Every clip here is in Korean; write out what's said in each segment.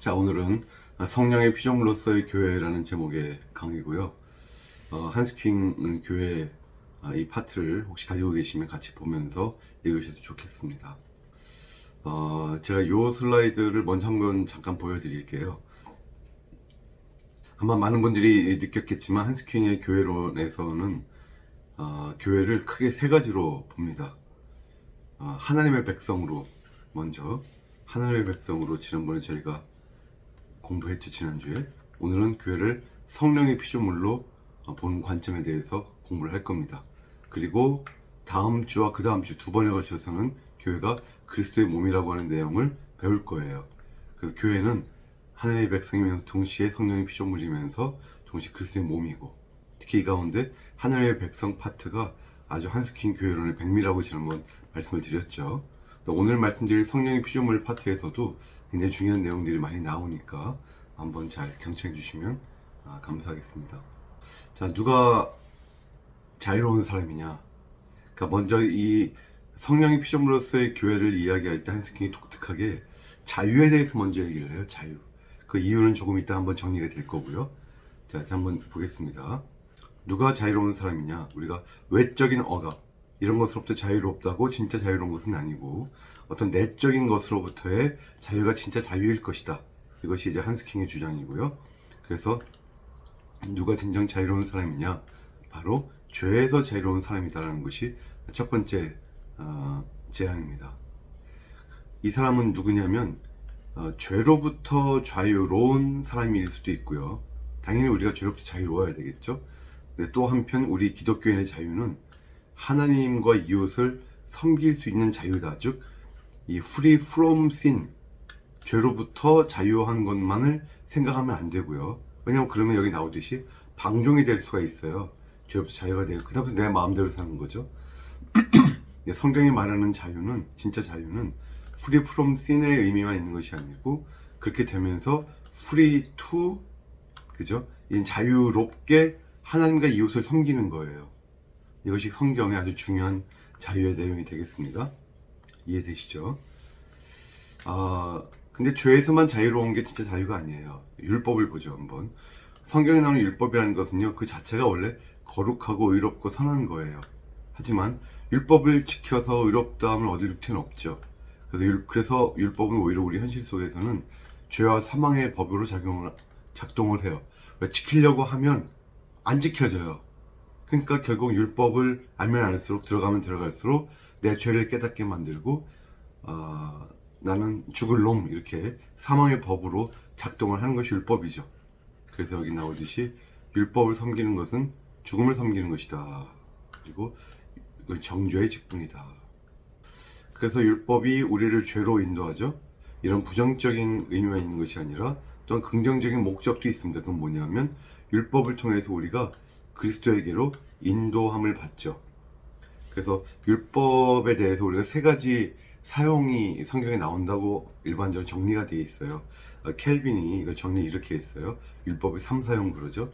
자, 오늘은 성령의 피조물로서의 교회라는 제목의 강의고요. 한스킹 교회 이 파트를 혹시 가지고 계시면 같이 보면서 읽으셔도 좋겠습니다. 제가 이 슬라이드를 먼저 한번 잠깐 보여드릴게요. 아마 많은 분들이 느꼈겠지만 한스킹의 교회론에서는 교회를 크게 세 가지로 봅니다. 하나님의 백성으로 먼저 하나님의 백성으로 지난번에 저희가 공부했죠, 지난주에. 오늘은 교회를 성령의 피조물로 보는 관점에 대해서 공부를 할 겁니다. 그리고 다음 주와 그 다음 주 두 번에 걸쳐서는 교회가 그리스도의 몸이라고 하는 내용을 배울 거예요. 그래서 교회는 하나님의 백성이면서 동시에 성령의 피조물이면서 동시에 그리스도의 몸이고, 특히 이 가운데 하나님의 백성 파트가 아주 한스킹 교회론의 백미라고 지난번 말씀을 드렸죠. 오늘 말씀드릴 성령의 피조물 파트에서도 굉장히 중요한 내용들이 많이 나오니까 한번 잘 경청해 주시면 감사하겠습니다. 자, 누가 자유로운 사람이냐? 그러니까 먼저 이 성령의 피조물로서의 교회를 이야기할 때 한스킹이 독특하게 자유에 대해서 먼저 얘기를 해요. 자유. 그 이유는 조금 이따 한번 정리가 될 거고요. 자, 한번 보겠습니다. 누가 자유로운 사람이냐? 우리가 외적인 억압 이런 것으로부터 자유롭다고 진짜 자유로운 것은 아니고, 어떤 내적인 것으로부터의 자유가 진짜 자유일 것이다. 이것이 이제 한스킹의 주장이고요. 그래서 누가 진정 자유로운 사람이냐? 바로 죄에서 자유로운 사람이다라는 것이 첫 번째 제안입니다. 이 사람은 누구냐면 죄로부터 자유로운 사람일 수도 있고요. 당연히 우리가 죄로부터 자유로워야 되겠죠. 근데 또 한편 우리 기독교인의 자유는 하나님과 이웃을 섬길 수 있는 자유다. 즉, 이 free from sin, 죄로부터 자유한 것만을 생각하면 안 되고요. 왜냐하면 그러면 여기 나오듯이 방종이 될 수가 있어요. 죄로부터 자유가 되고 그다음부터 내 마음대로 사는 거죠. 성경이 말하는 자유는, 진짜 자유는 free from sin의 의미만 있는 것이 아니고, 그렇게 되면서 free to, 그죠? 이 자유롭게 하나님과 이웃을 섬기는 거예요. 이것이 성경의 아주 중요한 자유의 내용이 되겠습니다. 이해되시죠? 근데 죄에서만 자유로운 게 진짜 자유가 아니에요. 율법을 보죠, 한번. 성경에 나오는 율법이라는 것은요, 그 자체가 원래 거룩하고 의롭고 선한 거예요. 하지만 율법을 지켜서 의롭다함을 얻을 필요는 없죠. 그래서 율법은 오히려 우리 현실 속에서는 죄와 사망의 법으로 작동을 해요. 지키려고 하면 안 지켜져요. 그러니까 결국 율법을 알면 알수록, 들어가면 들어갈수록 내 죄를 깨닫게 만들고, 나는 죽을 놈, 이렇게 사망의 법으로 작동을 하는 것이 율법이죠. 그래서 여기 나오듯이 율법을 섬기는 것은 죽음을 섬기는 것이다. 그리고 정죄의 직분이다. 그래서 율법이 우리를 죄로 인도하죠. 이런 부정적인 의미만 있는 것이 아니라 또한 긍정적인 목적도 있습니다. 그건 뭐냐면 율법을 통해서 우리가 그리스도에게로 인도함을 받죠. 그래서 율법에 대해서 우리가 세 가지 사용이 성경에 나온다고 일반적으로 정리가 되어 있어요. 켈빈이 이걸 정리 이렇게 했어요. 율법의 3사용 그러죠.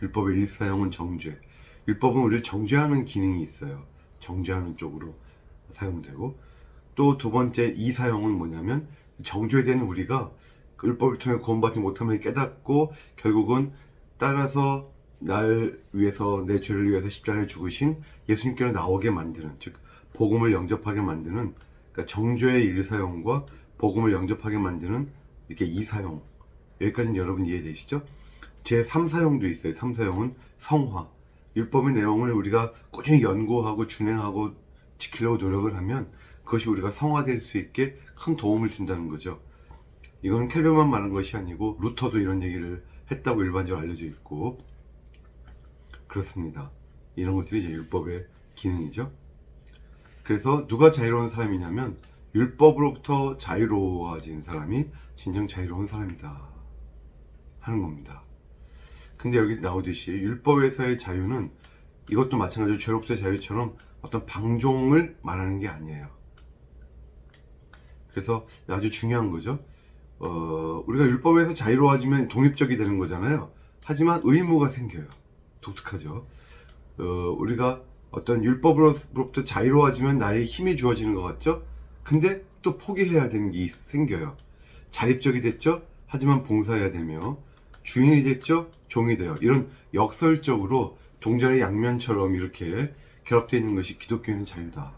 율법의 1사용은 정죄. 율법은 우리를 정죄하는 기능이 있어요. 정죄하는 쪽으로 사용되고, 또 두 번째 2사용은 뭐냐면 정죄된 우리가 율법을 통해 구원받지 못함을 깨닫고 결국은 따라서 날 위해서, 내 죄를 위해서 십자가에 죽으신 예수님께로 나오게 만드는, 즉 복음을 영접하게 만드는, 그러니까 정죄의 1사용과 복음을 영접하게 만드는 이렇게 2사용. 여기까지는 여러분 이해되시죠? 제 3사용도 있어요. 3사용은 성화. 율법의 내용을 우리가 꾸준히 연구하고 준행하고 지키려고 노력을 하면 그것이 우리가 성화될 수 있게 큰 도움을 준다는 거죠. 이건 켈빈만 말한 것이 아니고 루터도 이런 얘기를 했다고 일반적으로 알려져 있고, 그렇습니다. 이런 것들이 이제 율법의 기능이죠. 그래서 누가 자유로운 사람이냐면 율법으로부터 자유로워진 사람이 진정 자유로운 사람이다 하는 겁니다. 근데 여기 나오듯이 율법에서의 자유는 이것도 마찬가지로 죄로부터의 자유처럼 어떤 방종을 말하는 게 아니에요. 그래서 아주 중요한 거죠. 우리가 율법에서 자유로워지면 독립적이 되는 거잖아요. 하지만 의무가 생겨요. 독특하죠. 우리가 어떤 율법으로부터 자유로워지면 나의 힘이 주어지는 것 같죠? 근데 또 포기해야 되는 게 생겨요. 자립적이 됐죠? 하지만 봉사해야 되며 주인이 됐죠? 종이 돼요. 이런 역설적으로 동전의 양면처럼 이렇게 결합되어 있는 것이 기독교인의 자유다.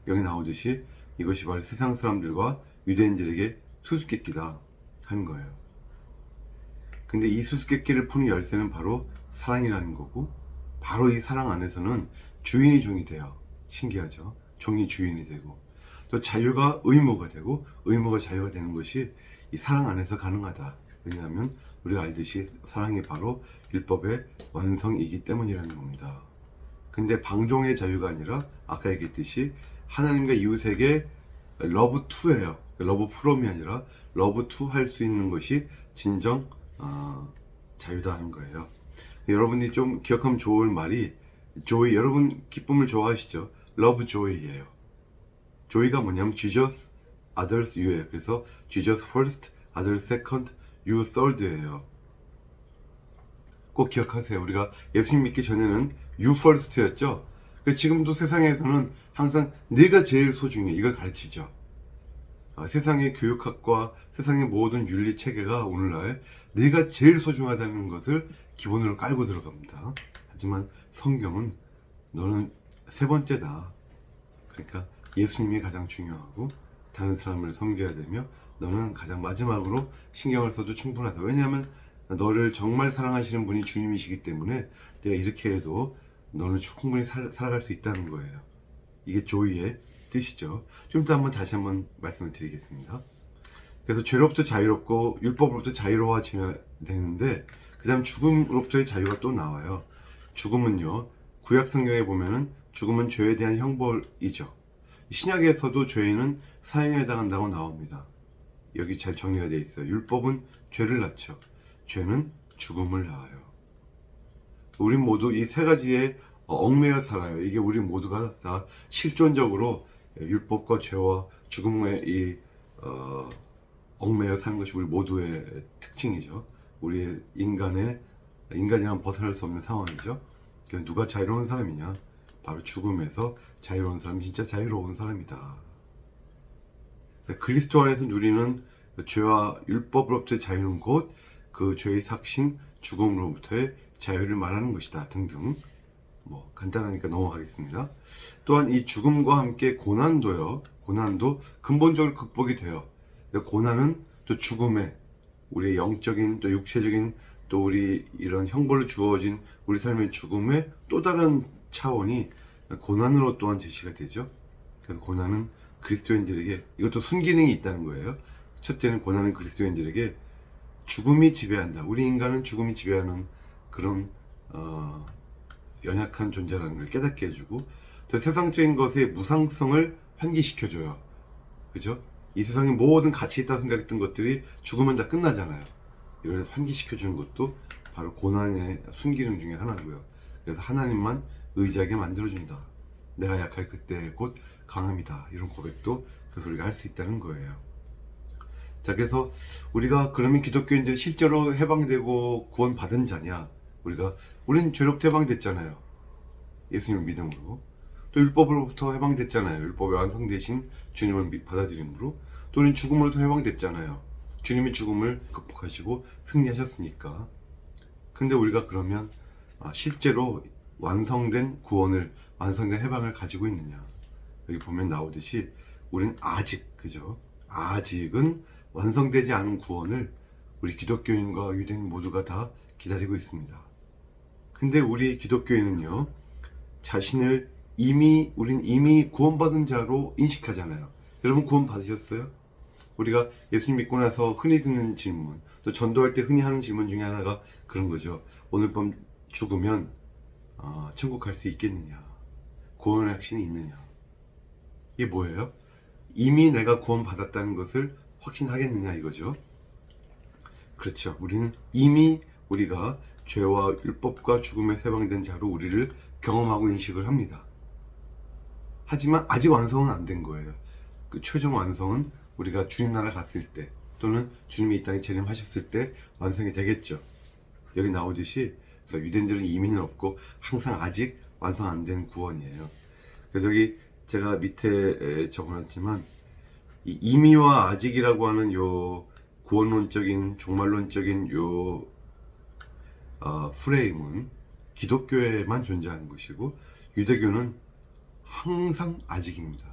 여기 나오듯이 이것이 바로 세상 사람들과 유대인들에게 수수께끼다 하는 거예요. 근데 이 수수께끼를 푸는 열쇠는 바로 사랑이라는 거고, 바로 이 사랑 안에서는 주인이 종이 돼요. 신기하죠? 종이 주인이 되고, 또 자유가 의무가 되고, 의무가 자유가 되는 것이 이 사랑 안에서 가능하다. 왜냐하면 우리가 알듯이 사랑이 바로 율법의 완성이기 때문이라는 겁니다. 근데 방종의 자유가 아니라 아까 얘기했듯이 하나님과 이웃에게 러브 투예요. 러브 프롬이 아니라 러브 투 할 수 있는 것이 진정 자유다 하는 거예요. 여러분이 좀 기억하면 좋을 말이 조이. 여러분 기쁨을 좋아하시죠? 러브 조이예요. 조이가 뭐냐면 Jesus, others, you예요. 그래서 Jesus first, others second, you third예요. 꼭 기억하세요. 우리가 예수님 믿기 전에는 you first였죠. 지금도 세상에서는 항상 내가 제일 소중해, 이걸 가르치죠. 세상의 교육학과 세상의 모든 윤리 체계가 오늘날 내가 제일 소중하다는 것을 기본으로 깔고 들어갑니다. 하지만 성경은 너는 세 번째다. 그러니까 예수님이 가장 중요하고 다른 사람을 섬겨야 되며 너는 가장 마지막으로 신경을 써도 충분하다. 왜냐하면 너를 정말 사랑하시는 분이 주님이시기 때문에 내가 이렇게 해도 너는 충분히 살아갈 수 있다는 거예요. 이게 조이의 뜻이죠. 좀 이따 다시 한번 말씀을 드리겠습니다. 그래서 죄로부터 자유롭고 율법으로부터 자유로워지면 되는데, 그 다음 죽음으로부터의 자유가 또 나와요. 죽음은요, 구약 성경에 보면은 죽음은 죄에 대한 형벌이죠. 신약에서도 죄인은 사형에 해당한다고 나옵니다. 여기 잘 정리가 되어 있어요. 율법은 죄를 낳죠. 죄는 죽음을 낳아요. 우린 모두 이 세 가지에 얽매여 살아요. 이게 우리 모두가 다 실존적으로 율법과 죄와 죽음에 얽매여 사는 것이 우리 모두의 특징이죠. 우리 인간이란 벗어날 수 없는 상황이죠. 누가 자유로운 사람이냐? 바로 죽음에서 자유로운 사람이 진짜 자유로운 사람이다. 그리스도 안에서 누리는 죄와 율법으로부터의 자유는 곧 그 죄의 삭신 죽음으로부터의 자유를 말하는 것이다 등등. 간단하니까 넘어가겠습니다. 또한 이 죽음과 함께 고난도요. 고난도 근본적으로 극복이 돼요. 고난은 또 죽음에 우리의 영적인 또 육체적인 또 우리 이런 형벌로 주어진 우리 삶의 죽음의 또 다른 차원이 고난으로 또한 제시가 되죠. 그래서 고난은 그리스도인들에게 이것도 순기능이 있다는 거예요. 첫째는 고난은 그리스도인들에게 죽음이 지배한다. 우리 인간은 죽음이 지배하는 그런 연약한 존재라는 걸 깨닫게 해주고, 또 세상적인 것의 무상성을 환기시켜줘요. 그죠? 이 세상에 모든 가치 있다고 생각했던 것들이 죽으면 다 끝나잖아요. 이걸 환기시켜주는 것도 바로 고난의 순기능 중에 하나고요. 그래서 하나님만 의지하게 만들어준다. 내가 약할 그때 곧 강함이다. 이런 고백도 그 소리가 할 수 있다는 거예요. 자, 그래서 우리가 그러면 기독교인들이 실제로 해방되고 구원받은 자냐? 우리는 죄로부터 해방됐잖아요. 예수님을 믿음으로. 또 율법으로부터 해방됐잖아요. 율법의 완성되신 주님을 받아들임으로. 또 우리는 죽음으로부터 해방됐잖아요. 주님이 죽음을 극복하시고 승리하셨으니까. 근데 우리가 그러면 실제로 완성된 구원을, 완성된 해방을 가지고 있느냐? 여기 보면 나오듯이 우리는 아직, 그죠? 아직은 완성되지 않은 구원을 우리 기독교인과 유대인 모두가 다 기다리고 있습니다. 근데 우리 기독교인은요, 우린 이미 구원받은 자로 인식하잖아요. 여러분 구원 받으셨어요? 우리가 예수님 믿고 나서 흔히 듣는 질문, 또 전도할 때 흔히 하는 질문 중에 하나가 그런 거죠. 오늘 밤 죽으면 천국 갈 수 있겠느냐? 구원의 확신이 있느냐? 이게 뭐예요? 이미 내가 구원받았다는 것을 확신하겠느냐 이거죠. 그렇죠. 우리는 이미 우리가 죄와 율법과 죽음에 해방된 자로 우리를 경험하고 인식을 합니다. 하지만 아직 완성은 안 된 거예요. 그 최종 완성은 우리가 주님 나라 갔을 때, 또는 주님이 이 땅에 재림하셨을 때 완성이 되겠죠. 여기 나오듯이 유대인들은 이민은 없고 항상 아직 완성 안 된 구원이에요. 그래서 여기 제가 밑에 적어놨지만 이 이미와 아직이라고 하는 요 구원론적인 종말론적인 프레임은 기독교에만 존재하는 것이고, 유대교는 항상 아직입니다.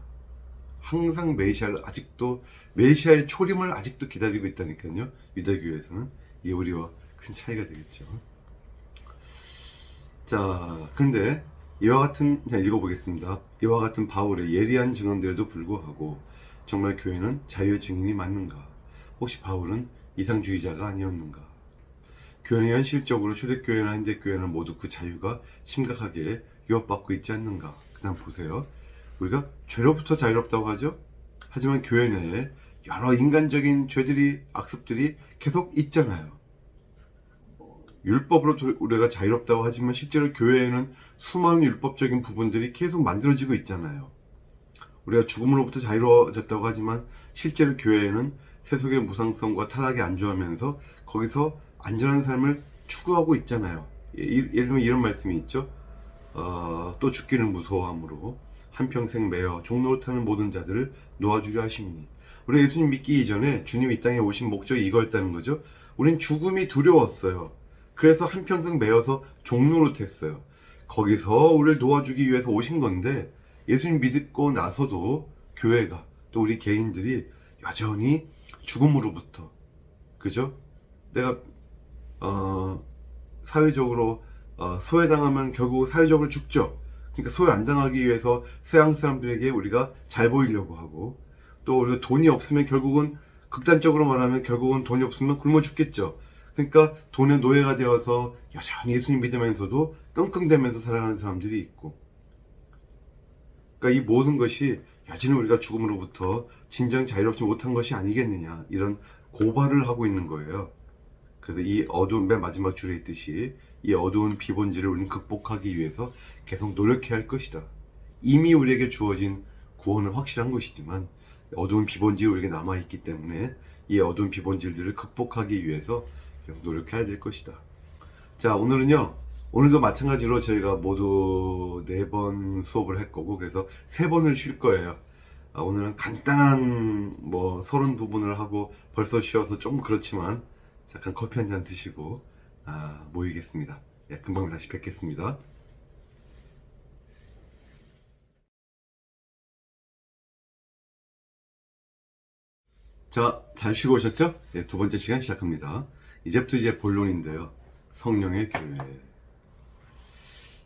항상 아직도 메시아의 초림을 아직도 기다리고 있다니까요. 유대교에서는. 이게 우리와 큰 차이가 되겠죠. 자, 그런데 읽어보겠습니다. 이와 같은 바울의 예리한 증언들에도 불구하고 정말 교회는 자유의 증인이 맞는가? 혹시 바울은 이상주의자가 아니었는가? 교회는 현실적으로 초대교회나 현대교회는 모두 그 자유가 심각하게 위협받고 있지 않는가? 그냥 보세요. 우리가 죄로부터 자유롭다고 하죠? 하지만 교회 내에 여러 인간적인 죄들이, 악습들이 계속 있잖아요. 율법으로 우리가 자유롭다고 하지만 실제로 교회에는 수많은 율법적인 부분들이 계속 만들어지고 있잖아요. 우리가 죽음으로부터 자유로워졌다고 하지만 실제로 교회에는 세속의 무상성과 타락에 안주하면서 거기서 안전한 삶을 추구하고 있잖아요. 예를 들면 이런 말씀이 있죠. 또 죽기를 무서워함으로 한평생 매어 종로를 타는 모든 자들을 놓아주려 하심이니. 우리 예수님 믿기 이전에 주님이 이 땅에 오신 목적이 이거였다는 거죠. 우린 죽음이 두려웠어요. 그래서 한평생 매어서 종로를 탔어요. 거기서 우리를 놓아주기 위해서 오신 건데, 예수님 믿고 나서도 교회가, 또 우리 개인들이 여전히 죽음으로부터, 그죠? 내가 사회적으로 소외당하면 결국 사회적으로 죽죠. 그러니까 소외 안 당하기 위해서 서양 사람들에게 우리가 잘 보이려고 하고, 또 우리가 돈이 없으면 결국은, 극단적으로 말하면 결국은 돈이 없으면 굶어 죽겠죠. 그러니까 돈의 노예가 되어서 여전히 예수님 믿으면서도 끙끙대면서 살아가는 사람들이 있고, 그러니까 이 모든 것이 여전히 우리가 죽음으로부터 진정 자유롭지 못한 것이 아니겠느냐, 이런 고발을 하고 있는 거예요. 그래서 이 어두운, 맨 마지막 줄에 있듯이 이 어두운 비본질을 우리는 극복하기 위해서 계속 노력해야 할 것이다. 이미 우리에게 주어진 구원은 확실한 것이지만 어두운 비본질이 우리에게 남아있기 때문에 이 어두운 비본질들을 극복하기 위해서 계속 노력해야 될 것이다. 자, 오늘도 마찬가지로 저희가 모두 4번 수업을 할 거고, 그래서 3번을 쉴 거예요. 오늘은 간단한 서론 부분을 하고 벌써 쉬어서 좀 그렇지만 잠깐 커피 한 잔 드시고 모이겠습니다. 예, 금방 다시 뵙겠습니다. 자, 잘 쉬고 오셨죠? 예, 2번째 시간 시작합니다. 이제부터 본론인데요. 성령의 교회.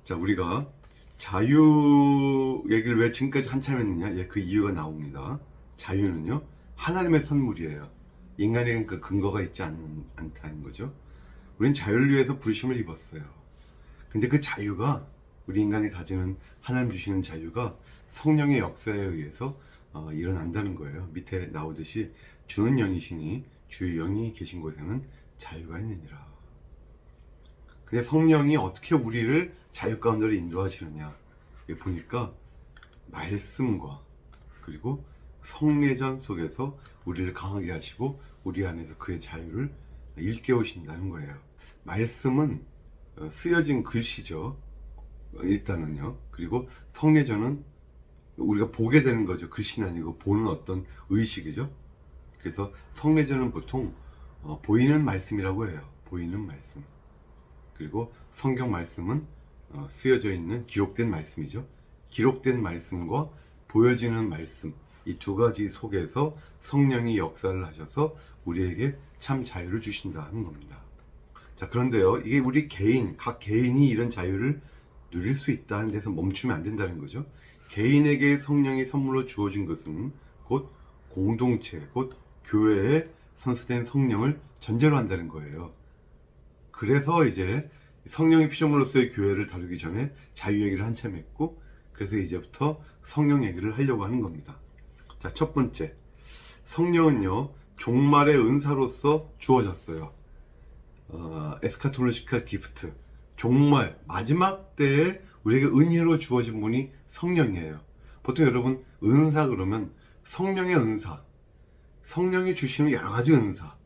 자, 우리가 자유 얘기를 왜 지금까지 한참 했느냐? 예, 그 이유가 나옵니다. 자유는요, 하나님의 선물이에요. 인간에겐 그 근거가 있지 않다는 거죠. 우린 자유를 위해서 부르심을 입었어요. 근데 그 자유가, 우리 인간이 가지는 하나님 주시는 자유가 성령의 역사에 의해서 일어난다는 거예요. 밑에 나오듯이 주는 영이시니 주의 영이 계신 곳에는 자유가 있느니라. 근데 성령이 어떻게 우리를 자유 가운데로 인도하시느냐, 보니까 말씀과 그리고 성례전 속에서 우리를 강하게 하시고 우리 안에서 그의 자유를 일깨우신다는 거예요. 말씀은 쓰여진 글씨죠, 일단은요. 그리고 성례전은 우리가 보게 되는 거죠. 글씨는 아니고 보는 어떤 의식이죠. 그래서 성례전은 보통 보이는 말씀이라고 해요. 보이는 말씀. 그리고 성경 말씀은 쓰여져 있는 기록된 말씀이죠. 기록된 말씀과 보여지는 말씀, 이 2가지 속에서 성령이 역사를 하셔서 우리에게 참 자유를 주신다는 겁니다. 자, 그런데요, 이게 우리 각 개인이 이런 자유를 누릴 수 있다는 데서 멈추면 안 된다는 거죠. 개인에게 성령이 선물로 주어진 것은 곧 공동체, 곧 교회에 선수된 성령을 전제로 한다는 거예요. 그래서 이제 성령의 피조물로서의 교회를 다루기 전에 자유 얘기를 한참 했고, 그래서 이제부터 성령 얘기를 하려고 하는 겁니다. 자, 첫 번째, 성령은요, 종말의 은사로서 주어졌어요. 에스카톨로지컬 기프트, 종말 마지막 때에 우리에게 은혜로 주어진 분이 성령이에요. 보통 여러분 은사 그러면 성령의 은사, 성령이 주시는 여러 가지 은사,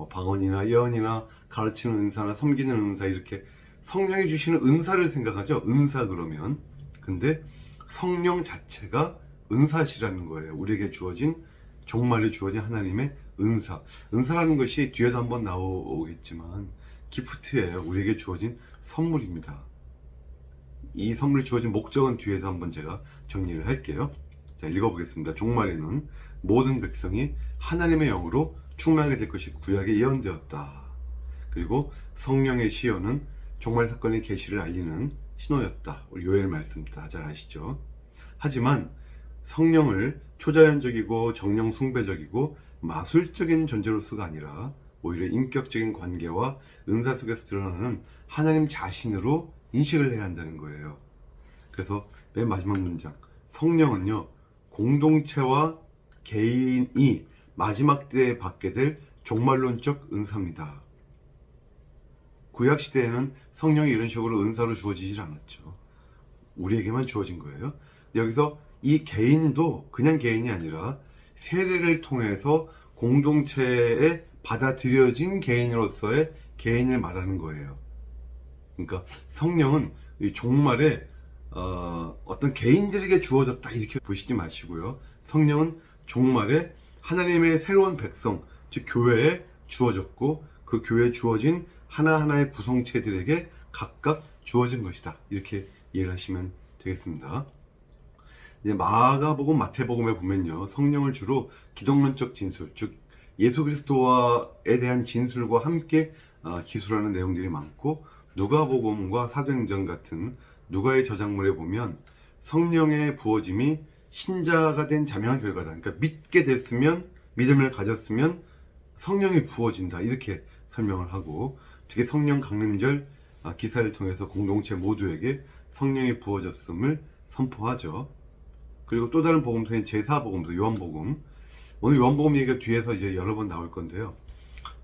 방언이나 예언이나 가르치는 은사나 섬기는 은사, 이렇게 성령이 주시는 은사를 생각하죠. 은사 그러면. 근데 성령 자체가 은사시라는 거예요. 우리에게 주어진, 종말에 주어진 하나님의 은사. 은사라는 것이 뒤에도 한번 나오겠지만 기프트예요. 우리에게 주어진 선물입니다. 이 선물이 주어진 목적은 뒤에서 한번 제가 정리를 할게요. 자, 읽어보겠습니다. 종말에는 모든 백성이 하나님의 영으로 충만하게 될 것이 구약에 예언되었다. 그리고 성령의 시효는 종말 사건의 계시를 알리는 신호였다. 우리 요엘 말씀 다 잘 아시죠? 하지만 성령을 초자연적이고 정령 숭배적이고 마술적인 존재로서가 아니라 오히려 인격적인 관계와 은사 속에서 드러나는 하나님 자신으로 인식을 해야 한다는 거예요. 그래서 맨 마지막 문장, 성령은요 공동체와 개인이 마지막 때에 받게 될 종말론적 은사입니다. 구약시대에는 성령이 이런 식으로 은사로 주어지질 않았죠. 우리에게만 주어진 거예요. 여기서 이 개인도 그냥 개인이 아니라 세례를 통해서 공동체에 받아들여진 개인으로서의 개인을 말하는 거예요. 그러니까 성령은 이 종말에 어떤 개인들에게 주어졌다 이렇게 보시지 마시고요. 성령은 종말에 하나님의 새로운 백성, 즉 교회에 주어졌고 그 교회에 주어진 하나하나의 구성체들에게 각각 주어진 것이다. 이렇게 이해를 하시면 되겠습니다. 이제 마가복음, 마태복음에 보면요, 성령을 주로 기독론적 진술, 즉 예수 그리스도와에 대한 진술과 함께 기술하는 내용들이 많고, 누가복음과 사도행전 같은 누가의 저작물에 보면 성령의 부어짐이 신자가 된 자명한 결과다. 그러니까 믿게 됐으면, 믿음을 가졌으면 성령이 부어진다 이렇게 설명을 하고, 특히 성령 강림절 기사를 통해서 공동체 모두에게 성령이 부어졌음을 선포하죠. 그리고 또 다른 복음서인 제4복음서 요한복음, 오늘 요한복음 얘기가 뒤에서 이제 여러 번 나올 건데요.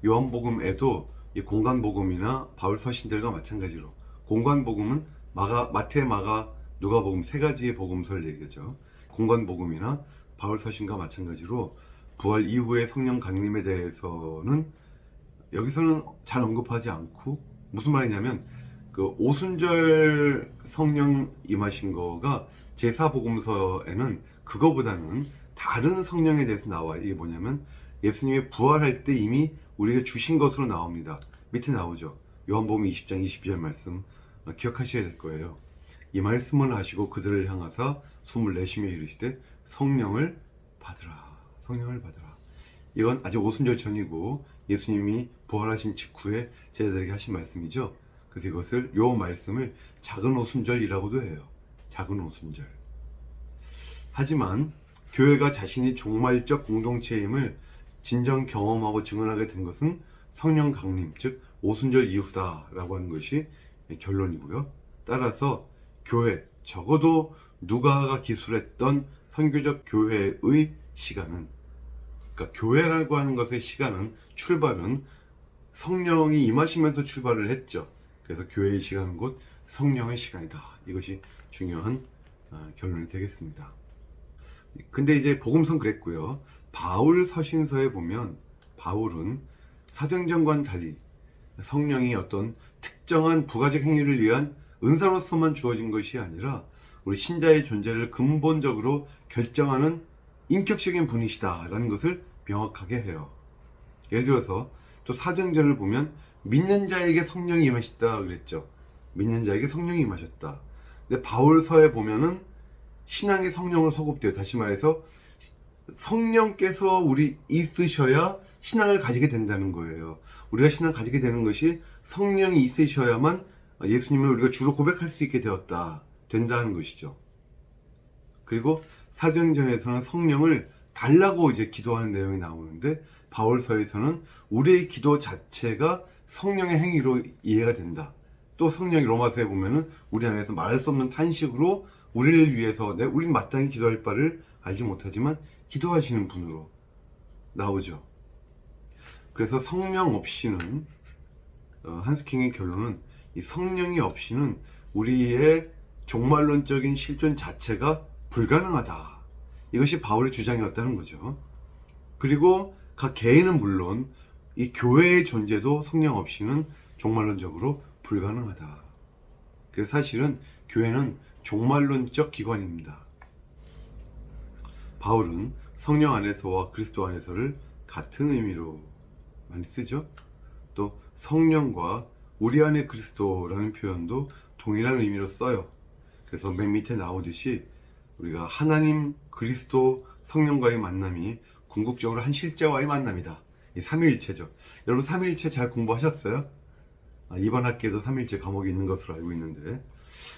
요한복음에도 이 공간복음이나 바울 서신들과 마찬가지로 공간복음은 마태, 마가, 누가복음 세 가지의 복음서를 얘기하죠. 공간복음이나 바울 서신과 마찬가지로 부활 이후의 성령 강림에 대해서는 여기서는 잘 언급하지 않고, 무슨 말이냐면 그 오순절 성령 임하신 거가 제4복음서에는 그거보다는 다른 성령에 대해서 나와요. 이게 뭐냐면 예수님이 부활할 때 이미 우리에게 주신 것으로 나옵니다. 밑에 나오죠. 요한복음 20장 22절 말씀 기억하셔야 될 거예요. 이 말씀을 하시고 그들을 향하사 숨을 내쉬며 이르시되 성령을 받으라. 성령을 받으라. 이건 아직 오순절 전이고 예수님이 부활하신 직후에 제자들에게 하신 말씀이죠. 그래서 이것을, 요 말씀을 작은 오순절이라고도 해요. 작은 오순절. 하지만 교회가 자신이 종말적 공동체임을 진정 경험하고 증언하게 된 것은 성령 강림, 즉 오순절 이후다라고 하는 것이 결론이고요. 따라서 교회, 적어도 누가가 기술했던 선교적 교회의 시간은, 그러니까 교회라고 하는 것의 시간은, 출발은 성령이 임하시면서 출발을 했죠. 그래서 교회의 시간은 곧 성령의 시간이다. 이것이 중요한 결론이 되겠습니다. 근데 이제 복음서는 그랬고요. 바울 서신서에 보면 바울은 사도행전과는 달리 성령이 어떤 특정한 부가적 행위를 위한 은사로서만 주어진 것이 아니라 우리 신자의 존재를 근본적으로 결정하는 인격적인 분이시다라는 것을 명확하게 해요. 예를 들어서 또 사도행전을 보면 믿는 자에게 성령이 임하셨다 그랬죠. 믿는 자에게 성령이 임하셨다. 근데 바울서에 보면은 신앙의 성령으로 소급돼요. 다시 말해서 성령께서 우리 있으셔야 신앙을 가지게 된다는 거예요. 우리가 신앙을 가지게 되는 것이 성령이 있으셔야만 예수님을 우리가 주로 고백할 수 있게 된다는 것이죠. 그리고 사도행전에서는 성령을 달라고 이제 기도하는 내용이 나오는데, 바울서에서는 우리의 기도 자체가 성령의 행위로 이해가 된다. 또 성령이 로마서에 보면은 우리 안에서 말할 수 없는 탄식으로 우리를 위해서 우린 마땅히 기도할 바를 알지 못하지만 기도하시는 분으로 나오죠. 그래서 성령 없이는, 한스킹의 결론은 이 성령이 없이는 우리의 종말론적인 실존 자체가 불가능하다. 이것이 바울의 주장이었다는 거죠. 그리고 각 개인은 물론 이 교회의 존재도 성령 없이는 종말론적으로 불가능하다. 그래서 사실은 교회는 종말론적 기관입니다. 바울은 성령 안에서와 그리스도 안에서를 같은 의미로 많이 쓰죠. 또 성령과 우리 안에 그리스도라는 표현도 동일한 의미로 써요. 그래서 맨 밑에 나오듯이 우리가 하나님, 그리스도, 성령과의 만남이 궁극적으로 한 실제와의 만남이다. 이 삼위일체죠. 여러분 삼위일체 잘 공부하셨어요? 이번 학기에도 삼위일체 과목이 있는 것으로 알고 있는데,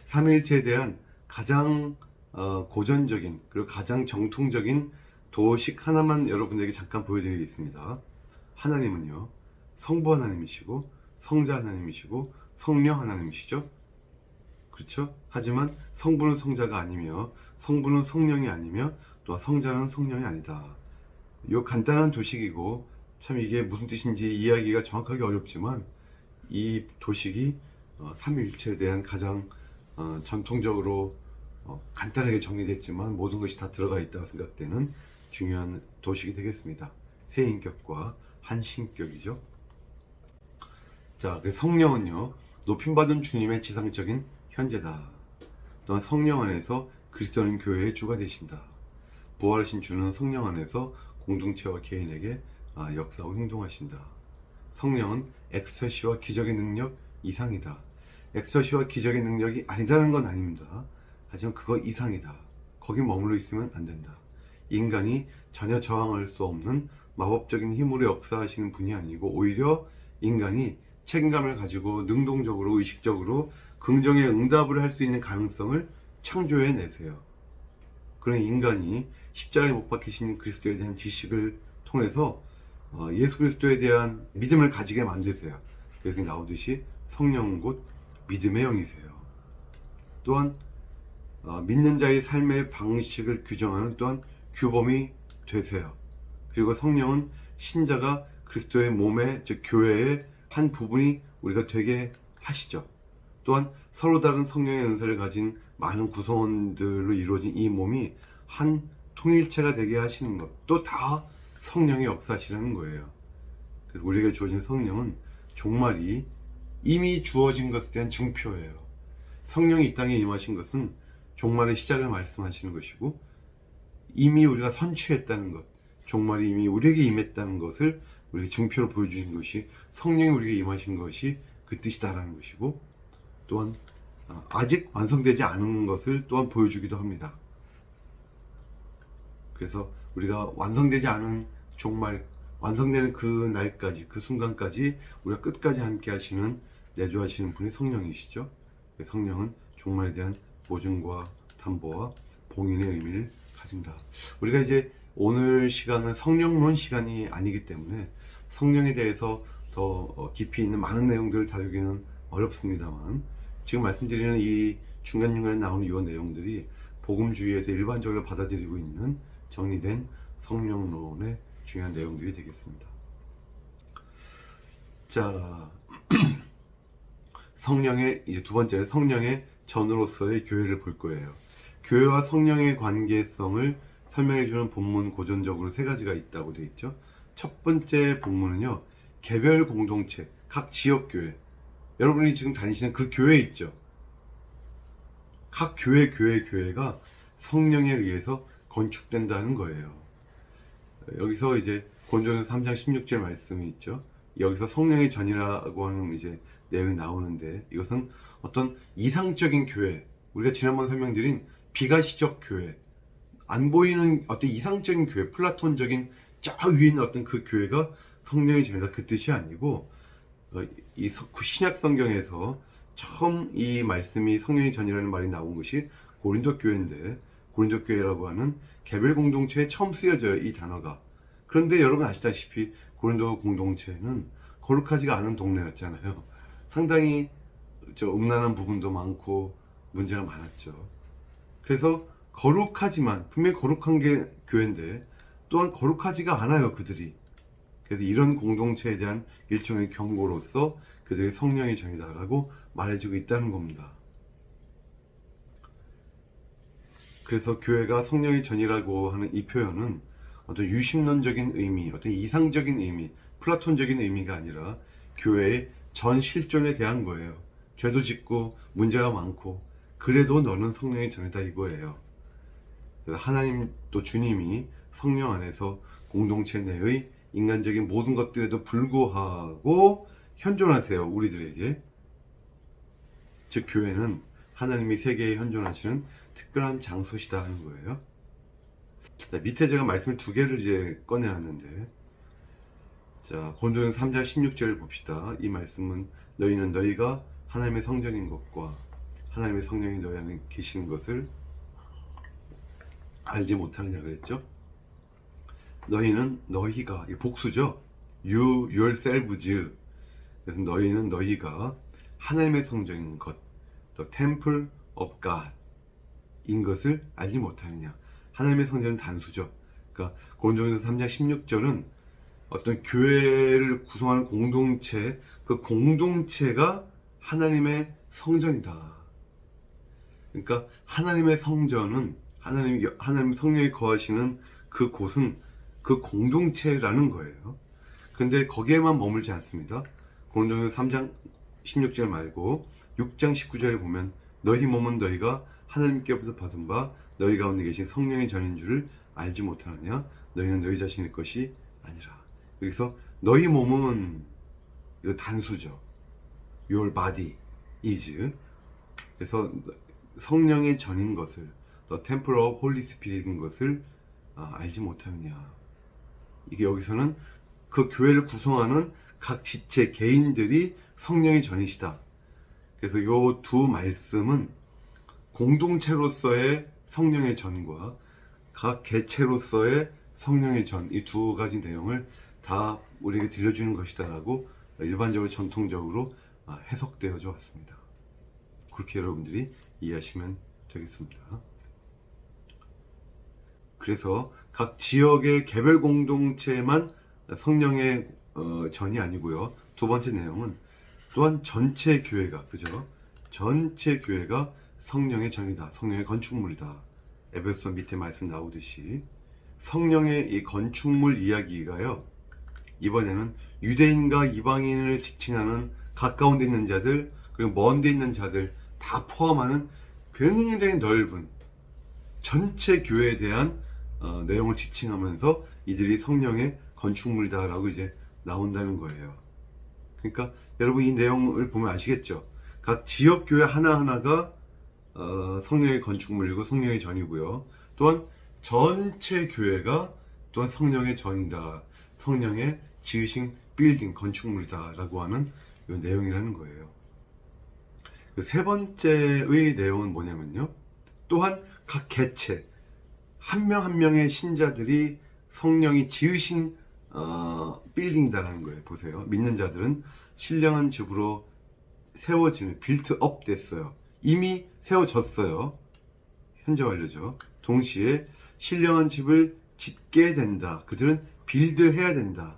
삼위일체에 대한 가장 고전적인 그리고 가장 정통적인 도식 하나만 여러분에게 잠깐 보여드리겠습니다. 하나님은요, 성부 하나님이시고 성자 하나님이시고 성령 하나님이시죠. 그렇죠? 하지만 성부는 성자가 아니며 성부는 성령이 아니며 또 성자는 성령이 아니다. 이 간단한 도식이고 참 이게 무슨 뜻인지 이해하기가 정확하게 어렵지만, 이 도식이 삼위일체에 대한 가장 전통적으로 간단하게 정리됐지만 모든 것이 다 들어가 있다고 생각되는 중요한 도식이 되겠습니다. 세 인격과 한 신격이죠. 자, 그래서 성령은요, 높임받은 주님의 지상적인 현재다. 또한 성령 안에서 그리스도는 교회의 주가 되신다. 부활하신 주는 성령 안에서 공동체와 개인에게 역사하고 행동하신다. 성령은 엑스터시와 기적의 능력 이상이다. 엑스터시와 기적의 능력이 아니다는 건 아닙니다. 하지만 그거 이상이다. 거기 머물러 있으면 안 된다. 인간이 전혀 저항할 수 없는 마법적인 힘으로 역사하시는 분이 아니고, 오히려 인간이 책임감을 가지고 능동적으로 의식적으로 긍정의 응답을 할 수 있는 가능성을 창조해 내세요. 그런 인간이 십자가에 못 박히신 그리스도에 대한 지식을 통해서 예수 그리스도에 대한 믿음을 가지게 만드세요. 그래서 나오듯이 성령은 곧 믿음의 영이세요. 또한 믿는 자의 삶의 방식을 규정하는 또한 규범이 되세요. 그리고 성령은 신자가 그리스도의 몸의, 즉 교회의 한 부분이 우리가 되게 하시죠. 또한 서로 다른 성령의 은사를 가진 많은 구성원들로 이루어진 이 몸이 한 통일체가 되게 하시는 것도 다 성령의 역사시라는 거예요. 그래서 우리에게 주어진 성령은 종말이 이미 주어진 것에 대한 증표예요. 성령이 이 땅에 임하신 것은 종말의 시작을 말씀하시는 것이고, 이미 우리가 선취했다는 것, 종말이 이미 우리에게 임했다는 것을 우리에게 증표로 보여주신 것이, 성령이 우리에게 임하신 것이 그 뜻이다라는 것이고, 또한 아직 완성되지 않은 것을 또한 보여주기도 합니다. 그래서 우리가 완성되지 않은 종말, 완성되는 그 날까지, 그 순간까지 우리가 끝까지 함께 하시는, 내주하시는 분이 성령이시죠. 성령은 종말에 대한 보증과 담보와 봉인의 의미를 가진다. 우리가 이제 오늘 시간은 성령론 시간이 아니기 때문에 성령에 대해서 더 깊이 있는 많은 내용들을 다루기는 어렵습니다만, 지금 말씀드리는 이 중간중간에 나오는 이 내용들이 복음주의에서 일반적으로 받아들이고 있는 정리된 성령론의 중요한 내용들이 되겠습니다. 자, 성령의, 이제 두 번째는 성령의 전으로서의 교회를 볼 거예요. 교회와 성령의 관계성을 설명해주는 본문 고전적으로 세 가지가 있다고 되어 있죠. 첫 번째 본문은요, 개별 공동체, 각 지역교회, 여러분이 지금 다니시는 그 교회 있죠. 각 교회가 성령에 의해서 건축된다는 거예요. 여기서 이제 고린도전서 3장 16절 말씀이 있죠. 여기서 성령의 전이라고 하는 이제 내용이 나오는데, 이것은 어떤 이상적인 교회, 우리가 지난번 설명드린 비가시적 교회, 안 보이는 어떤 이상적인 교회, 플라톤적인 저 위에 있는 어떤 그 교회가 성령의 전이다, 그 뜻이 아니고, 이 신약 성경에서 처음 이 말씀이 성령의 전이라는 말이 나온 것이 고린도 교회인데, 고린도 교회라고 하는 개별 공동체에 처음 쓰여져요, 이 단어가. 그런데 여러분 아시다시피 고린도 공동체는 거룩하지가 않은 동네였잖아요. 상당히 음란한 부분도 많고 문제가 많았죠. 그래서 거룩하지만, 분명히 거룩한 게 교회인데 또한 거룩하지가 않아요, 그들이. 그래서 이런 공동체에 대한 일종의 경고로서 그들이 성령의 전이다라고 말해주고 있다는 겁니다. 그래서 교회가 성령의 전이라고 하는 이 표현은 어떤 유심론적인 의미, 어떤 이상적인 의미, 플라톤적인 의미가 아니라 교회의 전 실존에 대한 거예요. 죄도 짓고 문제가 많고 그래도 너는 성령의 전이다, 이거예요. 그래서 하나님 또 주님이 성령 안에서 공동체 내의 인간적인 모든 것들에도 불구하고 현존하세요. 우리들에게. 즉 교회는 하나님이 세계에 현존하시는 특별한 장소시다 하는 거예요. 자, 밑에 제가 말씀을 두 개를 이제 꺼내놨는데, 자, 고린도전서 3장 16절을 봅시다. 이 말씀은 너희는 너희가 하나님의 성전인 것과 하나님의 성령이 너희 안에 계시는 것을 알지 못하느냐 그랬죠. 너희는 너희가, 이 복수죠. You yourselves. 그래서 너희는 너희가 하나님의 성전인 것, the temple of God 인 것을 알지 못하느냐. 하나님의 성전은 단수죠. 그러니까 고린도전서 3장 16절은 어떤 교회를 구성하는 공동체, 그 공동체가 하나님의 성전이다. 그러니까 하나님의 성전은 하나님 성령이 거하시는 그 곳은 그 공동체라는 거예요. 근데 거기에만 머물지 않습니다. 고린도전서 3장 16절 말고 6장 19절에 보면 너희 몸은 너희가 하나님께로부터 받은 바 너희 가운데 계신 성령의 전인 줄을 알지 못하느냐. 너희는 너희 자신의 것이 아니라. 여기서 너희 몸은 이거 단수죠. Your body is. 그래서 성령의 전인 것을, The Temple of Holy Spirit인 것을 알지 못하느냐. 이게 여기서는 그 교회를 구성하는 각 지체 개인들이 성령의 전이시다. 그래서 이 두 말씀은 공동체로서의 성령의 전과 각 개체로서의 성령의 전, 이 두 가지 내용을 다 우리에게 들려주는 것이다 라고 일반적으로 전통적으로 해석되어져 왔습니다. 그렇게 여러분들이 이해하시면 되겠습니다. 그래서 각 지역의 개별 공동체만 성령의 전이 아니고요. 두 번째 내용은 또한 전체 교회가, 그죠? 전체 교회가 성령의 전이다. 성령의 건축물이다. 에베소 밑에 말씀 나오듯이 성령의 이 건축물 이야기가요. 이번에는 유대인과 이방인을 지칭하는 가까운 데 있는 자들, 그리고 먼 데 있는 자들 다 포함하는 굉장히 넓은 전체 교회에 대한 내용을 지칭하면서 이들이 성령의 건축물이다라고 이제 나온다는 거예요. 그러니까 여러분 이 내용을 보면 아시겠죠? 각 지역 교회 하나하나가 성령의 건축물이고 성령의 전이고요. 또한 전체 교회가 또한 성령의 전이다. 성령의 지으신 빌딩, 건축물이다 라고 하는 이 내용이라는 거예요. 그 세 번째의 내용은 뭐냐면요. 또한 각 개체, 한 명 한 명의 신자들이 성령이 지으신 빌딩이다라는 거예요. 보세요. 믿는 자들은 신령한 집으로 세워지는, 빌트업 됐어요. 이미 세워졌어요. 현재 완료죠. 동시에 신령한 집을 짓게 된다. 그들은 빌드해야 된다.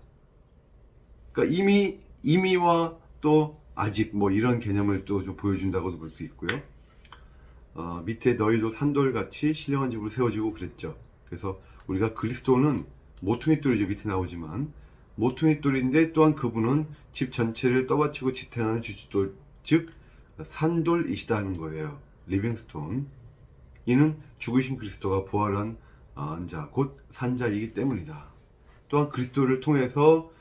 그러니까 이미와 또 아직 뭐 이런 개념을 또 좀 보여준다고도 볼 수 있고요. 밑에 너희도 산돌같이 신령한 집으로 세워지고 그랬죠. 그래서 우리가 그리스도는 모퉁이 돌이죠. 밑에 나오지만 모퉁이 돌인데 또한 그분은 집 전체를 떠받치고 지탱하는 주춧돌, 즉 산돌이시다는 거예요. 리빙스톤. 이는 죽으신 그리스도가 부활한 자, 곧 산자이기 때문이다. 또한 그리스도를 통해서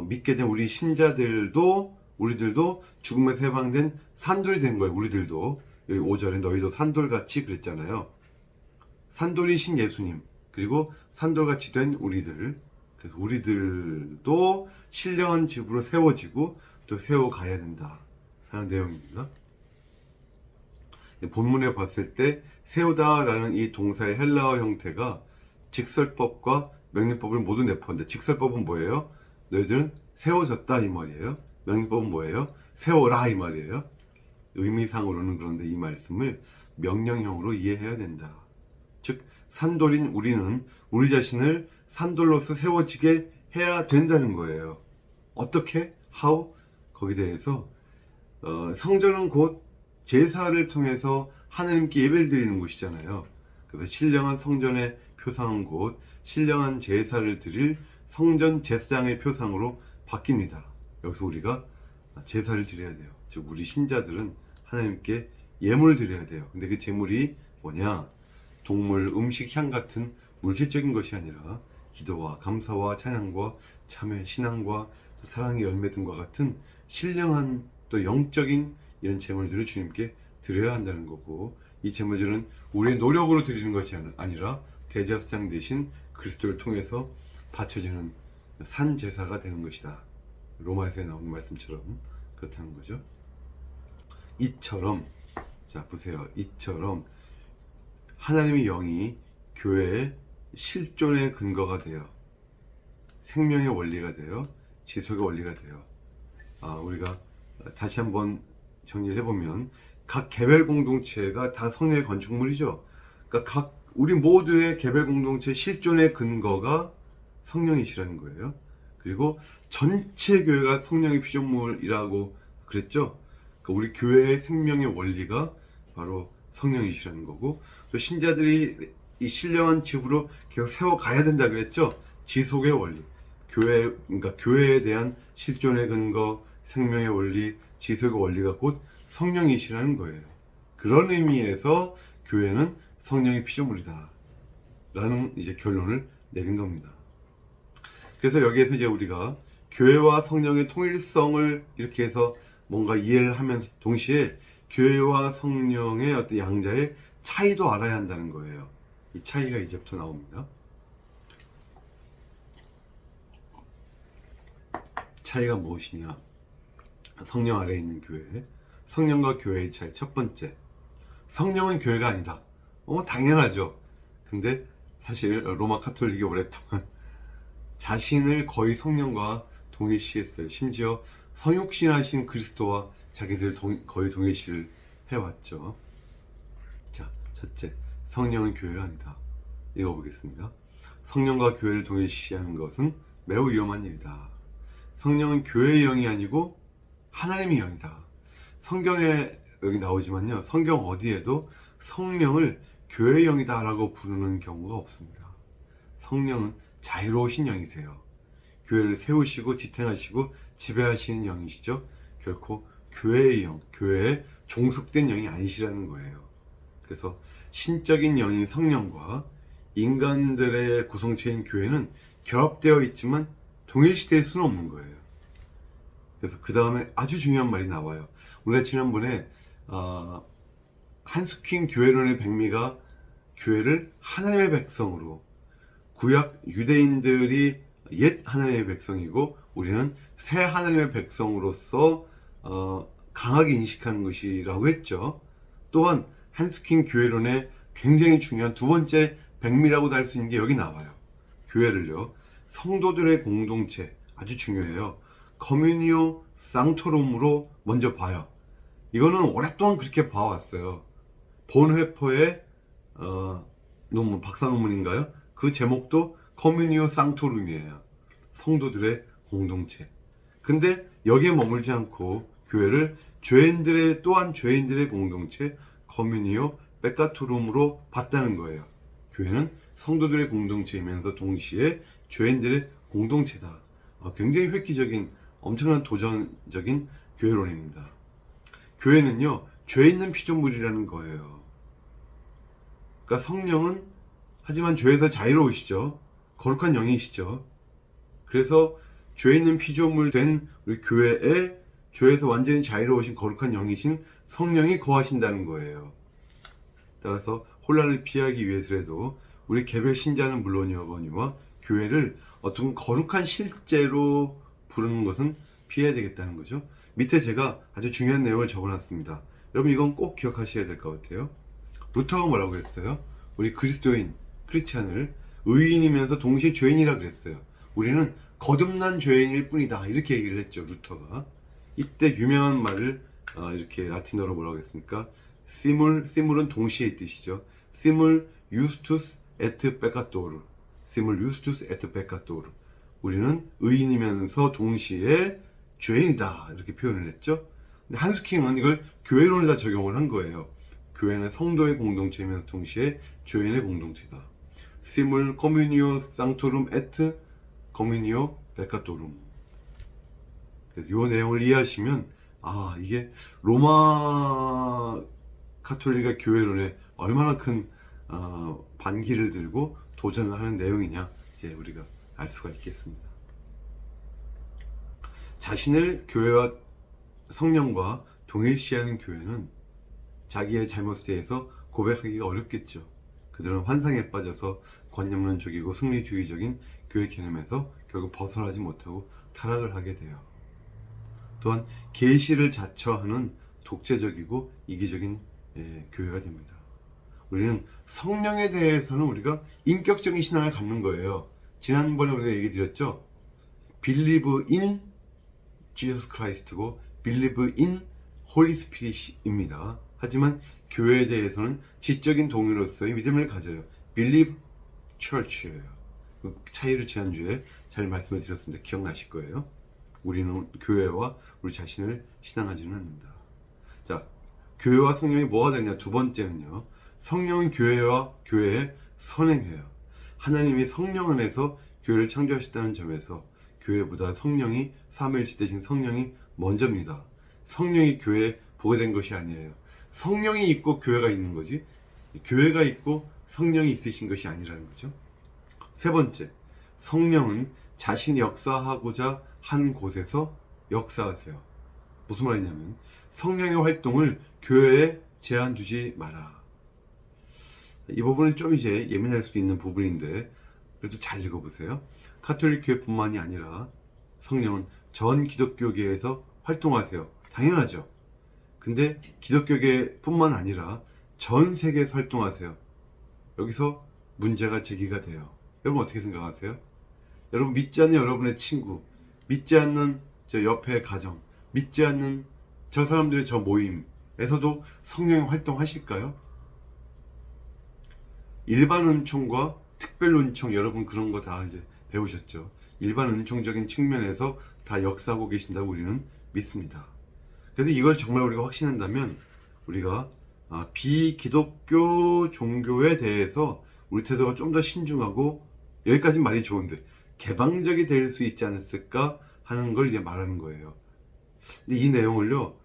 믿게 된 우리 신자들도, 우리들도 죽음에서 해방된 산돌이 된 거예요. 우리들도. 여기 5절에 너희도 산돌같이 그랬잖아요. 산돌이신 예수님, 그리고 산돌같이 된 우리들. 그래서 우리들도 신령한 집으로 세워지고 또 세워가야 된다 하는 내용입니다. 본문에 봤을 때 세우다라는 이 동사의 헬라어 형태가 직설법과 명령법을 모두 내포한다. 직설법은 뭐예요? 너희들은 세워졌다 이 말이에요. 명령법은 뭐예요? 세워라 이 말이에요. 의미상으로는 그런데 이 말씀을 명령형으로 이해해야 된다. 즉 산돌인 우리는 우리 자신을 산돌로서 세워지게 해야 된다는 거예요. 어떻게? How? 거기에 대해서 성전은 곧 제사를 통해서 하나님께 예배를 드리는 곳이잖아요. 그래서 신령한 성전의 표상은 곧 신령한 제사를 드릴 성전 제사장의 표상으로 바뀝니다. 여기서 우리가 제사를 드려야 돼요. 즉 우리 신자들은 하나님께 예물을 드려야 돼요. 근데 그 제물이 뭐냐? 동물, 음식, 향 같은 물질적인 것이 아니라 기도와 감사와 찬양과 참회, 신앙과 또 사랑의 열매 등과 같은 신령한 또 영적인 이런 제물들을 주님께 드려야 한다는 거고, 이 제물들은 우리의 노력으로 드리는 것이 아니라 대제사장 대신 그리스도를 통해서 바쳐지는 산 제사가 되는 것이다. 로마에서 나오는 말씀처럼 그렇다는 거죠. 이처럼, 자 보세요. 이처럼 하나님의 영이 교회의 실존의 근거가 되어 생명의 원리가 되어 지속의 원리가 되어, 우리가 다시 한번 정리를 해보면 각 개별 공동체가 다 성령의 건축물이죠. 그러니까 우리 모두의 개별 공동체 실존의 근거가 성령이시라는 거예요. 그리고 전체 교회가 성령의 피조물이라고 그랬죠. 그러니까 우리 교회의 생명의 원리가 바로 성령이시라는 거고, 또 신자들이 이 신령한 집으로 계속 세워가야 된다 그랬죠. 지속의 원리, 그러니까 교회에 대한 실존의 근거, 생명의 원리, 지속의 원리가 곧 성령이시라는 거예요. 그런 의미에서 교회는 성령의 피조물이다 라는 이제 결론을 내린 겁니다. 그래서 여기에서 이제 우리가 교회와 성령의 통일성을 이렇게 해서 뭔가 이해를 하면서 동시에 교회와 성령의 어떤 양자의 차이도 알아야 한다는 거예요. 이 차이가 이제부터 나옵니다. 차이가 무엇이냐? 성령 아래에 있는 교회, 성령과 교회의 차이. 첫 번째, 성령은 교회가 아니다. 당연하죠. 근데 사실 로마 카톨릭이 오랫동안 자신을 거의 성령과 동일시했어요. 심지어 성육신하신 그리스도와 자기들 거의 동일시를 해왔죠. 자, 첫째, 성령은 교회가 아니다. 읽어보겠습니다. 성령과 교회를 동일시하는 것은 매우 위험한 일이다. 성령은 교회의 영이 아니고 하나님의 영이다. 성경에 여기 나오지만요, 성경 어디에도 성령을 교회의 영이다 라고 부르는 경우가 없습니다. 성령은 자유로우신 영이세요. 교회를 세우시고 지탱하시고 지배하시는 영이시죠. 결코 교회의 영, 교회에 종속된 영이 아니시라는 거예요. 그래서 신적인 영인 성령과 인간들의 구성체인 교회는 결합되어 있지만 동일시될 수는 없는 거예요. 그래서 그 다음에 아주 중요한 말이 나와요. 우리가 지난번에 한스퀸 교회론의 백미가 교회를 하나님의 백성으로, 구약 유대인들이 옛 하나님의 백성이고 우리는 새 하나님의 백성으로서 강하게 인식하는 것이라고 했죠. 또한 한스퀸 교회론의 굉장히 중요한 두 번째 백미라고도 할 수 있는 게 여기 나와요. 교회를요, 성도들의 공동체, 아주 중요해요. 커뮤니오 상토룸으로 먼저 봐요. 이거는 오랫동안 그렇게 봐왔어요. 본회퍼의 논문, 박사 논문인가요? 그 제목도 커뮤니오 상토룸이에요. 성도들의 공동체. 근데 여기에 머물지 않고 교회를 또한 죄인들의 공동체, 커뮤니오 베카토룸으로 봤다는 거예요. 교회는 성도들의 공동체이면서 동시에 죄인들의 공동체다. 굉장히 획기적인, 엄청난 도전적인 교회론입니다. 교회는요, 죄 있는 피조물이라는 거예요. 그러니까 성령은 하지만 죄에서 자유로우시죠. 거룩한 영이시죠. 그래서 죄 있는 피조물 된 우리 교회에 죄에서 완전히 자유로우신 거룩한 영이신 성령이 거하신다는 거예요. 따라서 혼란을 피하기 위해서라도 우리 개별 신자는 물론이거니와 교회를 어떤 거룩한 실제로 부르는 것은 피해야 되겠다는 거죠. 밑에 제가 아주 중요한 내용을 적어놨습니다. 여러분 이건 꼭 기억하셔야 될 것 같아요. 루터가 뭐라고 했어요? 우리 그리스도인, 크리스찬을 의인이면서 동시에 죄인이라 그랬어요. 우리는 거듭난 죄인일 뿐이다, 이렇게 얘기를 했죠, 루터가. 이때 유명한 말을 이렇게 라틴어로 뭐라고 했습니까? 시물은 동시에 뜻이죠. 시물 유스투스 에트 페카토르. 시물 유스투스 에트 페카토르. 우리는 의인이면서 동시에 죄인이다, 이렇게 표현을 했죠. 근데 한스킹은 이걸 교회론에다 적용을 한 거예요. 교회는 성도의 공동체이면서 동시에 죄인의 공동체다. 시물 커뮤니오 상토룸 에트 커뮤니오 베카토룸. 그래서 이 내용을 이해하시면 이게 로마 카톨릭의 교회론에 얼마나 큰 반기를 들고 도전을 하는 내용이냐, 이제 우리가 알 수가 있겠습니다. 자신을 교회와 성령과 동일시하는 교회는 자기의 잘못에 대해서 고백하기가 어렵겠죠. 그들은 환상에 빠져서 관념론적이고 승리주의적인 교회 개념에서 결국 벗어나지 못하고 타락을 하게 돼요. 또한 계시를 자처하는 독재적이고 이기적인 교회가 됩니다. 우리는 성령에 대해서는 우리가 인격적인 신앙을 갖는 거예요. 지난번에 우리가 얘기 드렸죠. Believe in Jesus Christ고 Believe in Holy Spirit입니다. 하지만 교회에 대해서는 지적인 동의로서의 믿음을 가져요. Believe Church예요. 그 차이를 지난주에 잘 말씀을 드렸습니다. 기억나실 거예요. 우리는 교회와 우리 자신을 신앙하지는 않는다. 자, 교회와 성령이 뭐가 되냐? 두 번째는요. 성령은 교회와 교회에 선행해요. 하나님이 성령 안에서 교회를 창조하셨다는 점에서 교회보다 성령이 삼위일체 되신 성령이 먼저입니다. 성령이 교회에 보게 된 것이 아니에요. 성령이 있고 교회가 있는 거지 교회가 있고 성령이 있으신 것이 아니라는 거죠. 세 번째, 성령은 자신이 역사하고자 한 곳에서 역사하세요. 무슨 말이냐면 성령의 활동을 교회에 제한 두지 마라. 이 부분은 좀 이제 예민할 수 있는 부분인데 그래도 잘 읽어보세요. 가톨릭 교회뿐만이 아니라 성령은 전 기독교계에서 활동하세요. 당연하죠. 근데 기독교계뿐만 아니라 전 세계에서 활동하세요. 여기서 문제가 제기가 돼요. 여러분 어떻게 생각하세요? 여러분 믿지 않는 여러분의 친구, 믿지 않는 저 옆에 가정, 믿지 않는 저 사람들의 저 모임에서도 성령이 활동하실까요? 일반 은총과 특별 은총, 여러분 그런 거 다 이제 배우셨죠. 일반 은총적인 측면에서 다 역사하고 계신다고 우리는 믿습니다. 그래서 이걸 정말 우리가 확신한다면 우리가 비기독교 종교에 대해서 우리 태도가 좀 더 신중하고, 여기까지는 말이 좋은데 개방적이 될 수 있지 않았을까 하는 걸 이제 말하는 거예요. 근데 이 내용을요,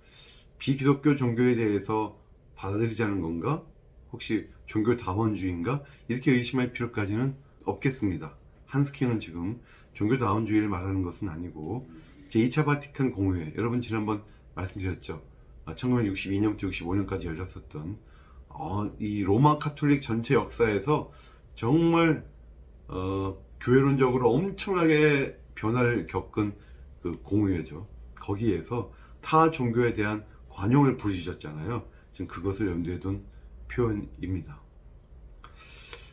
비기독교 종교에 대해서 받아들이자는 건가? 혹시 종교 다원주의인가? 이렇게 의심할 필요까지는 없겠습니다. 한스킹은 지금 종교 다원주의를 말하는 것은 아니고 제2차 바티칸 공회에, 여러분 지난번 말씀드렸죠. 1962년부터 65년까지 열렸었던 이 로마 카톨릭 전체 역사에서 정말 교회론적으로 엄청나게 변화를 겪은 그 공회죠. 거기에서 타 종교에 대한 관용을 부르짖었잖아요. 지금 그것을 염두에 둔 표현입니다.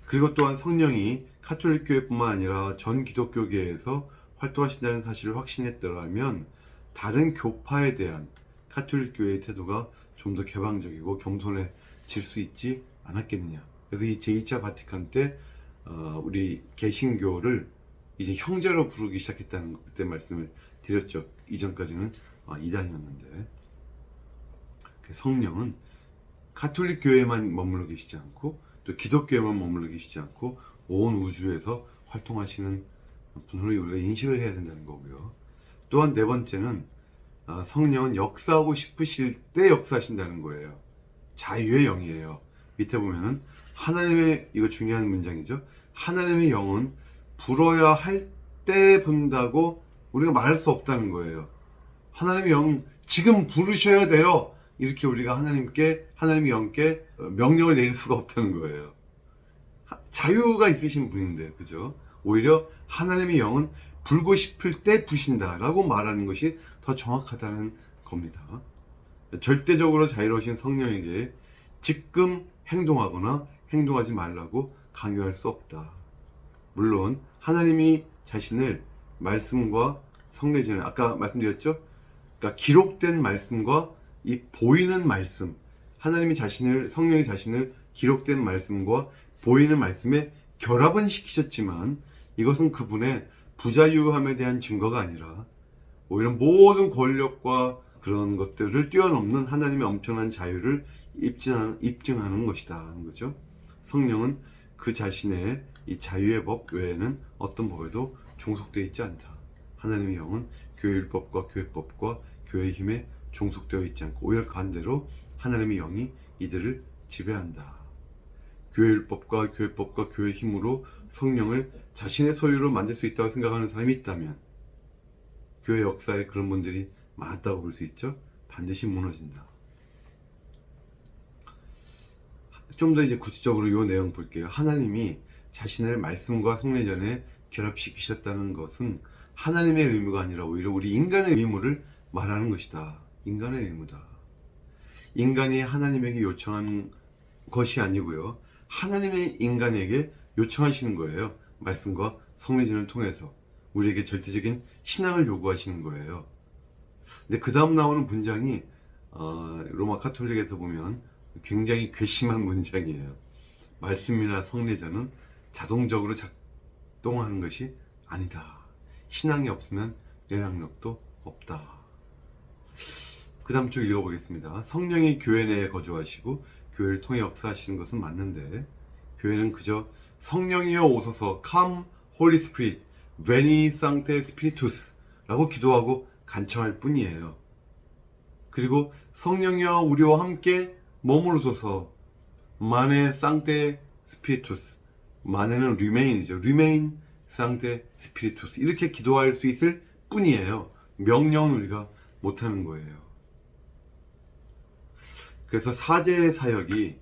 그리고 또한 성령이 카톨릭 교회뿐만 아니라 전 기독교계에서 활동하신다는 사실을 확신했더라면 다른 교파에 대한 카톨릭 교회의 태도가 좀 더 개방적이고 겸손해질 수 있지 않았겠느냐. 그래서 이 제2차 바티칸 때 우리 개신교를 이제 형제로 부르기 시작했다는 그때 말씀을 드렸죠. 이전까지는 이단이었는데, 성령은 카톨릭 교회만 머물러 계시지 않고 또 기독교에만 머물러 계시지 않고 온 우주에서 활동하시는 분으로 우리가 인식을 해야 된다는 거고요. 또한 네 번째는 성령은 역사하고 싶으실 때 역사하신다는 거예요. 자유의 영이에요. 밑에 보면은 하나님의, 이거 중요한 문장이죠. 하나님의 영은 불어야 할 때 분다고 우리가 말할 수 없다는 거예요. 하나님의 영 지금 부르셔야 돼요. 이렇게 우리가 하나님의 영께 명령을 내릴 수가 없다는 거예요. 자유가 있으신 분인데, 그죠? 오히려 하나님의 영은 불고 싶을 때 부신다라고 말하는 것이 더 정확하다는 겁니다. 절대적으로 자유로우신 성령에게 지금 행동하거나 행동하지 말라고 강요할 수 없다. 물론 하나님이 자신을 말씀과 성례전에, 아까 말씀드렸죠? 그러니까 기록된 말씀과 이 보이는 말씀, 하나님이 자신을, 성령이 자신을 기록된 말씀과 보이는 말씀에 결합은 시키셨지만 이것은 그분의 부자유함에 대한 증거가 아니라 오히려 모든 권력과 그런 것들을 뛰어넘는 하나님의 엄청난 자유를 입증하는 것이다 하는 거죠. 성령은 그 자신의 이 자유의 법 외에는 어떤 법에도 종속되어 있지 않다. 하나님의 영은 교회 율법과 교회법과 교회의 힘에 종속되어 있지 않고 오히려 반대로 하나님의 영이 이들을 지배한다. 교회율법과 교회법과 교회 힘으로 성령을 자신의 소유로 만들 수 있다고 생각하는 사람이 있다면, 교회 역사에 그런 분들이 많았다고 볼 수 있죠. 반드시 무너진다. 좀 더 이제 구체적으로 이 내용 볼게요. 하나님이 자신의 말씀과 성례전에 결합시키셨다는 것은 하나님의 의무가 아니라 오히려 우리 인간의 의무를 말하는 것이다. 인간의 의무다. 인간이 하나님에게 요청한 것이 아니고요, 하나님의 인간에게 요청하시는 거예요. 말씀과 성례전을 통해서 우리에게 절대적인 신앙을 요구하시는 거예요. 근데 그 다음 나오는 문장이 로마 카톨릭에서 보면 굉장히 괘씸한 문장이에요. 말씀이나 성례전은 자동적으로 작동하는 것이 아니다. 신앙이 없으면 영향력도 없다. 그 다음 쭉 읽어보겠습니다. 성령이 교회 내에 거주하시고 교회를 통해 역사하시는 것은 맞는데, 교회는 그저 성령이여 오소서 come Holy Spirit veni sancte spiritus 라고 기도하고 간청할 뿐이에요. 그리고 성령이여 우리와 함께 머무르소서 mane sancte spiritus, mane는 remain이죠. remain sancte spiritus 이렇게 기도할 수 있을 뿐이에요. 명령은 우리가 못하는 거예요. 그래서 사제의 사역이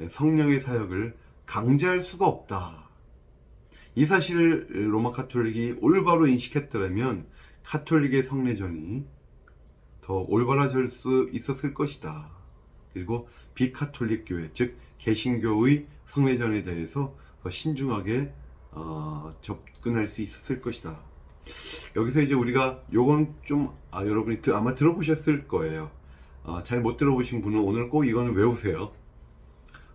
성령의 사역을 강제할 수가 없다. 이 사실을 로마 카톨릭이 올바로 인식했더라면 카톨릭의 성례전이 더 올바라질 수 있었을 것이다. 그리고 비카톨릭 교회, 즉 개신교의 성례전에 대해서 더 신중하게 접근할 수 있었을 것이다. 여기서 이제 우리가 요건 좀 여러분이 아마 들어보셨을 거예요. 잘 못 들어보신 분은 오늘 꼭 이거는 외우세요.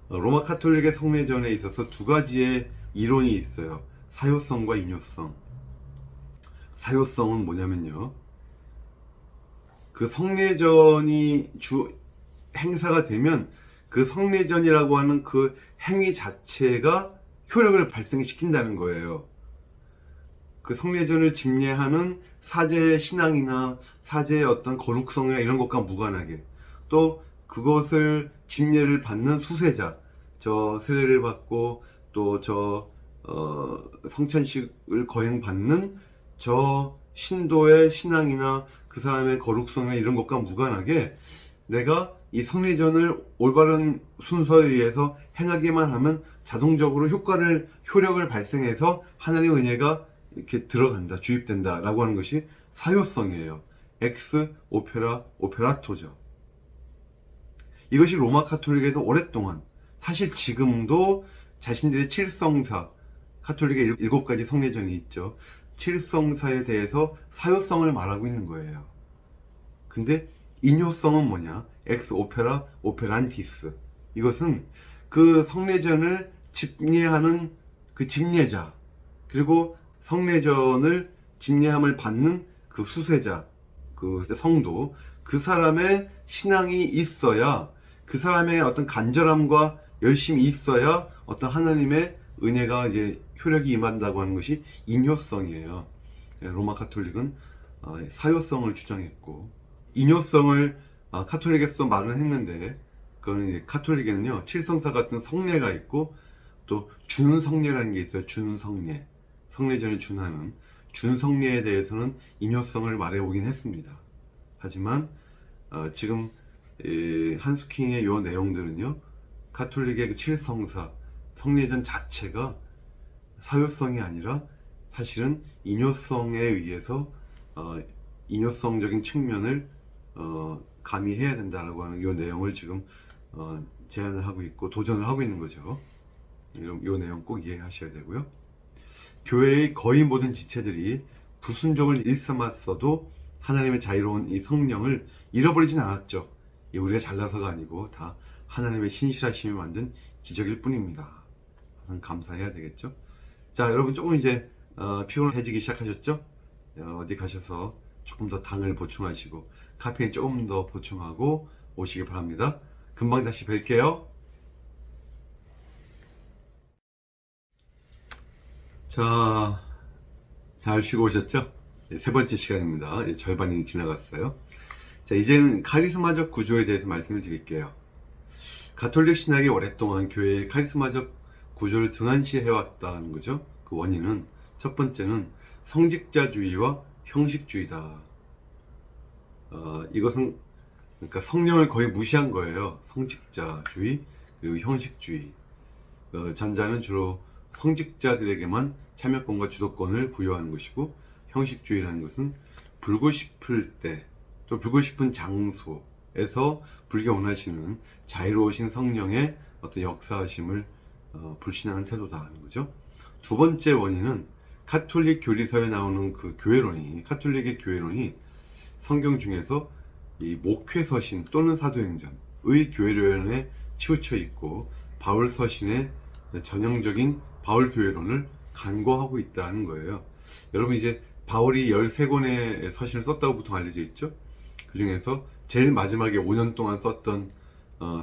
로마 카톨릭의 성례전에 있어서 두 가지의 이론이 있어요. 사효성과 인효성. 사효성은 뭐냐면요, 그 성례전이 주 행사가 되면 그 성례전이라고 하는 그 행위 자체가 효력을 발생시킨다는 거예요. 그 성례전을 집례하는 사제의 신앙이나 사제의 어떤 거룩성이나 이런 것과 무관하게, 또 그것을 집례를 받는 수세자, 저 세례를 받고 또 저 성찬식을 거행받는 저 신도의 신앙이나 그 사람의 거룩성이나 이런 것과 무관하게 내가 이 성례전을 올바른 순서에 의해서 행하기만 하면 자동적으로 효력을 발생해서 하나님의 은혜가 이렇게 들어간다, 주입된다 라고 하는 것이 사효성이에요. 엑스 오페라 오페라토죠. 이것이 로마 카톨릭에서 오랫동안, 사실 지금도 자신들의 칠성사, 카톨릭의 7가지 성례전이 있죠. 칠성사에 대해서 사효성을 말하고 있는 거예요. 근데 인효성은 뭐냐? 엑스 오페라 오페란티스. 이것은 그 성례전을 집례하는 그 집례자, 그리고 성례전을 집례함을 받는 그 수세자, 그 성도, 그 사람의 신앙이 있어야, 그 사람의 어떤 간절함과 열심이 있어야 어떤 하나님의 은혜가 이제 효력이 임한다고 하는 것이 인효성이에요. 로마 카톨릭은 사효성을 주장했고, 인효성을 카톨릭에서 말은 했는데, 그거는 이제 카톨릭에는요, 칠성사 같은 성례가 있고 또 준성례라는 게 있어요. 준성례, 성례전에 준하는 준성례에 대해서는 인효성을 말해보긴 했습니다. 하지만 지금 한스킹의 요 내용들은요, 카톨릭의 그 칠성사, 성례전 자체가 사효성이 아니라 사실은 인효성에 의해서 인효성적인 측면을 가미해야 된다라고 하는 요 내용을 지금 제안을 하고 있고 도전을 하고 있는 거죠. 요 내용 꼭 이해하셔야 되고요. 교회의 거의 모든 지체들이 불순종을 일삼았어도 하나님의 자유로운 이 성령을 잃어버리진 않았죠. 우리가 잘나서가 아니고 다 하나님의 신실하심이 만든 기적일 뿐입니다. 감사해야 되겠죠. 자, 여러분 조금 이제 피곤해지기 시작하셨죠? 어디 가셔서 조금 더 당을 보충하시고 카페인 조금 더 보충하고 오시기 바랍니다. 금방 다시 뵐게요. 자, 잘 쉬고 오셨죠? 세 번째 시간입니다. 절반이 지나갔어요. 자, 이제는 카리스마적 구조에 대해서 말씀을 드릴게요. 가톨릭 신학이 오랫동안 교회의 카리스마적 구조를 등한시해왔다는 거죠. 그 원인은 첫 번째는 성직자주의와 형식주의다. 이것은 그러니까 성령을 거의 무시한 거예요. 성직자주의 그리고 형식주의. 전자는 주로 성직자들에게만 참여권과 주도권을 부여하는 것이고, 형식주의라는 것은 불고 싶을 때 또 불고 싶은 장소에서 불교 원하시는 자유로우신 성령의 어떤 역사하심을 불신하는 태도다 하는 거죠. 두 번째 원인은 카톨릭 교리서에 나오는 그 교회론이, 카톨릭의 교회론이 성경 중에서 이 목회 서신 또는 사도행전의 교회론에 치우쳐 있고, 바울 서신의 전형적인 바울 교회론을 간과하고 있다는 거예요. 여러분, 이제 바울이 13권의 서신을 썼다고 보통 알려져 있죠. 그 중에서 제일 마지막에 5년 동안 썼던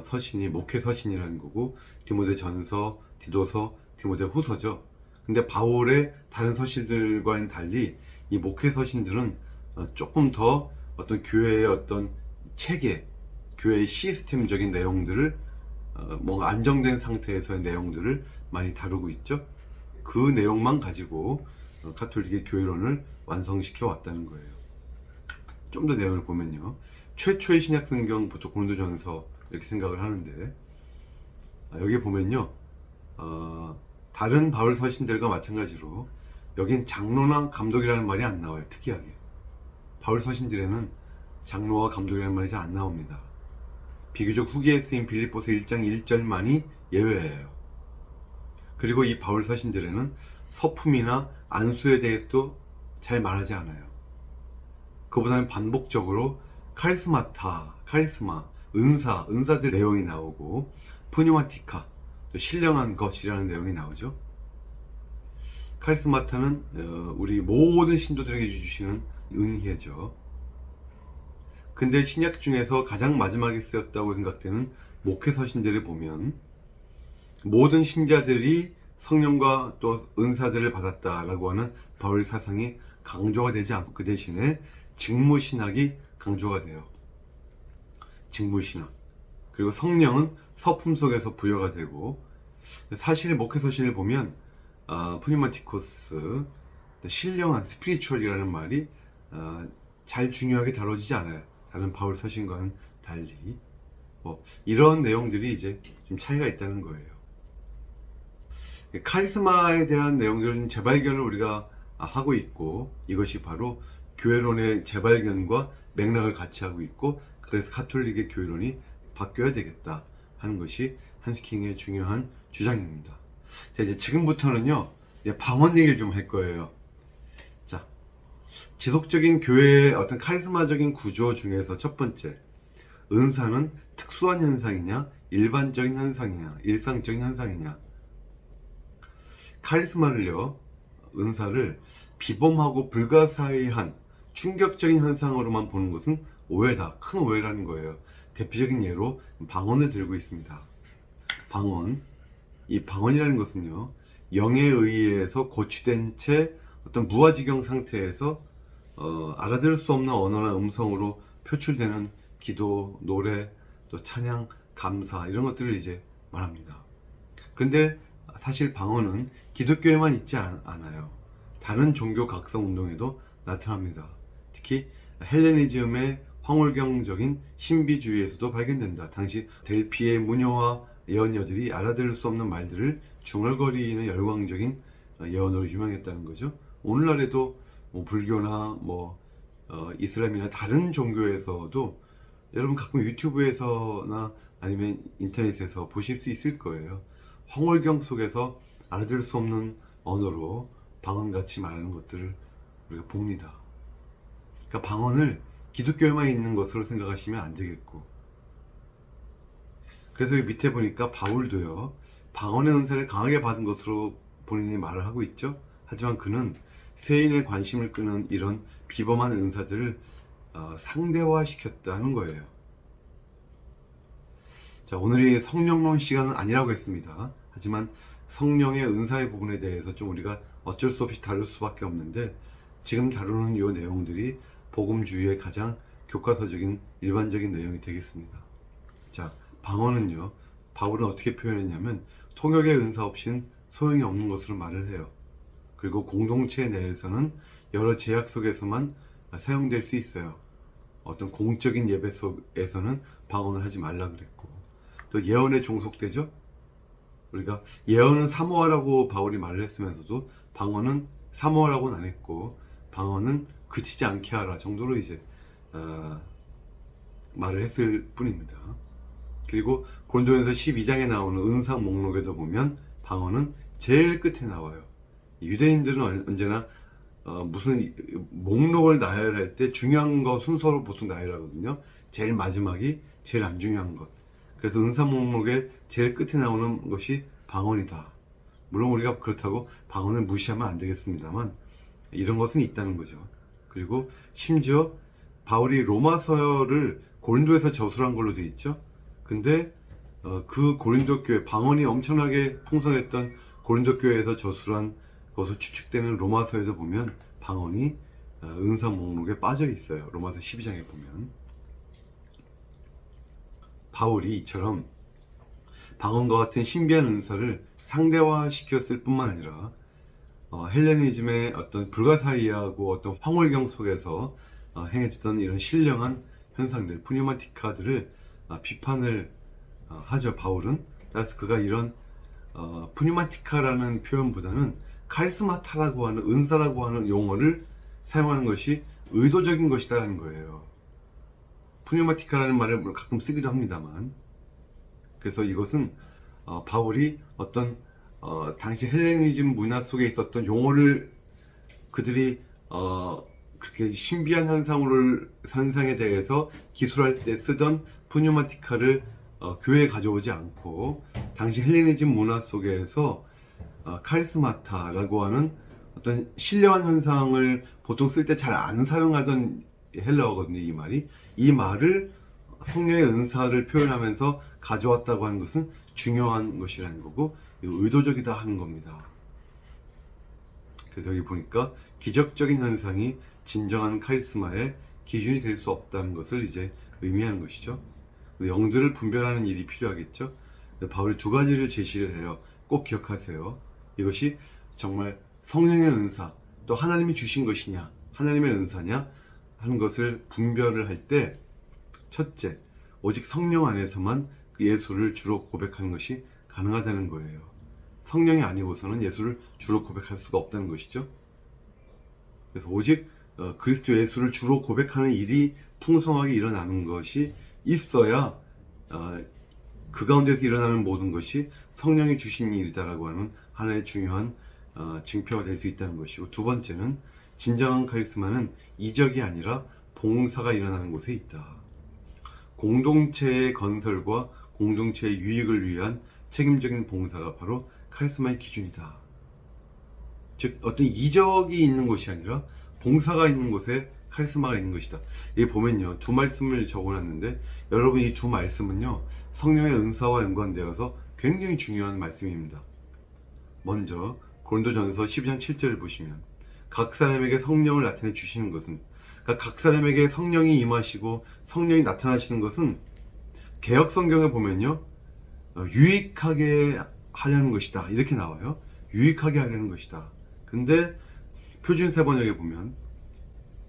서신이 목회 서신이라는 거고, 디모데 전서, 디도서, 디모데 후서죠. 근데 바울의 다른 서신들과는 달리 이 목회 서신들은 조금 더 어떤 교회의 어떤 체계, 교회의 시스템적인 내용들을 뭔가 안정된 상태에서의 내용들을 많이 다루고 있죠. 그 내용만 가지고 가톨릭의 교회론을 완성시켜 왔다는 거예요. 좀 더 내용을 보면요, 최초의 신약 성경부터 고린도전서 이렇게 생각을 하는데, 여기 보면요, 다른 바울 서신들과 마찬가지로 여긴 장로나 감독이라는 말이 안 나와요. 특이하게 바울 서신들에는 장로와 감독이라는 말이 잘 안 나옵니다. 비교적 후기에 쓰인 빌립보서 1장 1절만이 예외예요. 그리고 이 바울 서신들에는 서품이나 안수에 대해서도 잘 말하지 않아요. 그보다는 반복적으로 카리스마타, 카리스마, 은사들 내용이 나오고, 푸니마티카, 또 신령한 것이라는 내용이 나오죠. 카리스마타는 우리 모든 신도들에게 주시는 은혜죠. 근데 신약 중에서 가장 마지막에 쓰였다고 생각되는 목회 서신들을 보면 모든 신자들이 성령과 또 은사들을 받았다라고 하는 바울의 사상이 강조가 되지 않고, 그 대신에 직무신학이 강조가 돼요. 직무신학. 그리고 성령은 서품 속에서 부여가 되고, 사실 목회 서신을 보면 푸니마티코스, 신령한 스피리추얼이라는 말이 잘 중요하게 다뤄지지 않아요. 다른 바울 서신과는 달리. 이런 내용들이 이제 좀 차이가 있다는 거예요. 카리스마에 대한 내용들은 재발견을 우리가 하고 있고, 이것이 바로 교회론의 재발견과 맥락을 같이 하고 있고, 그래서 가톨릭의 교회론이 바뀌어야 되겠다 하는 것이 한스킹의 중요한 주장입니다. 자, 이제 지금부터는요, 방언 얘기를 좀 할 거예요. 자, 지속적인 교회의 어떤 카리스마적인 구조 중에서 첫 번째, 은사는 특수한 현상이냐, 일반적인 현상이냐, 일상적인 현상이냐. 카리스마를요, 은사를 비범하고 불가사의한 충격적인 현상으로만 보는 것은 오해다, 큰 오해라는 거예요. 대표적인 예로 방언을 들고 있습니다. 방언, 이 방언이라는 것은요, 영에 의해서 고취된 채 어떤 무아지경 상태에서 알아들을 수 없는 언어나 음성으로 표출되는 기도, 노래, 또 찬양, 감사, 이런 것들을 이제 말합니다. 그런데 사실 방언은 기독교에만 있지 않아요. 다른 종교 각성 운동에도 나타납니다. 특히 헬레니즘의 황홀경적인 신비주의에서도 발견된다. 당시 델피의 무녀와 예언녀들이 알아들을 수 없는 말들을 중얼거리는 열광적인 예언으로 유명했다는 거죠. 오늘날에도 불교나 이슬람이나 다른 종교에서도 여러분 가끔 유튜브에서나 아니면 인터넷에서 보실 수 있을 거예요. 황홀경 속에서 알아들을 수 없는 언어로 방언같이 말하는 것들을 우리가 봅니다. 그러니까 방언을 기독교에만 있는 것으로 생각하시면 안 되겠고, 그래서 여기 밑에 보니까 바울도요, 방언의 은사를 강하게 받은 것으로 본인이 말을 하고 있죠. 하지만 그는 세인의 관심을 끄는 이런 비범한 은사들을 상대화시켰다는 거예요. 자, 오늘이 성령론 시간은 아니라고 했습니다. 하지만 성령의 은사의 부분에 대해서 좀 우리가 어쩔 수 없이 다룰 수밖에 없는데, 지금 다루는 이 내용들이 복음주의의 가장 교과서적인 일반적인 내용이 되겠습니다. 자, 방언은요, 바울은 어떻게 표현했냐면 통역의 은사 없이는 소용이 없는 것으로 말을 해요. 그리고 공동체 내에서는 여러 제약 속에서만 사용될 수 있어요. 어떤 공적인 예배 속에서는 방언을 하지 말라 그랬고, 또 예언에 종속되죠. 우리가 예언은 사모하라고 바울이 말을 했으면서도 방언은 사모하라고는 안 했고, 방언은 그치지 않게 하라 정도로 이제 말을 했을 뿐입니다. 그리고 고린도전서 12장에 나오는 은사 목록에도 보면 방언은 제일 끝에 나와요. 유대인들은 언제나 무슨 목록을 나열할 때 중요한 거 순서로 보통 나열하거든요. 제일 마지막이 제일 안 중요한 것. 그래서 은사 목록에 제일 끝에 나오는 것이 방언이다. 물론 우리가 그렇다고 방언을 무시하면 안 되겠습니다만 이런 것은 있다는 거죠. 그리고 심지어 바울이 로마서를 고린도에서 저술한 걸로 되어 있죠. 근데 그 고린도 교회, 방언이 엄청나게 풍성했던 고린도 교회에서 저술한 것으로 추측되는 로마서에도 보면 방언이 은사 목록에 빠져 있어요. 로마서 12장에 보면 바울이 이처럼 방언과 같은 신비한 은사를 상대화시켰을 뿐만 아니라 헬레니즘의 어떤 불가사의하고 어떤 황홀경 속에서 행해지던 이런 신령한 현상들, 푸뉴마티카들을 비판을 하죠. 바울은. 따라서 그가 이런 푸뉴마티카라는 표현보다는 카리스마타라고 하는, 은사라고 하는 용어를 사용하는 것이 의도적인 것이다라는 거예요. 푸뉴마티카라는 말을 가끔 쓰기도 합니다만, 그래서 이것은 바울이 어떤 당시 헬레니즘 문화 속에 있었던 용어를 그들이 그렇게 신비한 현상에 대해서 기술할 때 쓰던 푸뉴마티카를 교회에 가져오지 않고 당시 헬레니즘 문화 속에서 카리스마타라고 하는 어떤 신령한 현상을 보통 쓸 때 잘 안 사용하던 헬라어거든요. 이 말이. 이 말을 성령의 은사를 표현하면서 가져왔다고 하는 것은 중요한 것이라는 거고 의도적이다 하는 겁니다. 그래서 여기 보니까 기적적인 현상이 진정한 카리스마의 기준이 될 수 없다는 것을 이제 의미하는 것이죠. 영들을 분별하는 일이 필요하겠죠. 바울이 두 가지를 제시를 해요. 꼭 기억하세요. 이것이 정말 성령의 은사, 또 하나님이 주신 것이냐, 하나님의 은사냐 하는 것을 분별을 할 때, 첫째, 오직 성령 안에서만 그 예수를 주로 고백하는 것이 가능하다는 거예요. 성령이 아니고서는 예수를 주로 고백할 수가 없다는 것이죠. 그래서 오직 그리스도 예수를 주로 고백하는 일이 풍성하게 일어나는 것이 있어야 그 가운데서 일어나는 모든 것이 성령이 주신 일이다라고 하는 하나의 중요한 증표가 될 수 있다는 것이고, 두 번째는 진정한 카리스마는 이적이 아니라 봉사가 일어나는 곳에 있다. 공동체의 건설과 공동체의 유익을 위한 책임적인 봉사가 바로 카리스마의 기준이다. 즉 어떤 이적이 있는 곳이 아니라 봉사가 있는 곳에 카리스마가 있는 것이다. 여기 보면요, 두 말씀을 적어놨는데 여러분 이 두 말씀은요 성령의 은사와 연관되어서 굉장히 중요한 말씀입니다. 먼저 고린도전서 12장 7절을 보시면 각 사람에게 성령을 나타내 주시는 것은, 그러니까 각 사람에게 성령이 임하시고 성령이 나타나시는 것은 개역 성경에 보면요 유익하게 하려는 것이다 이렇게 나와요. 유익하게 하려는 것이다. 근데 표준 세번역에 보면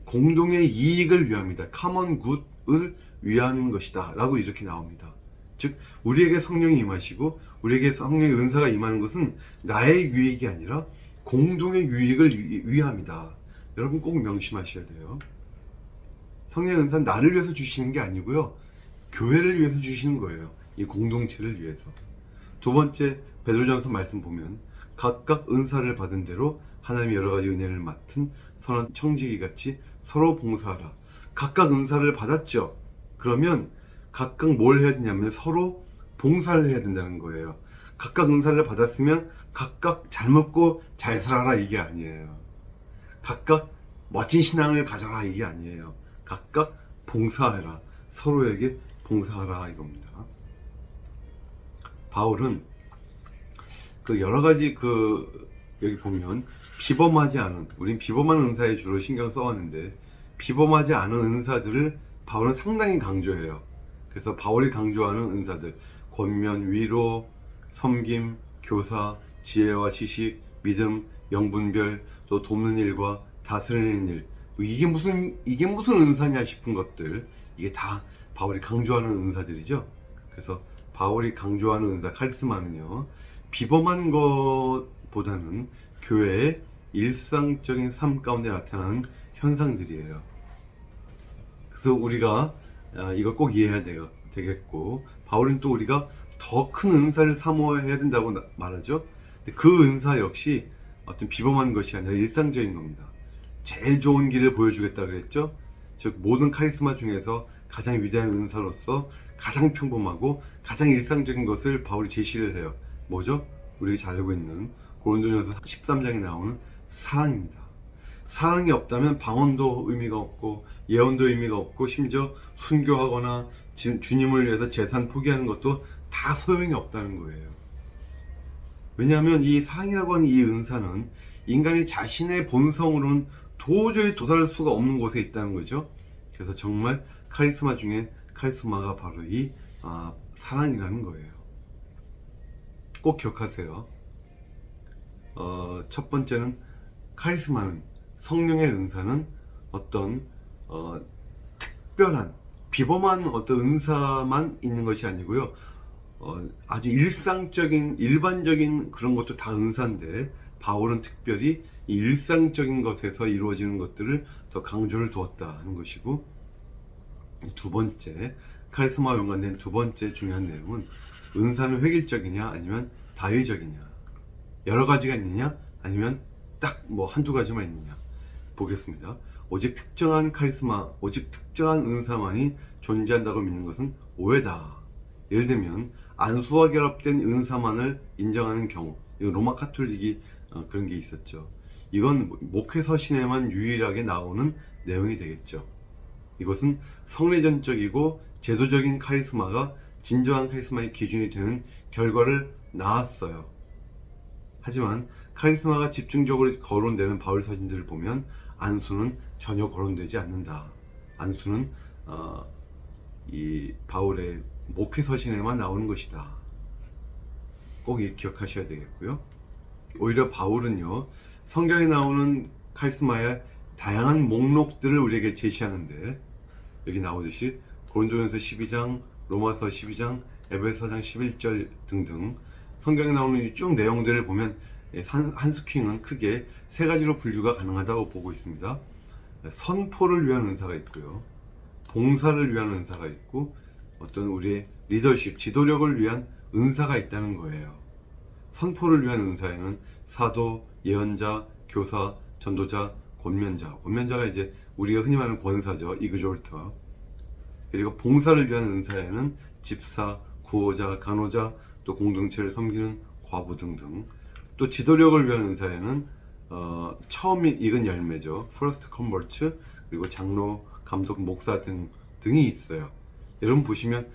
공동의 이익을 위함이다. common good을 위한 것이다 라고 이렇게 나옵니다. 즉 우리에게 성령이 임하시고 우리에게 성령의 은사가 임하는 것은 나의 유익이 아니라 공동의 유익을 위함이다. 여러분 꼭 명심하셔야 돼요. 성령의 은사는 나를 위해서 주시는 게 아니고요 교회를 위해서 주시는 거예요. 이 공동체를 위해서. 두 번째 베드로전서 말씀 보면 각각 은사를 받은 대로 하나님이 여러 가지 은혜를 맡은 선한 청지기 같이 서로 봉사하라. 각각 은사를 받았죠. 그러면 각각 뭘 해야 되냐면 서로 봉사를 해야 된다는 거예요. 각각 은사를 받았으면 각각 잘 먹고 잘 살아라 이게 아니에요. 각각 멋진 신앙을 가져라 이게 아니에요. 각각 봉사해라. 서로에게 봉사하라 이겁니다. 바울은 그 여러 가지 여기 보면 비범하지 않은, 우린 비범한 은사에 주로 신경 써왔는데 비범하지 않은 은사들을 바울은 상당히 강조해요. 그래서 바울이 강조하는 은사들, 권면, 위로, 섬김, 교사, 지혜와 지식, 믿음, 영분별, 또 돕는 일과 다스리는 일. 이게 무슨 은사냐 싶은 것들, 이게 다 바울이 강조하는 은사들이죠. 그래서 바울이 강조하는 은사 카리스마는요, 비범한 것보다는 교회의 일상적인 삶 가운데 나타나는 현상들이에요. 그래서 우리가 이걸 꼭 이해해야 되겠고, 바울은 또 우리가 더 큰 은사를 사모해야 된다고 말하죠. 근데 그 은사 역시 어떤 비범한 것이 아니라 일상적인 겁니다. 제일 좋은 길을 보여주겠다 그랬죠. 즉 모든 카리스마 중에서 가장 위대한 은사로서 가장 평범하고 가장 일상적인 것을 바울이 제시를 해요. 뭐죠? 우리가 잘 알고 있는 고린도전서 13장에 나오는 사랑입니다. 사랑이 없다면 방언도 의미가 없고 예언도 의미가 없고 심지어 순교하거나 주님을 위해서 재산 포기하는 것도 다 소용이 없다는 거예요. 왜냐하면 이 사랑이라고 하는 이 은사는 인간이 자신의 본성으로는 도저히 도달할 수가 없는 곳에 있다는 거죠. 그래서 정말 카리스마 중에 카리스마가 바로 이 사랑이라는 거예요. 꼭 기억하세요. 첫 번째는 카리스마는, 성령의 은사는 어떤 특별한 비범한 어떤 은사만 있는 것이 아니고요, 아주 일반적인 그런 것도 다 은사인데 바울은 특별히 이 일상적인 것에서 이루어지는 것들을 더 강조를 두었다 는 것이고, 두 번째, 카리스마와 연관된 두 번째 중요한 내용은 은사는 획일적이냐 아니면 다위적이냐, 여러 가지가 있느냐 아니면 딱 뭐 한두 가지만 있느냐 보겠습니다. 오직 특정한 카리스마, 오직 특정한 은사만이 존재한다고 믿는 것은 오해다. 예를 들면 안수와 결합된 은사만을 인정하는 경우, 이거 로마 카톨릭이 그런 게 있었죠. 이건 목회 서신에만 유일하게 나오는 내용이 되겠죠. 이것은 성례전적이고 제도적인 카리스마가 진정한 카리스마의 기준이 되는 결과를 낳았어요. 하지만 카리스마가 집중적으로 거론되는 바울 서신들을 보면 안수는 전혀 거론되지 않는다. 안수는 이 바울의 목회 서신에만 나오는 것이다. 꼭 기억하셔야 되겠고요. 오히려 바울은요, 성경에 나오는 카리스마의 다양한 목록들을 우리에게 제시하는데, 여기 나오듯이 고린도전서 12장, 로마서 12장, 에베소서 11절 등등 성경에 나오는 이 쭉 내용들을 보면 한스킹은 크게 세 가지로 분류가 가능하다고 보고 있습니다. 선포를 위한 은사가 있고요, 봉사를 위한 은사가 있고, 어떤 우리의 리더십, 지도력을 위한 은사가 있다는 거예요. 선포를 위한 은사에는 사도, 예언자, 교사, 전도자, 권면자가 이제 우리가 흔히 말하는 권사죠, 이그졸터. 그리고 봉사를 위한 은사에는 집사, 구호자, 간호자, 또 공동체를 섬기는 과부 등등. 또 지도력을 위한 은사에는 처음 익은 열매죠, First Convert, 그리고 장로, 감독, 목사 등이 있어요. 여러분 보시면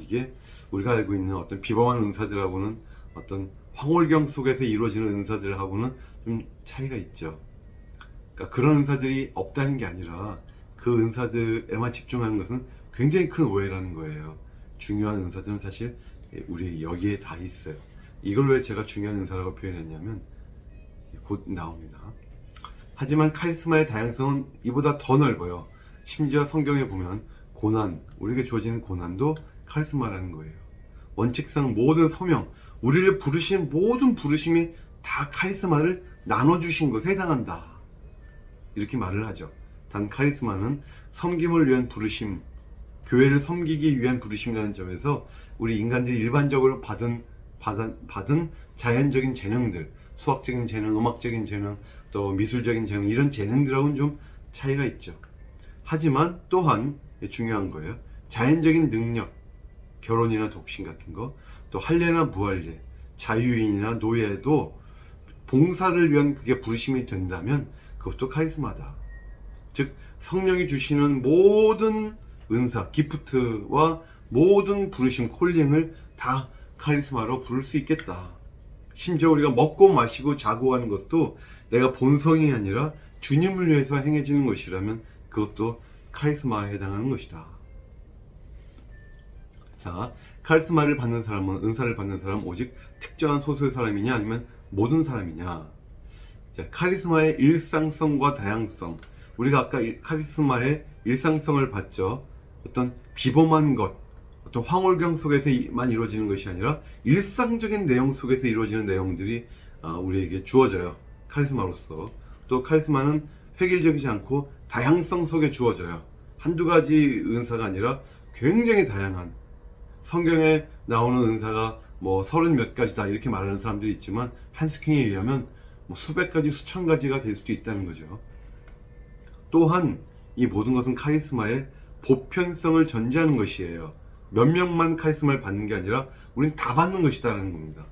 이게 우리가 알고 있는 어떤 비범한 은사들하고는 어떤 황홀경 속에서 이루어지는 은사들하고는 좀 차이가 있죠. 그러니까 그런 은사들이 없다는 게 아니라 그 은사들에만 집중하는 것은 굉장히 큰 오해라는 거예요. 중요한 은사들은 사실 우리 여기에 다 있어요. 이걸 왜 제가 중요한 은사라고 표현했냐면 곧 나옵니다. 하지만 카리스마의 다양성은 이보다 더 넓어요. 심지어 성경에 보면 고난, 우리에게 주어지는 고난도 카리스마라는 거예요. 원칙상 모든 소명, 우리를 부르신 모든 부르심이 다 카리스마를 나눠주신 것에 해당한다, 이렇게 말을 하죠. 단 카리스마는 섬김을 위한 부르심, 교회를 섬기기 위한 부르심이라는 점에서 우리 인간들이 일반적으로 받은 자연적인 재능들, 수학적인 재능, 음악적인 재능, 또 미술적인 재능, 이런 재능들하고는 좀 차이가 있죠. 하지만 또한 중요한 거예요. 자연적인 능력, 결혼이나 독신 같은 거, 또 할례나 무할례, 자유인이나 노예도 봉사를 위한 그게 부르심이 된다면 그것도 카리스마다. 즉 성령이 주시는 모든 은사, 기프트와 모든 부르심, 콜링을 다 카리스마로 부를 수 있겠다. 심지어 우리가 먹고 마시고 자고 하는 것도 내가 본성이 아니라 주님을 위해서 행해지는 것이라면 그것도 카리스마에 해당하는 것이다. 자, 카리스마를 받는 사람은, 은사를 받는 사람은 오직 특정한 소수의 사람이냐 아니면 모든 사람이냐. 자, 카리스마의 일상성과 다양성. 우리가 아까 카리스마의 일상성을 봤죠. 어떤 비범한 것, 어떤 황홀경 속에서만 이루어지는 것이 아니라 일상적인 내용 속에서 이루어지는 내용들이 우리에게 주어져요. 카리스마로서. 또 카리스마는 획일적이지 않고 다양성 속에 주어져요. 한두 가지 은사가 아니라 굉장히 다양한, 성경에 나오는 은사가 뭐 30몇 가지다 이렇게 말하는 사람들이 있지만 한스킹에 의하면 뭐 수백 가지, 수천 가지가 될 수도 있다는 거죠. 또한 이 모든 것은 카리스마의 보편성을 전제하는 것이에요. 몇 명만 카리스마를 받는 게 아니라 우린 다 받는 것이다라는 겁니다.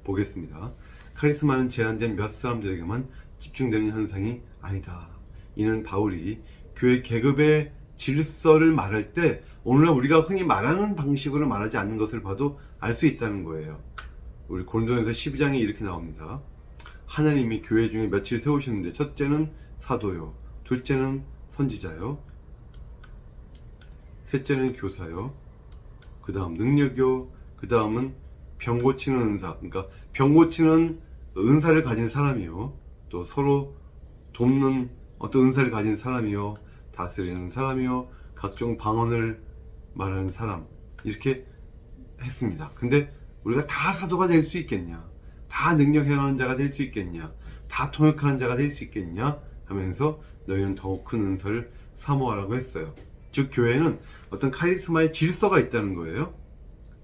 보겠습니다. 카리스마는 제한된 몇 사람들에게만 집중되는 현상이 아니다. 이는 바울이 교회 계급의 질서를 말할 때 오늘날 우리가 흔히 말하는 방식으로 말하지 않는 것을 봐도 알 수 있다는 거예요. 우리 고린도전서 12장에 이렇게 나옵니다. 하나님이 교회 중에 며칠 세우셨는데 첫째는 사도요, 둘째는 선지자요, 셋째는 교사요, 그 다음 능력요, 그 다음은 병 고치는 은사, 그러니까 병 고치는 은사를 가진 사람이요, 또 서로 돕는 어떤 은사를 가진 사람이요, 다스리는 사람이요, 각종 방언을 말하는 사람, 이렇게 했습니다. 근데 우리가 다 사도가 될 수 있겠냐, 다 능력 행하는 자가 될 수 있겠냐, 다 통역하는 자가 될 수 있겠냐 하면서 너희는 더욱 큰 은사를 사모하라고 했어요. 즉 교회에는 어떤 카리스마의 질서가 있다는 거예요.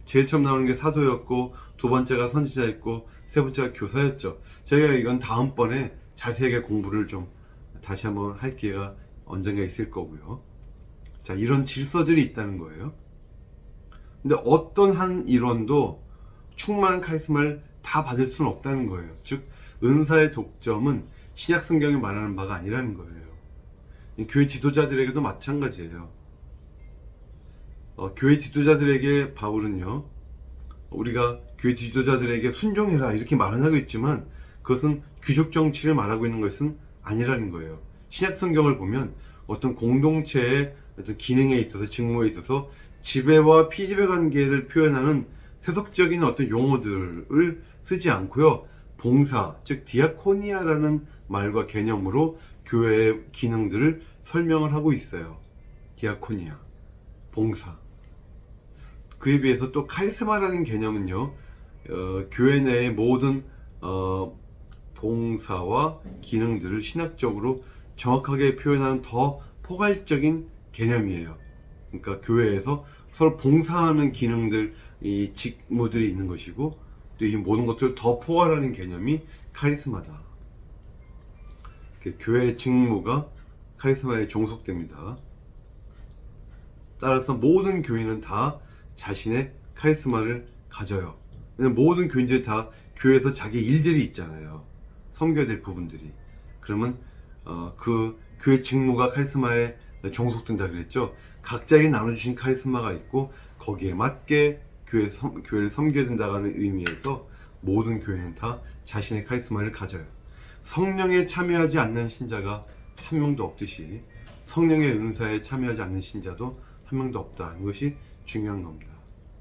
제일 처음 나오는 게 사도였고, 두 번째가 선지자였고, 세 번째가 교사였죠. 저희가 이건 다음번에 자세하게 공부를 좀 다시 한번 할 기회가 언젠가 있을 거고요. 자, 이런 질서들이 있다는 거예요. 근데 어떤 한 일원도 충만한 카리스마를 다 받을 수는 없다는 거예요. 즉 은사의 독점은 신약 성경이 말하는 바가 아니라는 거예요. 교회 지도자들에게도 마찬가지예요. 교회 지도자들에게 바울은요, 우리가 교회 지도자들에게 순종해라 이렇게 말은 하고 있지만 그것은 귀족 정치를 말하고 있는 것은 아니라는 거예요. 신약 성경을 보면 어떤 공동체의 어떤 기능에 있어서, 직무에 있어서 지배와 피지배 관계를 표현하는 세속적인 어떤 용어들을 쓰지 않고요, 봉사, 즉 디아코니아라는 말과 개념으로 교회의 기능들을 설명을 하고 있어요. 디아코니아, 봉사. 그에 비해서 또 카리스마라는 개념은요, 교회 내의 모든 봉사와 기능들을 신학적으로 정확하게 표현하는 더 포괄적인 개념이에요. 그러니까 교회에서 서로 봉사하는 기능들, 이 직무들이 있는 것이고, 또 이 모든 것들을 더 포괄하는 개념이 카리스마다. 교회의 직무가 카리스마에 종속됩니다. 따라서 모든 교인은 다 자신의 카리스마를 가져요. 왜냐면 모든 교인들이 다 교회에서 자기 일들이 있잖아요. 섬겨야 될 부분들이. 그러면 그 교회 직무가 카리스마에 종속된다 그랬죠. 각자에게 나눠주신 카리스마가 있고 거기에 맞게 교회를 섬겨야 된다는 의미에서 모든 교회는 다 자신의 카리스마를 가져요. 성령에 참여하지 않는 신자가 한 명도 없듯이 성령의 은사에 참여하지 않는 신자도 한 명도 없다. 이것이 중요한 겁니다.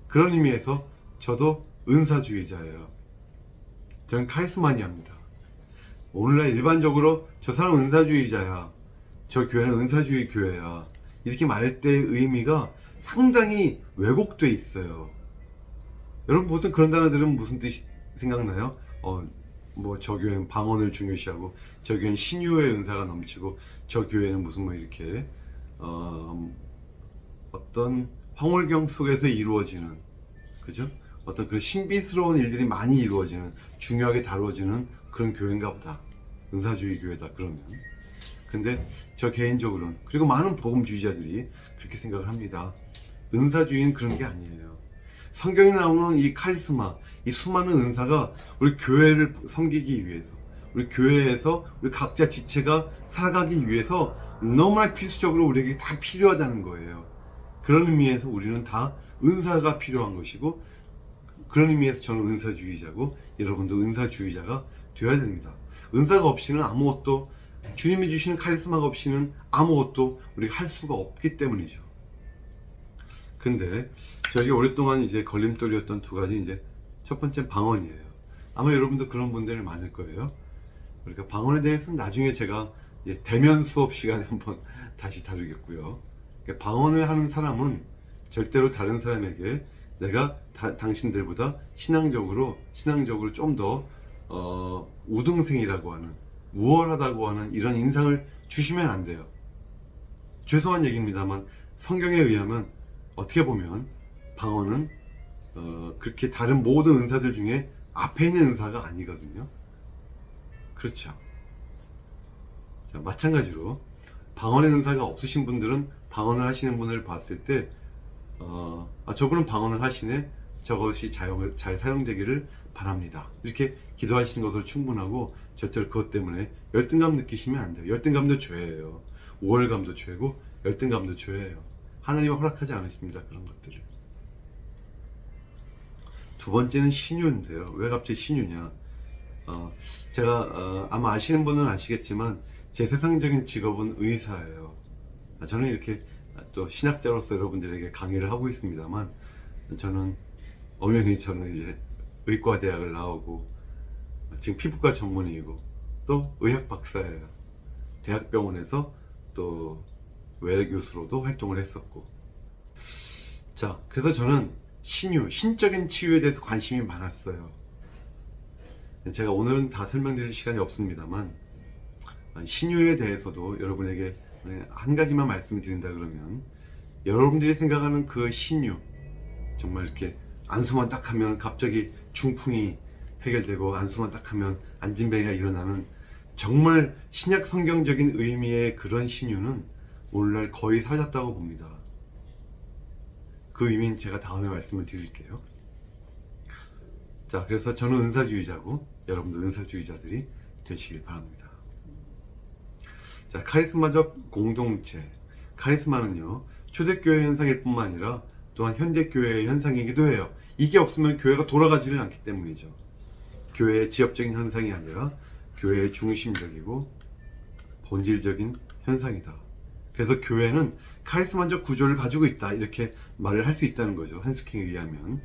그런 의미에서 저도 은사주의자예요. 저는 카리스마니아입니다. 오늘날 일반적으로 저 사람은 은사주의자야, 저 교회는 은사주의 교회야, 이렇게 말할 때의 의미가 상당히 왜곡돼 있어요. 여러분 보통 그런 단어들은 무슨 뜻이 생각나요? 뭐 저 교회는 방언을 중요시하고, 저 교회는 신유의 은사가 넘치고, 저 교회는 무슨 뭐 이렇게 어떤 황홀경 속에서 이루어지는, 그죠? 어떤 그런 신비스러운 일들이 많이 이루어지는, 중요하게 다루어지는 그런 교회인가 보다. 은사주의 교회다 그러면. 근데 저 개인적으로는, 그리고 많은 복음주의자들이 그렇게 생각을 합니다. 은사주의는 그런 게 아니에요. 성경에 나오는 이 카리스마, 이 수많은 은사가 우리 교회를 섬기기 위해서, 우리 교회에서 우리 각자 지체가 살아가기 위해서 너무나 필수적으로 우리에게 다 필요하다는 거예요. 그런 의미에서 우리는 다 은사가 필요한 것이고, 그런 의미에서 저는 은사주의자고, 여러분도 은사주의자가 되어야 됩니다. 은사가 없이는 아무것도, 주님이 주시는 카리스마가 없이는 아무것도 우리가 할 수가 없기 때문이죠. 근데 저에게 오랫동안 이제 걸림돌이었던 두 가지, 이제 첫 번째 방언이에요. 아마 여러분도 그런 분들 많을 거예요. 그러니까 방언에 대해서는 나중에 제가 대면 수업 시간에 한번 다시 다루겠고요. 그러니까 방언을 하는 사람은 절대로 다른 사람에게 내가 당신들보다 신앙적으로 좀 더 우등생이라고 하는, 우월하다고 하는 이런 인상을 주시면 안 돼요. 죄송한 얘기입니다만 성경에 의하면 어떻게 보면 방언은 그렇게 다른 모든 은사들 중에 앞에 있는 은사가 아니거든요. 그렇죠. 자, 마찬가지로 방언의 은사가 없으신 분들은 방언을 하시는 분을 봤을 때 저분은 방언을 하시네, 저것이 잘 사용되기를 바랍니다, 이렇게 기도하시는 것으로 충분하고, 절대로 그것 때문에 열등감 느끼시면 안 돼요. 열등감도 죄예요. 우월감도 죄고 열등감도 죄예요. 하나님은 허락하지 않으십니다, 그런 것들을. 두 번째는 신유인데요. 왜 갑자기 신유냐? 제가 아마 아시는 분은 아시겠지만 제 세상적인 직업은 의사예요. 저는 이렇게 또 신학자로서 여러분들에게 강의를 하고 있습니다만, 저는 엄연히 저는 이제 의과대학을 나오고 지금 피부과 전문의이고 또 의학 박사예요. 대학병원에서 또 외래 교수로도 활동을 했었고. 자, 그래서 저는 신유, 신적인 치유에 대해서 관심이 많았어요. 제가 오늘은 다 설명드릴 시간이 없습니다만, 신유에 대해서도 여러분에게 한 가지만 말씀을 드린다 그러면, 여러분들이 생각하는 그 신유, 정말 이렇게 안수만 딱 하면 갑자기 중풍이 해결되고 안수만 딱 하면 안진뱅이가 일어나는, 정말 신약 성경적인 의미의 그런 신유는 오늘날 거의 사라졌다고 봅니다. 그 의미는 제가 다음에 말씀을 드릴게요. 자, 그래서 저는 은사주의자고 여러분도 은사주의자들이 되시길 바랍니다. 자, 카리스마적 공동체. 카리스마는요, 초대교회 현상일 뿐만 아니라 또한 현대교회의 현상이기도 해요. 이게 없으면 교회가 돌아가지를 않기 때문이죠. 교회의 지엽적인 현상이 아니라 교회의 중심적이고 본질적인 현상이다. 그래서 교회는 카리스마적 구조를 가지고 있다, 이렇게 말을 할 수 있다는 거죠. 한스킹에 의하면.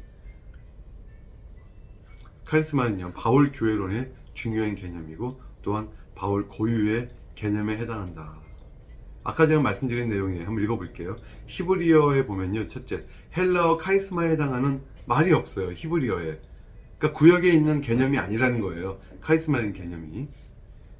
카리스마는요, 바울 교회론의 중요한 개념이고 또한 바울 고유의 개념에 해당한다. 아까 제가 말씀드린 내용에 한번 읽어볼게요. 히브리어에 보면요, 첫째, 헬라어 카리스마에 해당하는 말이 없어요, 히브리어에. 그러니까 구역에 있는 개념이 아니라는 거예요, 카리스마라는 개념이.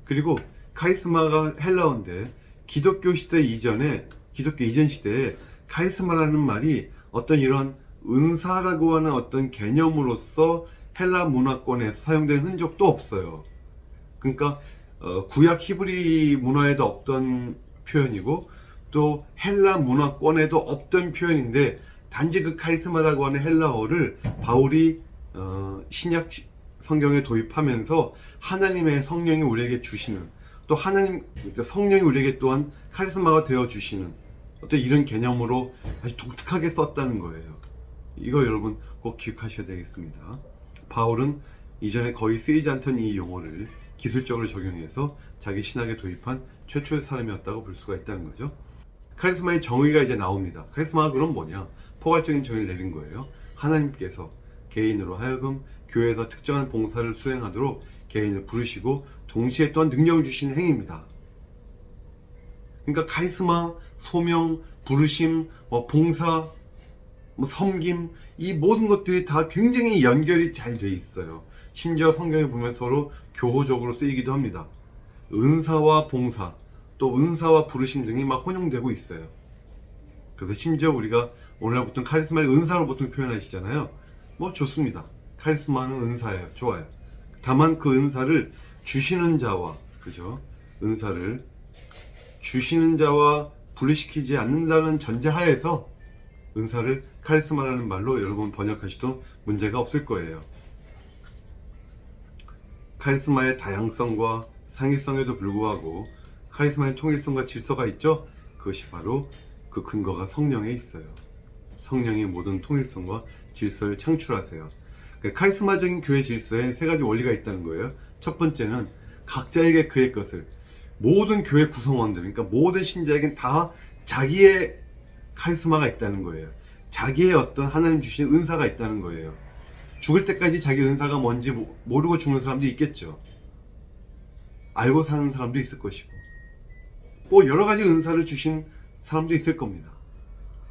그리고 카리스마가 헬라어인데 기독교 이전 시대에 카리스마라는 말이 어떤 이런 은사라고 하는 어떤 개념으로서 헬라 문화권에서 사용되는 흔적도 없어요. 그러니까 구약 히브리 문화에도 없던 표현이고 또 헬라 문화권에도 없던 표현인데, 단지 그 카리스마라고 하는 헬라어를 바울이 신약 성경에 도입하면서 하나님의 성령이 우리에게 주시는, 또 성령이 우리에게 또한 카리스마가 되어 주시는 어떤 이런 개념으로 아주 독특하게 썼다는 거예요. 이거 여러분 꼭 기억하셔야 되겠습니다. 바울은 이전에 거의 쓰이지 않던 이 용어를 기술적으로 적용해서 자기 신학에 도입한 최초의 사람이었다고 볼 수가 있다는 거죠. 카리스마의 정의가 이제 나옵니다. 카리스마가 그럼 뭐냐? 포괄적인 정의를 내린 거예요. 하나님께서 개인으로 하여금 교회에서 특정한 봉사를 수행하도록 개인을 부르시고 동시에 또한 능력을 주시는 행위입니다. 그러니까 카리스마, 소명, 부르심, 봉사, 섬김, 이 모든 것들이 다 굉장히 연결이 잘 돼 있어요. 심지어 성경에 보면 서로 교호적으로 쓰이기도 합니다. 은사와 봉사, 또 은사와 부르심 등이 막 혼용되고 있어요. 그래서 심지어 우리가 오늘날 보통 카리스마를 은사로 보통 표현하시잖아요. 좋습니다. 카리스마는 은사예요. 좋아요. 다만 그 은사를 주시는 자와, 그죠? 은사를 주시는 자와 분리시키지 않는다는 전제하에서 은사를 카리스마라는 말로 여러분 번역하셔도 문제가 없을 거예요. 카리스마의 다양성과 상이성에도 불구하고 카리스마의 통일성과 질서가 있죠? 그것이 바로 그 근거가 성령에 있어요. 성령이 모든 통일성과 질서를 창출하세요. 카리스마적인 교회 질서에 세 가지 원리가 있다는 거예요. 첫 번째는 각자에게 그의 것을, 모든 교회 구성원들, 그러니까 모든 신자에겐 다 자기의 카리스마가 있다는 거예요. 자기의 어떤 하나님 주신 은사가 있다는 거예요. 죽을 때까지 자기 은사가 뭔지 모르고 죽는 사람도 있겠죠. 알고 사는 사람도 있을 것이고, 뭐 여러 가지 은사를 주신 사람도 있을 겁니다.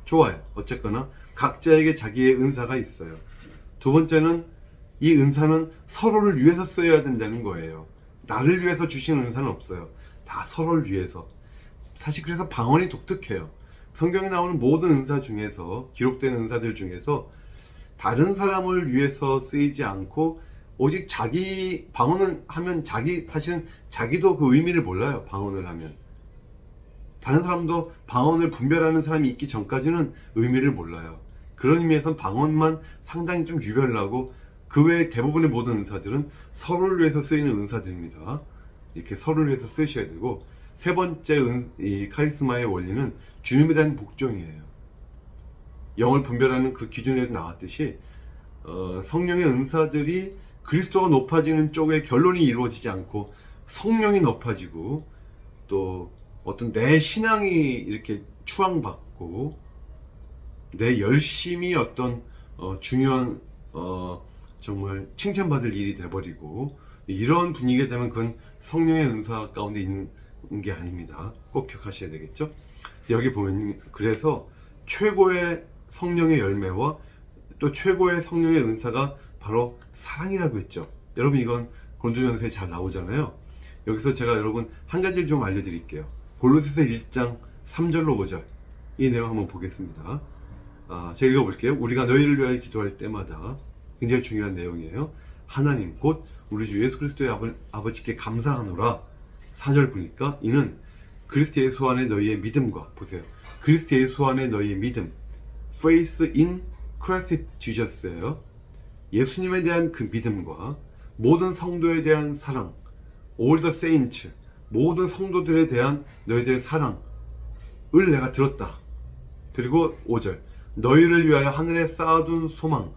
좋아요. 어쨌거나 각자에게 자기의 은사가 있어요. 두 번째는 이 은사는 서로를 위해서 써야 된다는 거예요. 나를 위해서 주신 은사는 없어요. 다 서로를 위해서. 사실 그래서 방언이 독특해요. 성경에 나오는 모든 은사 중에서, 기록된 은사들 중에서 다른 사람을 위해서 쓰이지 않고 오직 자기, 방언을 하면 사실은 자기도 그 의미를 몰라요. 방언을 하면 다른 사람도 방언을 분별하는 사람이 있기 전까지는 의미를 몰라요. 그런 의미에서 방언만 상당히 좀 유별나고, 그 외에 대부분의 모든 은사들은 서로를 위해서 쓰이는 은사들입니다. 이렇게 서로를 위해서 쓰셔야 되고, 세 번째 이 카리스마의 원리는 주님에 대한 복종이에요. 영을 분별하는 그 기준에도 나왔듯이 성령의 은사들이 그리스도가 높아지는 쪽에 결론이 이루어지지 않고 성령이 높아지고, 또 어떤 내 신앙이 이렇게 추앙받고 내 열심이 어떤 중요한 정말 칭찬받을 일이 돼버리고, 이런 분위기가 되면 그건 성령의 은사 가운데 있는 게 아닙니다. 꼭 기억하셔야 되겠죠. 여기 보면 그래서 최고의 성령의 열매와 또 최고의 성령의 은사가 바로 사랑이라고 했죠. 여러분, 이건 고린도전서에 잘 나오잖아요. 여기서 제가 여러분 한 가지를 좀 알려드릴게요. 골로새서 1장 3절로 5절, 이 내용 한번 보겠습니다. 제가 읽어볼게요. 우리가 너희를 위하여 기도할 때마다, 굉장히 중요한 내용이에요. 하나님 곧 우리 주 예수 그리스도의 아버지께 감사하노라. 4절 보니까 이는 그리스도 예수 안에 너희의 믿음과, 보세요, 그리스도 예수 안에 너희의 믿음, faith in Christ Jesus예요. 예수님에 대한 그 믿음과 모든 성도에 대한 사랑, all the saints, 모든 성도들에 대한 너희들의 사랑을 내가 들었다. 그리고 5절, 너희를 위하여 하늘에 쌓아둔 소망,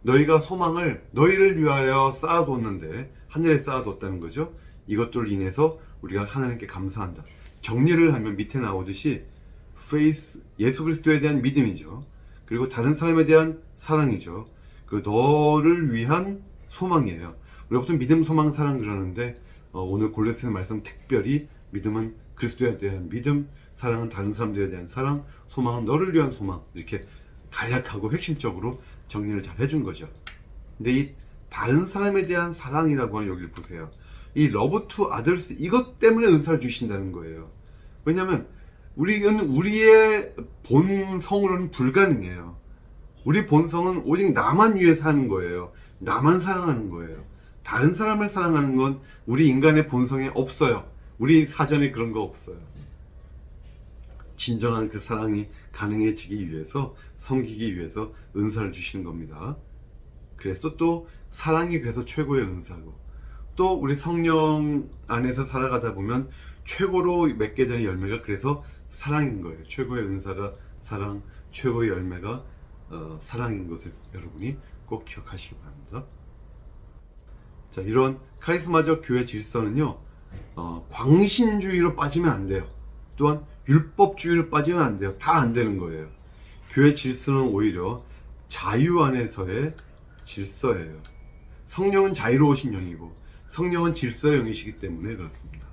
너희가 소망을 너희를 위하여 쌓아뒀는데 하늘에 쌓아뒀다는 거죠. 이것들을 인해서 우리가 하나님께 감사한다. 정리를 하면 밑에 나오듯이 faith, 예수 그리스도에 대한 믿음이죠. 그리고 다른 사람에 대한 사랑이죠. 그 너를 위한 소망이에요. 우리가 보통 믿음, 소망, 사랑 그러는데 오늘 골로새 말씀 특별히 믿음은 그리스도에 대한 믿음, 사랑은 다른 사람들에 대한 사랑, 소망은 너를 위한 소망, 이렇게 간략하고 핵심적으로 정리를 잘 해준 거죠. 근데 이 다른 사람에 대한 사랑이라고 하는, 여기를 보세요. 이 love to others, 이것 때문에 은사를 주신다는 거예요. 왜냐하면 우리의 본성으로는 불가능해요. 우리 본성은 오직 나만 위해서 하는 거예요. 나만 사랑하는 거예요. 다른 사람을 사랑하는 건 우리 인간의 본성에 없어요. 우리 사전에 그런 거 없어요. 진정한 그 사랑이 가능해지기 위해서, 섬기기 위해서 은사를 주시는 겁니다. 그래서 또 사랑이 그래서 최고의 은사고, 또 우리 성령 안에서 살아가다 보면 최고로 맺게 되는 열매가 그래서 사랑인 거예요. 최고의 은사가 사랑, 최고의 열매가 사랑인 것을 여러분이 꼭 기억하시기 바랍니다. 자, 이런 카리스마적 교회 질서는요, 광신주의로 빠지면 안 돼요. 또한 율법주의로 빠지면 안 돼요. 다 안 되는 거예요. 교회 질서는 오히려 자유 안에서의 질서예요. 성령은 자유로우신 영이고 성령은 질서의 영이시기 때문에 그렇습니다.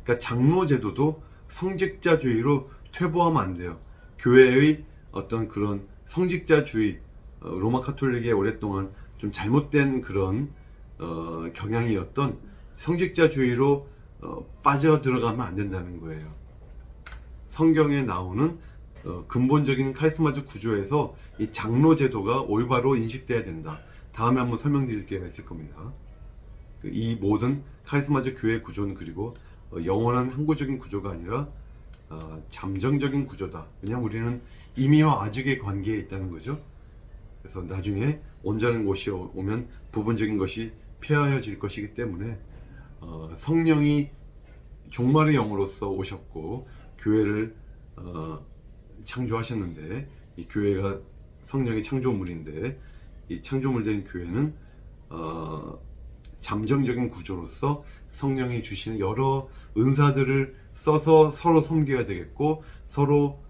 그러니까 장로 제도도 성직자주의로 퇴보하면 안 돼요. 교회의 어떤 그런 성직자주의, 로마 카톨릭에 오랫동안 좀 잘못된 그런 경향이었던 성직자주의로 빠져 들어가면 안 된다는 거예요. 성경에 나오는 근본적인 카리스마적 구조에서 이 장로 제도가 올바로 인식돼야 된다. 다음에 한번 설명드릴 기회가 있을 겁니다. 이 모든 카리스마적 교회 구조는 그리고 영원한 항구적인 구조가 아니라 잠정적인 구조다. 왜냐하면 우리는 임의와 아직의 관계에 있다는 거죠. 그래서 나중에 온전한 것이 오면 부분적인 것이 폐하여질 것이기 때문에 성령이 종말의 영으로서 오셨고 교회를 창조하셨는데, 이 교회가 성령의 창조물인데, 이 창조물된 교회는 잠정적인 구조로서 성령이 주시는 여러 은사들을 써서 서로 섬겨야 되겠고 서로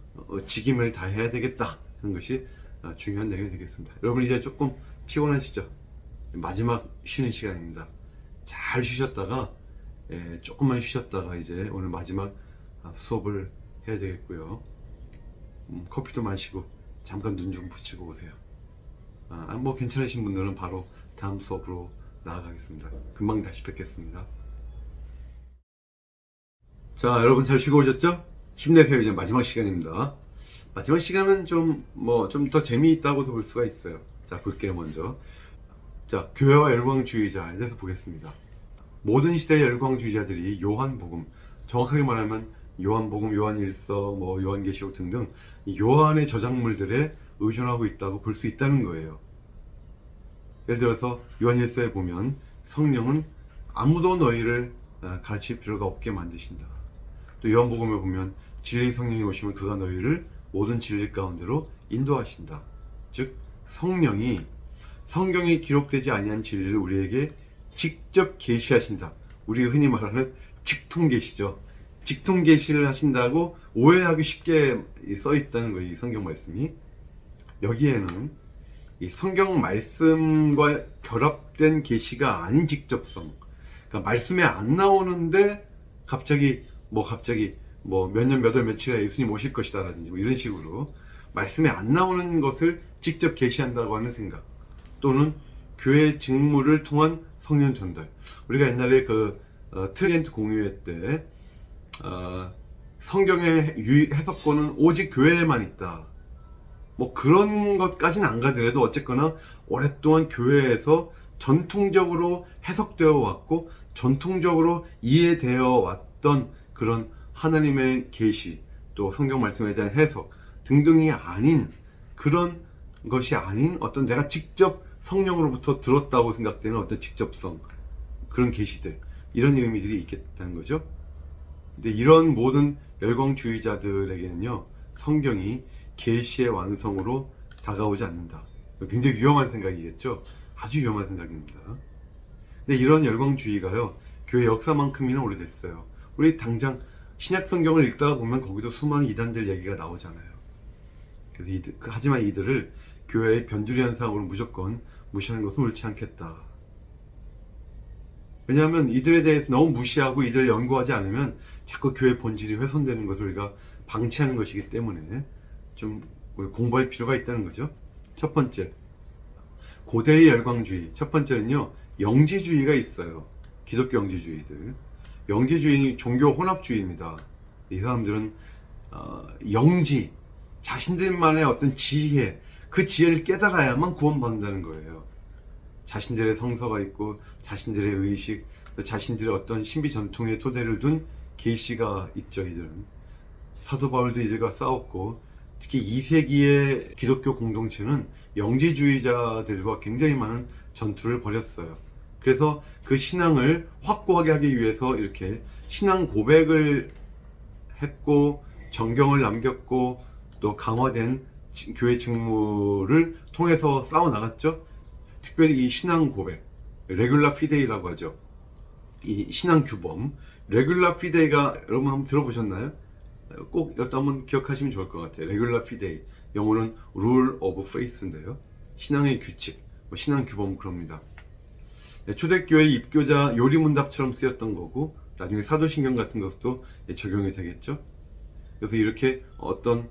직임을 다해야 되겠다. 하는 것이 중요한 내용이 되겠습니다. 여러분 이제 조금 피곤하시죠? 마지막 쉬는 시간입니다. 잘 쉬셨다가 조금만 쉬셨다가 이제 오늘 마지막 수업을 해야 되겠고요. 커피도 마시고 잠깐 눈 좀 붙이고 오세요. 뭐 괜찮으신 분들은 바로 다음 수업으로 나아가겠습니다. 금방 다시 뵙겠습니다. 자, 여러분 잘 쉬고 오셨죠? 힘내세요. 이제 마지막 시간입니다. 마지막 시간은 좀 더 재미있다고도 볼 수가 있어요. 자, 볼게요. 먼저 자, 교회와 열광주의자에 대해서 보겠습니다. 모든 시대의 열광주의자들이 요한복음, 정확하게 말하면 요한복음, 요한일서, 요한계시록 등등 요한의 저작물들에 의존하고 있다고 볼 수 있다는 거예요. 예를 들어서 요한일서에 보면 성령은 아무도 너희를 가르칠 필요가 없게 만드신다. 또 요한복음에 보면 진리의 성령이 오시면 그가 너희를 모든 진리 가운데로 인도하신다. 즉 성령이 성경에 기록되지 아니한 진리를 우리에게 직접 계시하신다. 우리가 흔히 말하는 직통계시죠. 직통계시를 하신다고 오해하기 쉽게 써 있다는 거예요. 이 성경 말씀이. 여기에는 이 성경 말씀과 결합된 계시가 아닌 직접성. 그러니까 말씀에 안 나오는데 갑자기 몇 년 몇 월 며칠에 예수님 오실 것이다 라든지 이런 식으로 말씀에 안 나오는 것을 직접 계시한다고 하는 생각, 또는 교회 직무를 통한 성령 전달. 우리가 옛날에 트리엔트 공유회 때 성경의 해석권은 오직 교회에만 있다, 그런 것까지는 안 가더라도 어쨌거나 오랫동안 교회에서 전통적으로 해석되어 왔고 전통적으로 이해되어 왔던 그런 하나님의 계시, 또 성경 말씀에 대한 해석 등등이 아닌, 그런 것이 아닌 어떤 내가 직접 성령으로부터 들었다고 생각되는 어떤 직접성, 그런 계시들, 이런 의미들이 있겠다는 거죠. 근데 이런 모든 열광주의자들에게는요, 성경이 계시의 완성으로 다가오지 않는다. 굉장히 위험한 생각이겠죠. 아주 위험한 생각입니다. 근데 이런 열광주의가요, 교회 역사만큼이나 오래됐어요. 우리 당장 신약 성경을 읽다가 보면 거기도 수많은 이단들 얘기가 나오잖아요. 그래서 하지만 이들을 교회의 변두리 현상으로 무조건 무시하는 것은 옳지 않겠다. 왜냐하면 이들에 대해서 너무 무시하고 이들을 연구하지 않으면 자꾸 교회 본질이 훼손되는 것을 우리가 방치하는 것이기 때문에 좀 공부할 필요가 있다는 거죠. 첫 번째, 고대의 열광주의. 첫 번째는요, 영지주의가 있어요. 기독교 영지주의들. 영지주의 종교 혼합주의입니다. 이 사람들은 영지, 자신들만의 어떤 지혜, 그 지혜를 깨달아야만 구원받는다는 거예요. 자신들의 성서가 있고 자신들의 의식, 또 자신들의 어떤 신비 전통의 토대를 둔 계시가 있죠. 이들은 사도 바울도 이들과 싸웠고, 특히 2세기의 기독교 공동체는 영지주의자들과 굉장히 많은 전투를 벌였어요. 그래서 그 신앙을 확고하게 하기 위해서 이렇게 신앙 고백을 했고, 정경을 남겼고, 또 강화된 교회 직무를 통해서 싸워나갔죠. 특별히 이 신앙 고백, 레귤라 피데이라고 하죠. 이 신앙 규범, 레귤라 피데이가 여러분 한번 들어보셨나요? 꼭 이것도 한번 기억하시면 좋을 것 같아요. 레귤라 피데이, 영어는 rule of faith인데요. 신앙의 규칙, 신앙 규범, 그럽니다. 초대교회 입교자 요리문답처럼 쓰였던 거고, 나중에 사도신경 같은 것도 적용이 되겠죠. 그래서 이렇게 어떤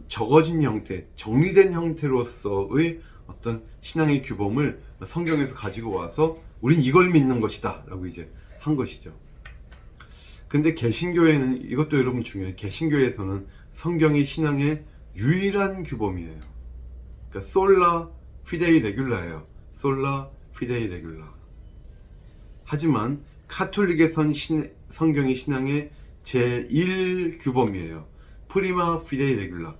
적어진 형태, 정리된 형태로서의 어떤 신앙의 규범을 성경에서 가지고 와서 우린 이걸 믿는 것이다 라고 이제 한 것이죠. 근데 개신교회는, 이것도 여러분 중요해요. 개신교회에서는 성경이 신앙의 유일한 규범이에요. 그러니까 솔라 피데이 레귤라예요. 솔라 피데이 레귤라. 하지만 카톨릭에선 성경이 신앙의 제1규범이에요. 프리마 피데이 레귤라.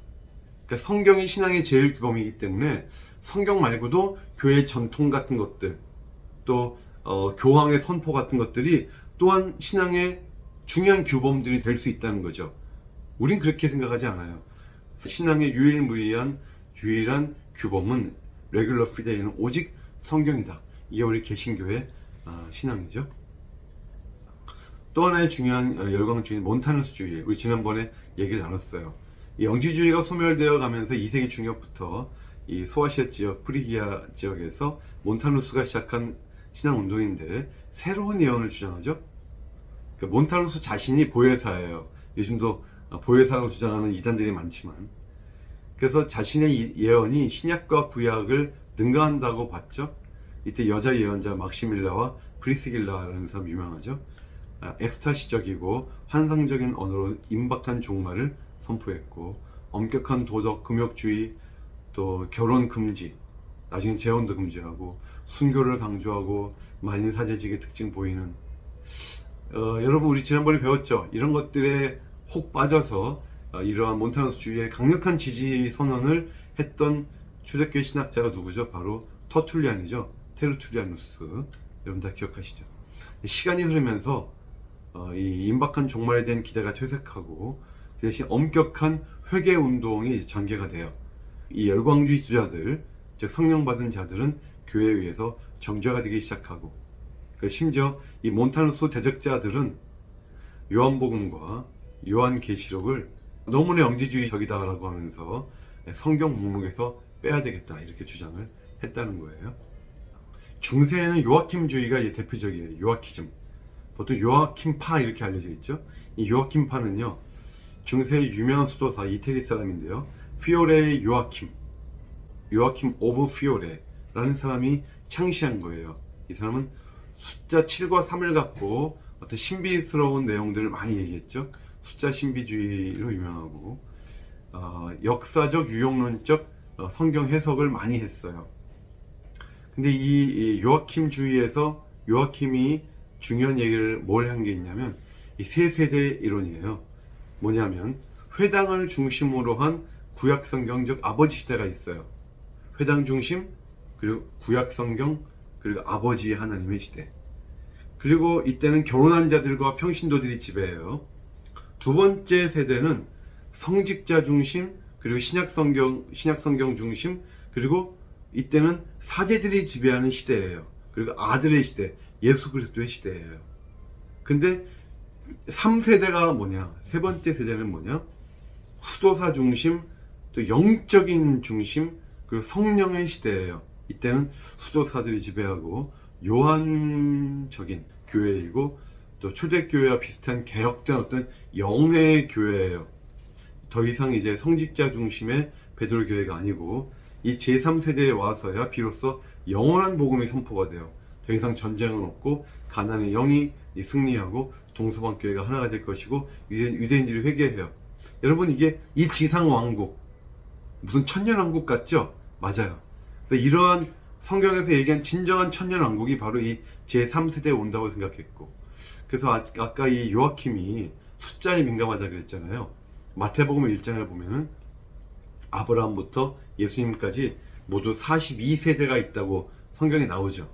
그러니까 성경이 신앙의 제일 규범이기 때문에 성경 말고도 교회 전통 같은 것들, 또 교황의 선포 같은 것들이 또한 신앙의 중요한 규범들이 될 수 있다는 거죠. 우린 그렇게 생각하지 않아요. 신앙의 유일무이한 유일한 규범은 레귤러 피데이는 오직 성경이다. 이게 우리 개신교의 신앙이죠. 또 하나의 중요한 열광주의는 몬타누스주의. 우리 지난번에 얘기를 나눴어요. 이 영지주의가 소멸되어 가면서 2세기 중엽부터 이 소아시아 지역, 프리기아 지역에서 몬타누스가 시작한 신앙 운동인데 새로운 예언을 주장하죠. 그러니까 몬타누스 자신이 보혜사예요. 요즘도 보혜사라고 주장하는 이단들이 많지만, 그래서 자신의 예언이 신약과 구약을 능가한다고 봤죠. 이때 여자 예언자 막시밀라와 브리스길라라는 사람 유명하죠. 엑스타시적이고 환상적인 언어로 임박한 종말을 선포했고, 엄격한 도덕, 금욕주의, 또 결혼 금지, 나중에 재혼도 금지하고, 순교를 강조하고, 만인 사제직의 특징 보이는, 여러분 우리 지난번에 배웠죠. 이런 것들에 혹 빠져서 이러한 몬타누스주의의 강력한 지지 선언을 했던 초대교회 신학자가 누구죠? 바로 터툴리안이죠. 테르툴리아누스. 여러분 다 기억하시죠? 시간이 흐르면서 이 임박한 종말에 대한 기대가 퇴색하고, 그 대신 엄격한 회개 운동이 전개가 돼요. 이 열광주의 주자들, 즉 성령 받은 자들은 교회에 의해서 정죄가 되기 시작하고, 심지어 이 몬타누스 대적자들은 요한복음과 요한계시록을 너무나 영지주의적이다라고 하면서 성경 목록에서 빼야 되겠다 이렇게 주장을 했다는 거예요. 중세에는 요아킴주의가 대표적이에요. 요아키즘. 보통 요아킴파 이렇게 알려져 있죠. 이 요아킴파는요, 중세의 유명한 수도사 이태리 사람인데요, 피오레의 요아킴 오브 피오레라는 사람이 창시한 거예요. 이 사람은 숫자 7과 3을 갖고 어떤 신비스러운 내용들을 많이 얘기했죠. 숫자 신비주의로 유명하고, 역사적 유용론적 성경 해석을 많이 했어요. 근데 이 요아킴주의에서 요아킴이 중요한 얘기를 뭘 한 게 있냐면 이 세 세대 이론이에요. 뭐냐면 회당을 중심으로 한 구약 성경적 아버지 시대가 있어요. 회당 중심, 그리고 구약 성경, 그리고 아버지 하나님의 시대. 그리고 이때는 결혼한 자들과 평신도들이 지배해요. 두 번째 세대는 성직자 중심, 그리고 신약 성경 중심, 그리고 이때는 사제들이 지배하는 시대예요. 그리고 아들의 시대, 예수 그리스도의 시대예요. 근데 3세대가 뭐냐? 세 번째 세대는 뭐냐? 수도사 중심, 또 영적인 중심, 그리고 성령의 시대예요. 이때는 수도사들이 지배하고 요한적인 교회이고, 또 초대교회와 비슷한 개혁된 어떤 영의 교회예요. 더 이상 이제 성직자 중심의 베드로 교회가 아니고, 이 제3세대에 와서야 비로소 영원한 복음이 선포가 돼요. 더 이상 전쟁은 없고 가난의 영이 승리하고 동서방교회가 하나가 될 것이고 유대인들이 회개해요. 여러분, 이게 이 지상왕국, 무슨 천년왕국 같죠? 맞아요. 그래서 이러한 성경에서 얘기한 진정한 천년왕국이 바로 이 제3세대에 온다고 생각했고, 그래서 아까 이 요아킴이 숫자에 민감하다 그랬잖아요. 마태복음 1장을 보면은 아브라함부터 예수님까지 모두 42세대가 있다고 성경에 나오죠.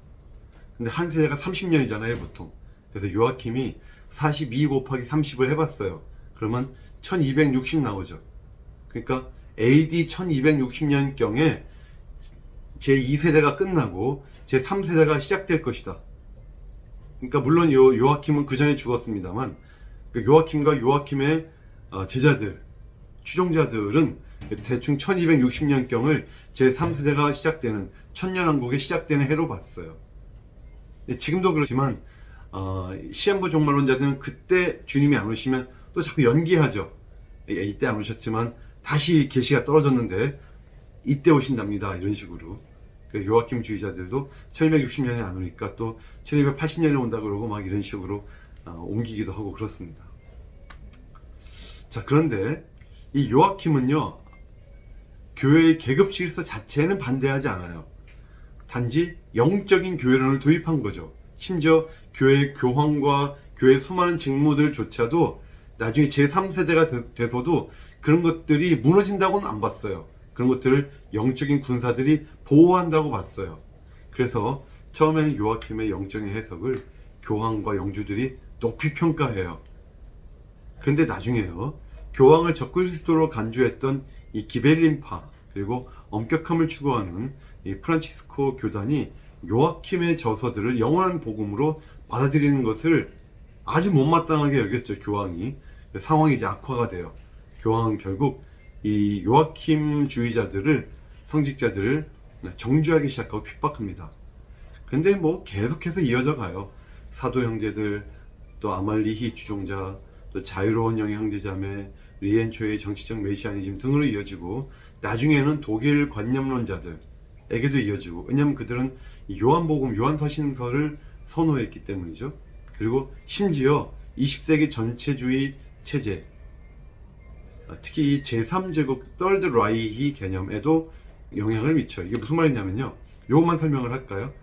근데 한 세대가 30년이잖아요, 보통. 그래서 요아킴이 42 곱하기 30을 해봤어요. 그러면 1260 나오죠. 그러니까 AD 1260년경에 제2세대가 끝나고 제3세대가 시작될 것이다. 그러니까 물론 요아킴은 그 전에 죽었습니다만, 요아킴과 요아킴의 제자들, 추종자들은 대충 1260년경을 제3세대가 시작되는, 천년왕국이 시작되는 해로 봤어요. 지금도 그렇지만 시한부 종말론자들은 그때 주님이 안 오시면 또 자꾸 연기하죠. 이때 안 오셨지만 다시 계시가 떨어졌는데 이때 오신답니다, 이런 식으로. 요아킴 주의자들도 1260년에 안 오니까 또 1280년에 온다 그러고 막 이런 식으로 옮기기도 하고 그렇습니다. 자, 그런데 이 요아킴은요, 교회의 계급 질서 자체는 반대하지 않아요. 단지 영적인 교회론을 도입한 거죠. 심지어 교회의 교황과 교회의 수많은 직무들조차도 나중에 제3세대가 돼서도 그런 것들이 무너진다고는 안 봤어요. 그런 것들을 영적인 군사들이 보호한다고 봤어요. 그래서 처음에는 요아킴의 영적인 해석을 교황과 영주들이 높이 평가해요. 그런데 나중에요, 교황을 적그리스도로 간주했던 이 기벨린파, 그리고 엄격함을 추구하는 이 프란치스코 교단이 요아킴의 저서들을 영원한 복음으로 받아들이는 것을 아주 못마땅하게 여겼죠, 교황이. 상황이 이제 악화가 돼요. 교황은 결국 이 요아킴주의자들을, 성직자들을 정죄하기 시작하고 핍박합니다. 근데 뭐 계속해서 이어져 가요. 사도 형제들, 또 아말리히 주종자, 또 자유로운 영의 형제자매, 리엔초의 정치적 메시아니즘 등으로 이어지고, 나중에는 독일 관념론자들에게도 이어지고, 왜냐하면 그들은 요한복음, 요한서신서를 선호했기 때문이죠. 그리고 심지어 20세기 전체주의 체제, 특히 이 제3제국 떨드 라이히 개념에도 영향을 미쳐요. 이게 무슨 말이냐면요, 요것만 설명을 할까요?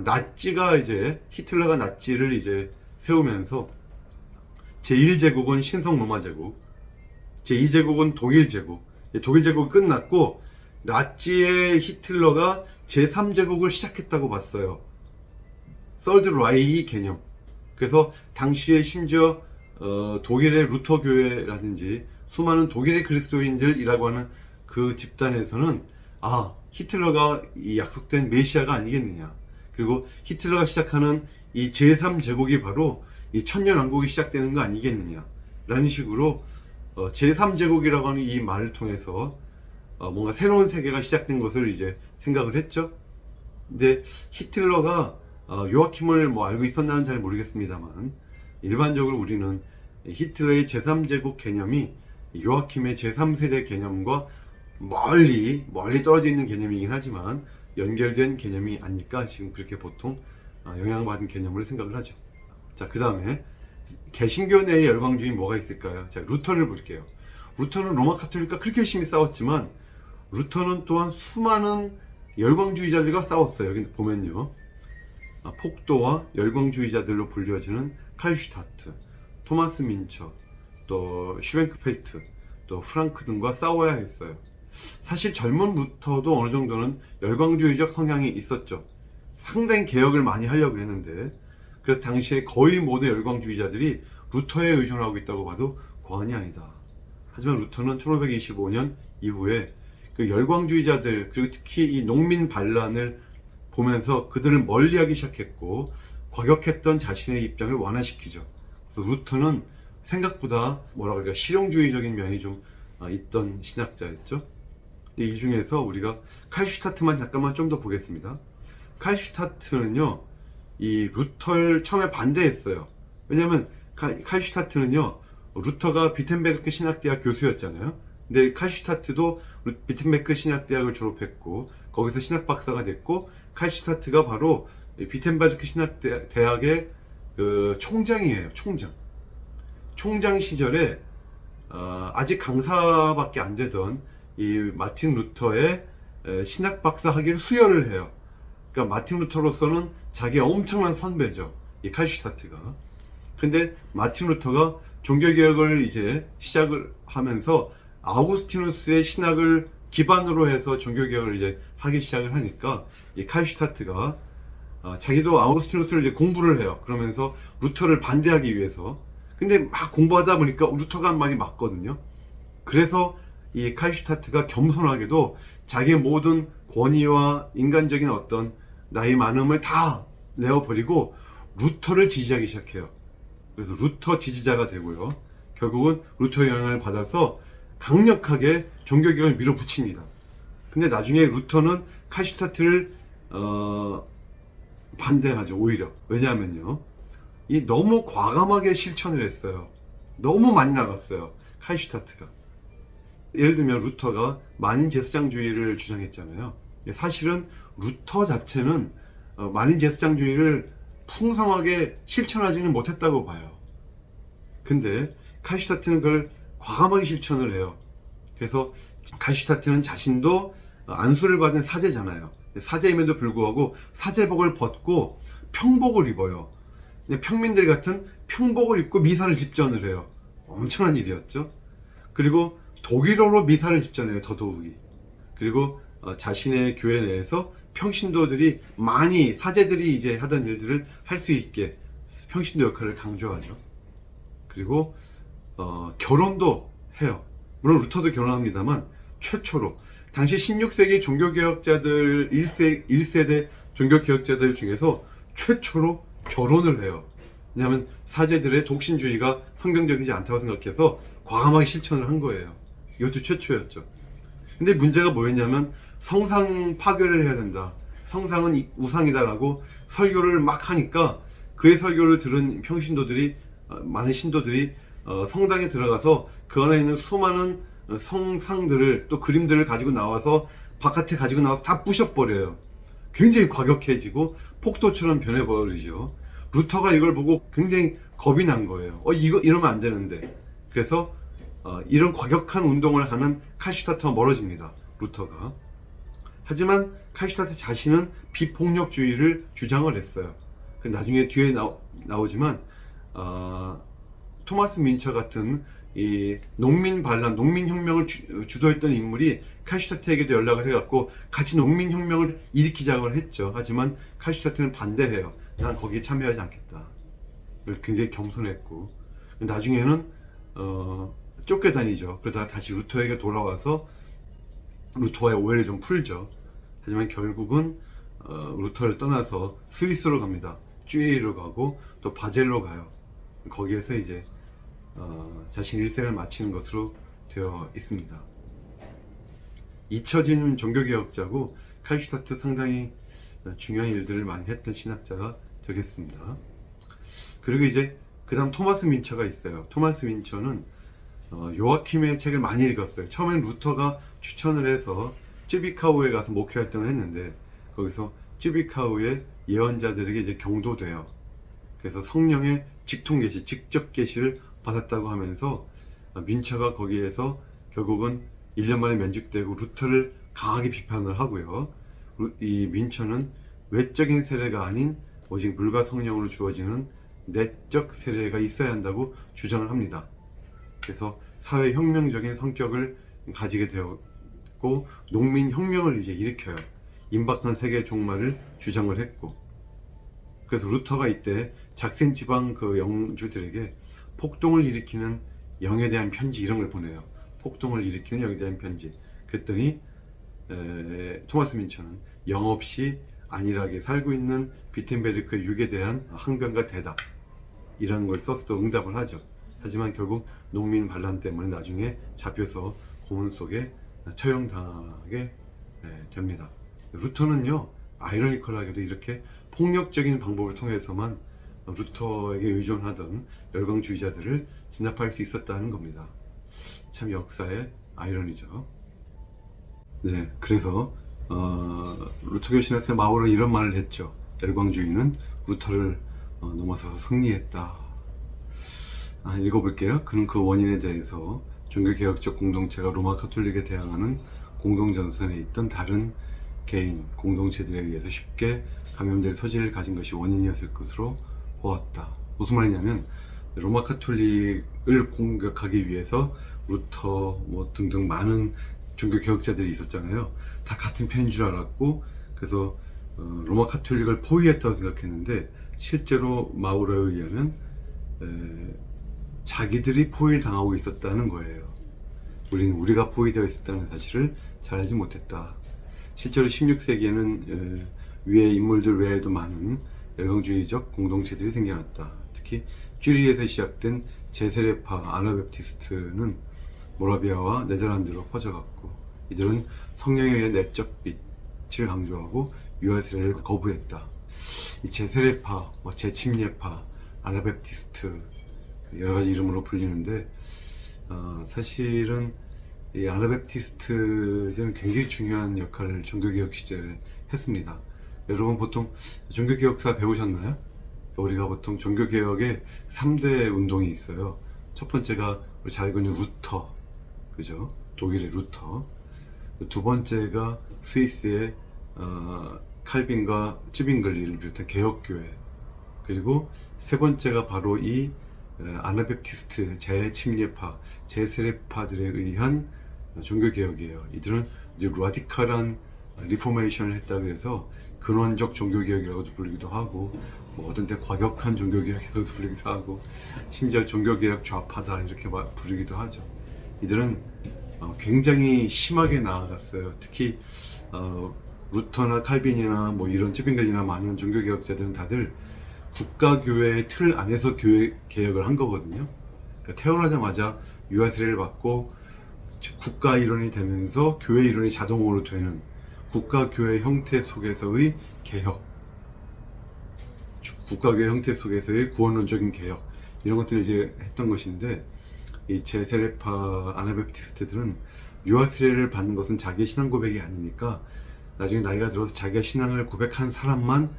나치가 이제, 히틀러가 나치를 이제 세우면서 제1제국은 신성 로마제국, 제2제국은 독일제국, 독일제국이 끝났고 나치의 히틀러가 제3제국을 시작했다고 봤어요. 설드 라이히 개념. 그래서 당시에 심지어 독일의 루터 교회라든지 수많은 독일의 그리스도인들이라고 하는 그 집단에서는 히틀러가 이 약속된 메시아가 아니겠느냐, 그리고 히틀러가 시작하는 이 제3제국이 바로 이 천년왕국이 시작되는 거 아니겠느냐 라는 식으로 제3제국이라고 하는 이 말을 통해서 뭔가 새로운 세계가 시작된 것을 이제 생각을 했죠. 근데 히틀러가 요아킴을 뭐 알고 있었나는 잘 모르겠습니다만, 일반적으로 우리는 히틀러의 제3제국 개념이 요아킴의 제3세대 개념과 멀리 떨어져 있는 개념이긴 하지만 연결된 개념이 아닐까, 지금 그렇게 보통 영향받은 개념으로 생각을 하죠. 자, 그 다음에 개신교 내의 열광주의 뭐가 있을까요? 자, 루터를 볼게요. 루터는 로마 카톨릭과 그렇게 열심히 싸웠지만 루터는 또한 수많은 열광주의자들과 싸웠어요. 여기 보면요, 폭도와 열광주의자들로 불려지는 칼슈타트, 토마스 민처, 또 슈벤크펠트, 또 프랑크 등과 싸워야 했어요. 사실 젊은 루터도 어느 정도는 열광주의적 성향이 있었죠. 상당히 개혁을 많이 하려고 했는데, 그래서 당시에 거의 모든 열광주의자들이 루터에 의존하고 있다고 봐도 과언이 아니다. 하지만 루터는 1525년 이후에 그 열광주의자들, 그리고 특히 이 농민 반란을 보면서 그들을 멀리하기 시작했고, 과격했던 자신의 입장을 완화시키죠. 그래서 루터는 생각보다 실용주의적인 면이 좀 있던 신학자였죠. 이 중에서 우리가 칼슈타트만 잠깐만 좀 더 보겠습니다. 칼슈타트는요, 이 루터를 처음에 반대했어요. 왜냐면 칼슈타트는요, 루터가 비텐베르크 신학대학 교수였잖아요. 근데 칼슈타트도 비텐베르크 신학대학을 졸업했고 거기서 신학박사가 됐고, 칼슈타트가 바로 비텐베르크 신학대학의 그 총장이에요. 총장 시절에 아직 강사밖에 안 되던 이 마틴 루터의 신학박사 학위를 수여를 해요. 그러니까 마틴 루터로서는 자기의 엄청난 선배죠, 이 칼슈타트가. 근데 마틴 루터가 종교개혁을 이제 시작을 하면서 아우구스티누스의 신학을 기반으로 해서 종교개혁을 이제 하기 시작을 하니까 이 칼슈타트가 자기도 아우구스티누스를 이제 공부를 해요. 그러면서 루터를 반대하기 위해서. 근데 막 공부하다 보니까 루터가 한 말이 맞거든요. 그래서 이 칼슈타트가 겸손하게도 자기의 모든 권위와 인간적인 어떤 나이 많음을 다 내어버리고 루터를 지지하기 시작해요. 그래서 루터 지지자가 되고요, 결국은 루터 영향을 받아서 강력하게 종교개혁을 밀어붙입니다. 근데 나중에 루터는 칼슈타트를 반대하죠, 오히려. 왜냐하면요, 이 너무 과감하게 실천을 했어요. 너무 많이 나갔어요, 칼슈타트가. 예를 들면 루터가 만인 제사장주의를 주장했잖아요. 사실은 루터 자체는 만인 제사장주의를 풍성하게 실천하지는 못했다고 봐요. 근데 칼슈타트는 그걸 과감하게 실천을 해요. 그래서 칼슈타트는 자신도 안수를 받은 사제잖아요. 사제임에도 불구하고 사제복을 벗고 평복을 입어요. 평민들 같은 평복을 입고 미사를 집전을 해요. 엄청난 일이었죠. 그리고 독일어로 미사를 집전해요, 더더욱이. 그리고 자신의 교회 내에서 평신도들이 많이, 사제들이 이제 하던 일들을 할 수 있게 평신도 역할을 강조하죠. 그리고 결혼도 해요. 물론 루터도 결혼합니다만 최초로 당시 16세기 종교개혁자들 1세대 종교개혁자들 중에서 최초로 결혼을 해요. 왜냐하면 사제들의 독신주의가 성경적이지 않다고 생각해서 과감하게 실천을 한 거예요. 이것도 최초였죠. 근데 문제가 뭐였냐면 성상 파괴를 해야 된다. 성상은 우상이다라고 설교를 막 하니까 그의 설교를 들은 평신도들이 많은 신도들이 성당에 들어가서 그 안에 있는 수많은 성상들을 또 그림들을 가지고 나와서 바깥에 가지고 나와서 다 부셔버려요. 굉장히 과격해지고 폭도처럼 변해버리죠. 루터가 이걸 보고 굉장히 겁이 난 거예요. 이러면 안 되는데. 그래서 이런 과격한 운동을 하는 칼슈타트와 멀어집니다. 루터가. 하지만 칼슈타트 자신은 비폭력주의를 주장을 했어요. 나중에 뒤에 나오지만 토마스 민처 같은 이 농민 반란, 농민혁명을 주도했던 인물이 칼슈타트에게도 연락을 해갖고 같이 농민혁명을 일으키자고 했죠. 하지만 칼슈타트는 반대해요. 난 거기에 참여하지 않겠다. 굉장히 겸손했고 나중에는 쫓겨다니죠. 그러다가 다시 루터에게 돌아와서 루터와의 오해를 좀 풀죠. 하지만 결국은 루터를 떠나서 스위스로 갑니다. 쭈리히로 가고 또 바젤로 가요. 거기에서 이제 자신 일생을 마치는 것으로 되어 있습니다. 잊혀진 종교개혁자고 칼슈타트 상당히 중요한 일들을 많이 했던 신학자가 되겠습니다. 그리고 이제 그 다음 토마스 민처가 있어요. 토마스 민처는 요아킴의 책을 많이 읽었어요. 처음엔 루터가 추천을 해서 쯔비카우에 가서 목회 활동을 했는데 거기서 쯔비카우의 예언자들에게 이제 경도돼요. 그래서 성령의 직통 계시, 직접 계시를 받았다고 하면서 민처가 거기에서 결국은 1년 만에 면직되고 루터를 강하게 비판을 하고요. 이 민처는 외적인 세례가 아닌 오직 물과 성령으로 주어지는 내적 세례가 있어야 한다고 주장을 합니다. 그래서 사회혁명적인 성격을 가지게 되었고 농민혁명을 이제 일으켜요. 임박한 세계 종말을 주장을 했고 그래서 루터가 이때 작센 지방 그 영주들에게 폭동을 일으키는 영에 대한 편지 이런 걸 보내요. 폭동을 일으키는 영에 대한 편지. 그랬더니 토마스 민처는 영 없이 안일하게 살고 있는 비텐베르크의 육에 대한 항변과 대답 이런 걸 써서 또 응답을 하죠. 하지만 결국 농민 반란 때문에 나중에 잡혀서 고문 속에 처형당하게 됩니다. 루터는요 아이러니컬하게도 이렇게 폭력적인 방법을 통해서만 루터에게 의존하던 열광주의자들을 진압할 수 있었다는 겁니다. 참 역사의 아이러니죠. 네, 그래서 루터교 신학자 마우르는 이런 말을 했죠. 열광주의는 루터를 넘어서서 승리했다. 읽어볼게요. 그는 그 원인에 대해서 종교개혁적 공동체가 로마 카톨릭에 대항하는 공동전선에 있던 다른 개인, 공동체들에 의해서 쉽게 감염될 소지를 가진 것이 원인이었을 것으로 보았다. 무슨 말이냐면 로마 카톨릭을 공격하기 위해서 루터 뭐 등등 많은 종교 개혁자들이 있었잖아요. 다 같은 편인 줄 알았고 그래서 로마 카톨릭을 포위했다고 생각했는데 실제로 마우로에 의하면 자기들이 포위를 당하고 있었다는 거예요. 우리는 우리가 포위되어 있었다는 사실을 잘 알지 못했다. 실제로 16세기에는 위의 인물들 외에도 많은 열광주의적 공동체들이 생겨났다. 특히 쭈리히에서 시작된 제세례파 아나베프티스트는 모라비아와 네덜란드로 퍼져갔고 이들은 성령에 의한 내적 빛을 강조하고 유아세례를 거부했다. 이 제세례파, 제침례파, 아나베프티스트 여러 가지 이름으로 불리는데 사실은 이 아나베프티스트들은 굉장히 중요한 역할을 종교개혁 시절에 했습니다. 여러분 보통 종교개혁사 배우셨나요? 우리가 보통 종교개혁에 3대 운동이 있어요. 첫 번째가 우리 잘 알고 있는 루터, 그죠? 독일의 루터. 두 번째가 스위스의 칼빈과 쯔빙글리를 비롯한 개혁교회. 그리고 세 번째가 바로 이 아나베프티스트, 재침례파, 재세례파들에 의한 종교개혁이에요. 이들은 이제 라디칼한 리포메이션을 했다고 해서 근원적 종교개혁이라고도 불리기도 하고 뭐 어떤 때 과격한 종교개혁이라고도 불리기도 하고 심지어 종교개혁 좌파다 이렇게 부르기도 하죠. 이들은 굉장히 심하게 나아갔어요. 특히 루터나 칼빈이나 뭐 이런 쯔빙글리나 많은 종교개혁자들은 다들 국가교회의 틀 안에서 교회 개혁을 한 거거든요. 그러니까 태어나자마자 유아세례를 받고 즉 국가 일원이 되면서 교회 일원이 자동으로 되는 국가 교회 형태 속에서의 개혁, 국가교회 형태 속에서의 구원론적인 개혁, 이런 것들을 이제 했던 것인데, 이 제세례파 아나베프티스트들은 유아 세례를 받는 것은 자기의 신앙 고백이 아니니까 나중에 나이가 들어서 자기가 신앙을 고백한 사람만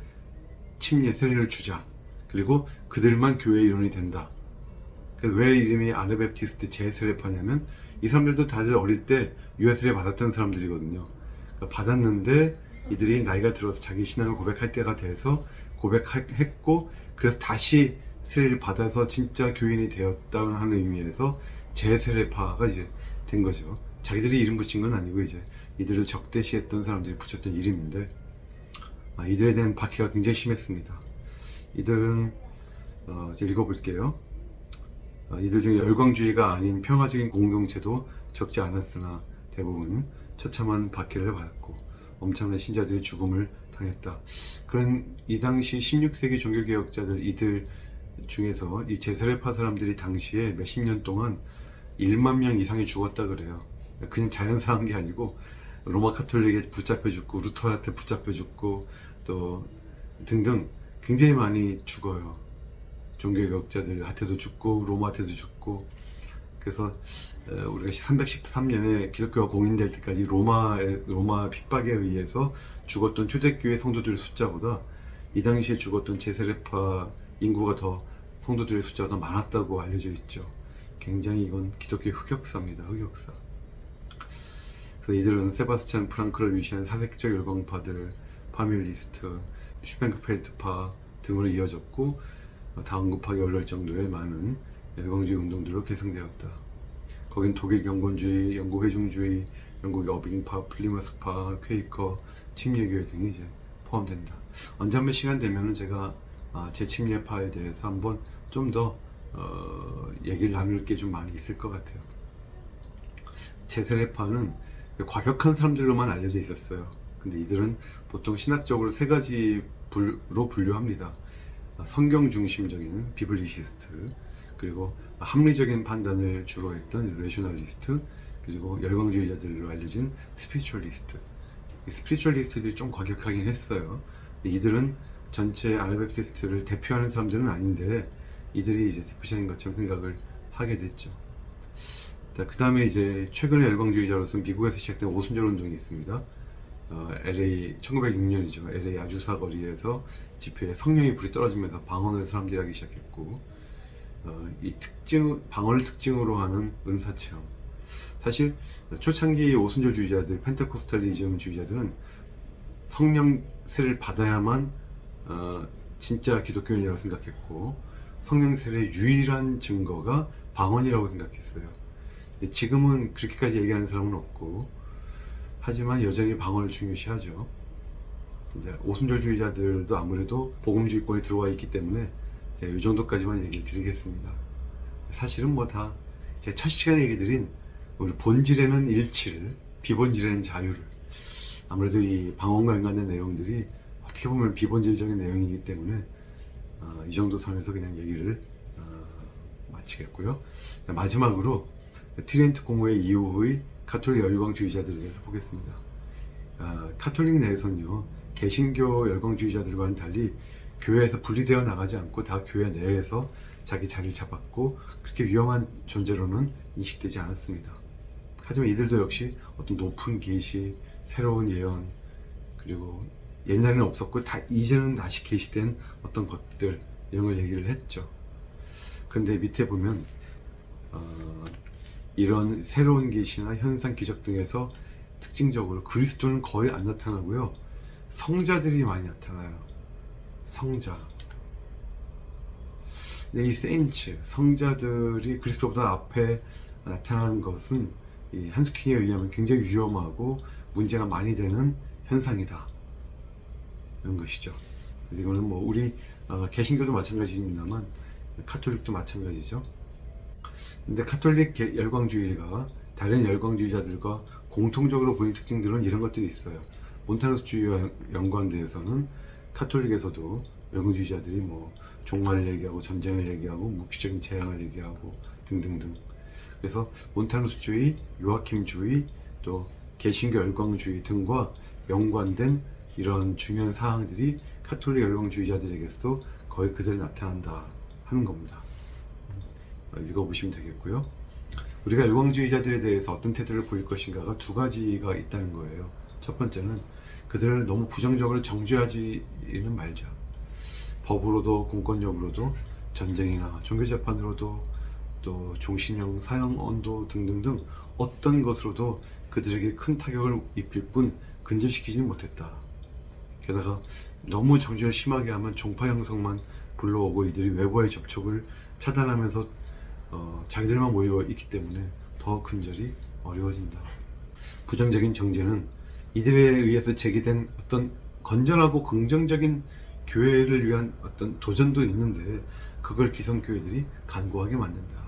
침례 세례를 주자, 그리고 그들만 교회 일원이 된다. 그래서 왜 이름이 아나베프티스트 제세례파냐면 이 사람들도 다들 어릴 때 유아 세례 받았던 사람들이거든요. 그러니까 받았는데 이들이 나이가 들어서 자기 신앙을 고백할 때가 돼서 고백했고, 그래서 다시 세례를 받아서 진짜 교인이 되었다는 하는 의미에서 제세례파가 이제 된 거죠. 자기들이 이름 붙인 건 아니고 이제 이들을 적대시했던 사람들이 붙였던 이름인데, 이들에 대한 박해가 굉장히 심했습니다. 이들은 이제 읽어볼게요. 이들 중에 열광주의가 아닌 평화적인 공동체도 적지 않았으나 대부분 처참한 박해를 받았고 엄청난 신자들의 죽음을 당했다. 그런 이 당시 16세기 종교개혁자들 이들 중에서 이 제세례파 사람들이 당시에 몇십 년 동안 1만 명 이상이 죽었다 그래요. 그냥 자연사한 게 아니고 로마 카톨릭에 붙잡혀 죽고 루터한테 붙잡혀 죽고 또 등등 굉장히 많이 죽어요. 종교개혁자들한테도 죽고 로마한테도 죽고. 그래서 우리가 313년에 기독교가 공인될 때까지 로마 핍박에 의해서 죽었던 초대교회 성도들의 숫자보다 이 당시에 죽었던 제세례파 인구가 더 성도들의 숫자가 더 많았다고 알려져 있죠. 굉장히 이건 기독교의 흑역사입니다. 흑역사. 그래서 이들은 세바스찬 프랑크를 위시한 사색적 열광파들, 파밀리스트, 슈펜크펠트파 등으로 이어졌고 다 언급하기 어려울 정도의 많은 열광주의 운동들로 계승되었다. 거긴 독일 경건주의, 영국 회중주의, 영국 어빙파, 플리머스파, 퀘이커, 침례교회 등이 이제 포함된다. 언제 한번 시간 되면은 제가 제 침례파에 대해서 한번 좀 더 얘기를 나눌 게 좀 많이 있을 것 같아요. 제세례파는 과격한 사람들로만 알려져 있었어요. 근데 이들은 보통 신학적으로 세 가지로 분류합니다. 성경 중심적인 비블리시스트, 그리고 합리적인 판단을 주로 했던 레셔널리스트, 그리고 열광주의자들로 알려진 스피리추얼리스트. 이 스피리추얼리스트들이 좀 과격하긴 했어요. 이들은 전체 아나베프티스트를 대표하는 사람들은 아닌데 이들이 이제 대표자인 것처럼 생각을 하게 됐죠. 그 다음에 이제 최근의 열광주의자로서 미국에서 시작된 오순절 운동이 있습니다. LA 1906년이죠. LA 아주사 거리에서 집회에 성령의 불이 떨어지면서 방언을 사람들이 하기 시작했고, 이 방언을 특징으로 하는 은사체험. 사실 초창기 오순절주의자들, 펜테코스탈리즘 주의자들은 성령 세례를 받아야만 진짜 기독교인이라고 생각했고, 성령 세례의 유일한 증거가 방언이라고 생각했어요. 지금은 그렇게까지 얘기하는 사람은 없고, 하지만 여전히 방언을 중요시하죠. 이제 오순절주의자들도 아무래도 복음주의권에 들어와 있기 때문에 제가 이 정도까지만 얘기를 드리겠습니다. 사실은 뭐 다 제 첫 시간에 얘기 드린 우리 본질에는 일치를, 비본질에는 자유를, 아무래도 이 방언과 연관된 내용들이 어떻게 보면 비본질적인 내용이기 때문에 이 정도 선에서 그냥 얘기를 마치겠고요. 마지막으로 트리엔트 공회 이후의 가톨릭 열광주의자들에 대해서 보겠습니다. 가톨릭 내에서는요, 개신교 열광주의자들과는 달리 교회에서 분리되어 나가지 않고 다 교회 내에서 자기 자리를 잡았고, 그렇게 위험한 존재로는 인식되지 않았습니다. 하지만 이들도 역시 어떤 높은 계시, 새로운 예언, 그리고 옛날에는 없었고 이제는 다시 계시된 어떤 것들, 이런 걸 얘기를 했죠. 그런데 밑에 보면 이런 새로운 계시나 현상, 기적 등에서 특징적으로 그리스도는 거의 안 나타나고요, 성자들이 많이 나타나요. 성자. 이 세인츠, 성자들이 그리스도보다 앞에 나타나는 것은 이 한스킹에 의하면 굉장히 위험하고 문제가 많이 되는 현상이다, 이런 것이죠. 그래서 이거는 뭐 우리 개신교도 마찬가지입니다만 카톨릭도 마찬가지죠. 근데 카톨릭 열광주의가 다른 열광주의자들과 공통적으로 보이는 특징들은 이런 것들이 있어요. 몬타누스주의와 연관돼서는 카톨릭에서도 열광주의자들이 뭐 종말을 얘기하고 전쟁을 얘기하고 묵시적인 재앙을 얘기하고 등등등. 그래서 몬타누스주의, 요아킴주의, 또 개신교 열광주의 등과 연관된 이런 중요한 사항들이 카톨릭 열광주의자들에게서도 거의 그대로 나타난다 하는 겁니다. 읽어보시면 되겠고요. 우리가 열광주의자들에 대해서 어떤 태도를 보일 것인가가 두 가지가 있다는 거예요. 첫 번째는 그들을 너무 부정적으로 정죄하지는 말자. 법으로도 공권력으로도 전쟁이나 종교재판으로도 또 종신형, 사형, 언도 등등등 어떤 것으로도 그들에게 큰 타격을 입힐 뿐 근절시키지는 못했다. 게다가 너무 정죄를 심하게 하면 종파 형성만 불러오고 이들이 외부와의 접촉을 차단하면서 자기들만 모여 있기 때문에 더 근절이 어려워진다. 부정적인 정죄는 이들에 의해서 제기된 어떤 건전하고 긍정적인 교회를 위한 어떤 도전도 있는데 그걸 기성교회들이 간과하게 만든다.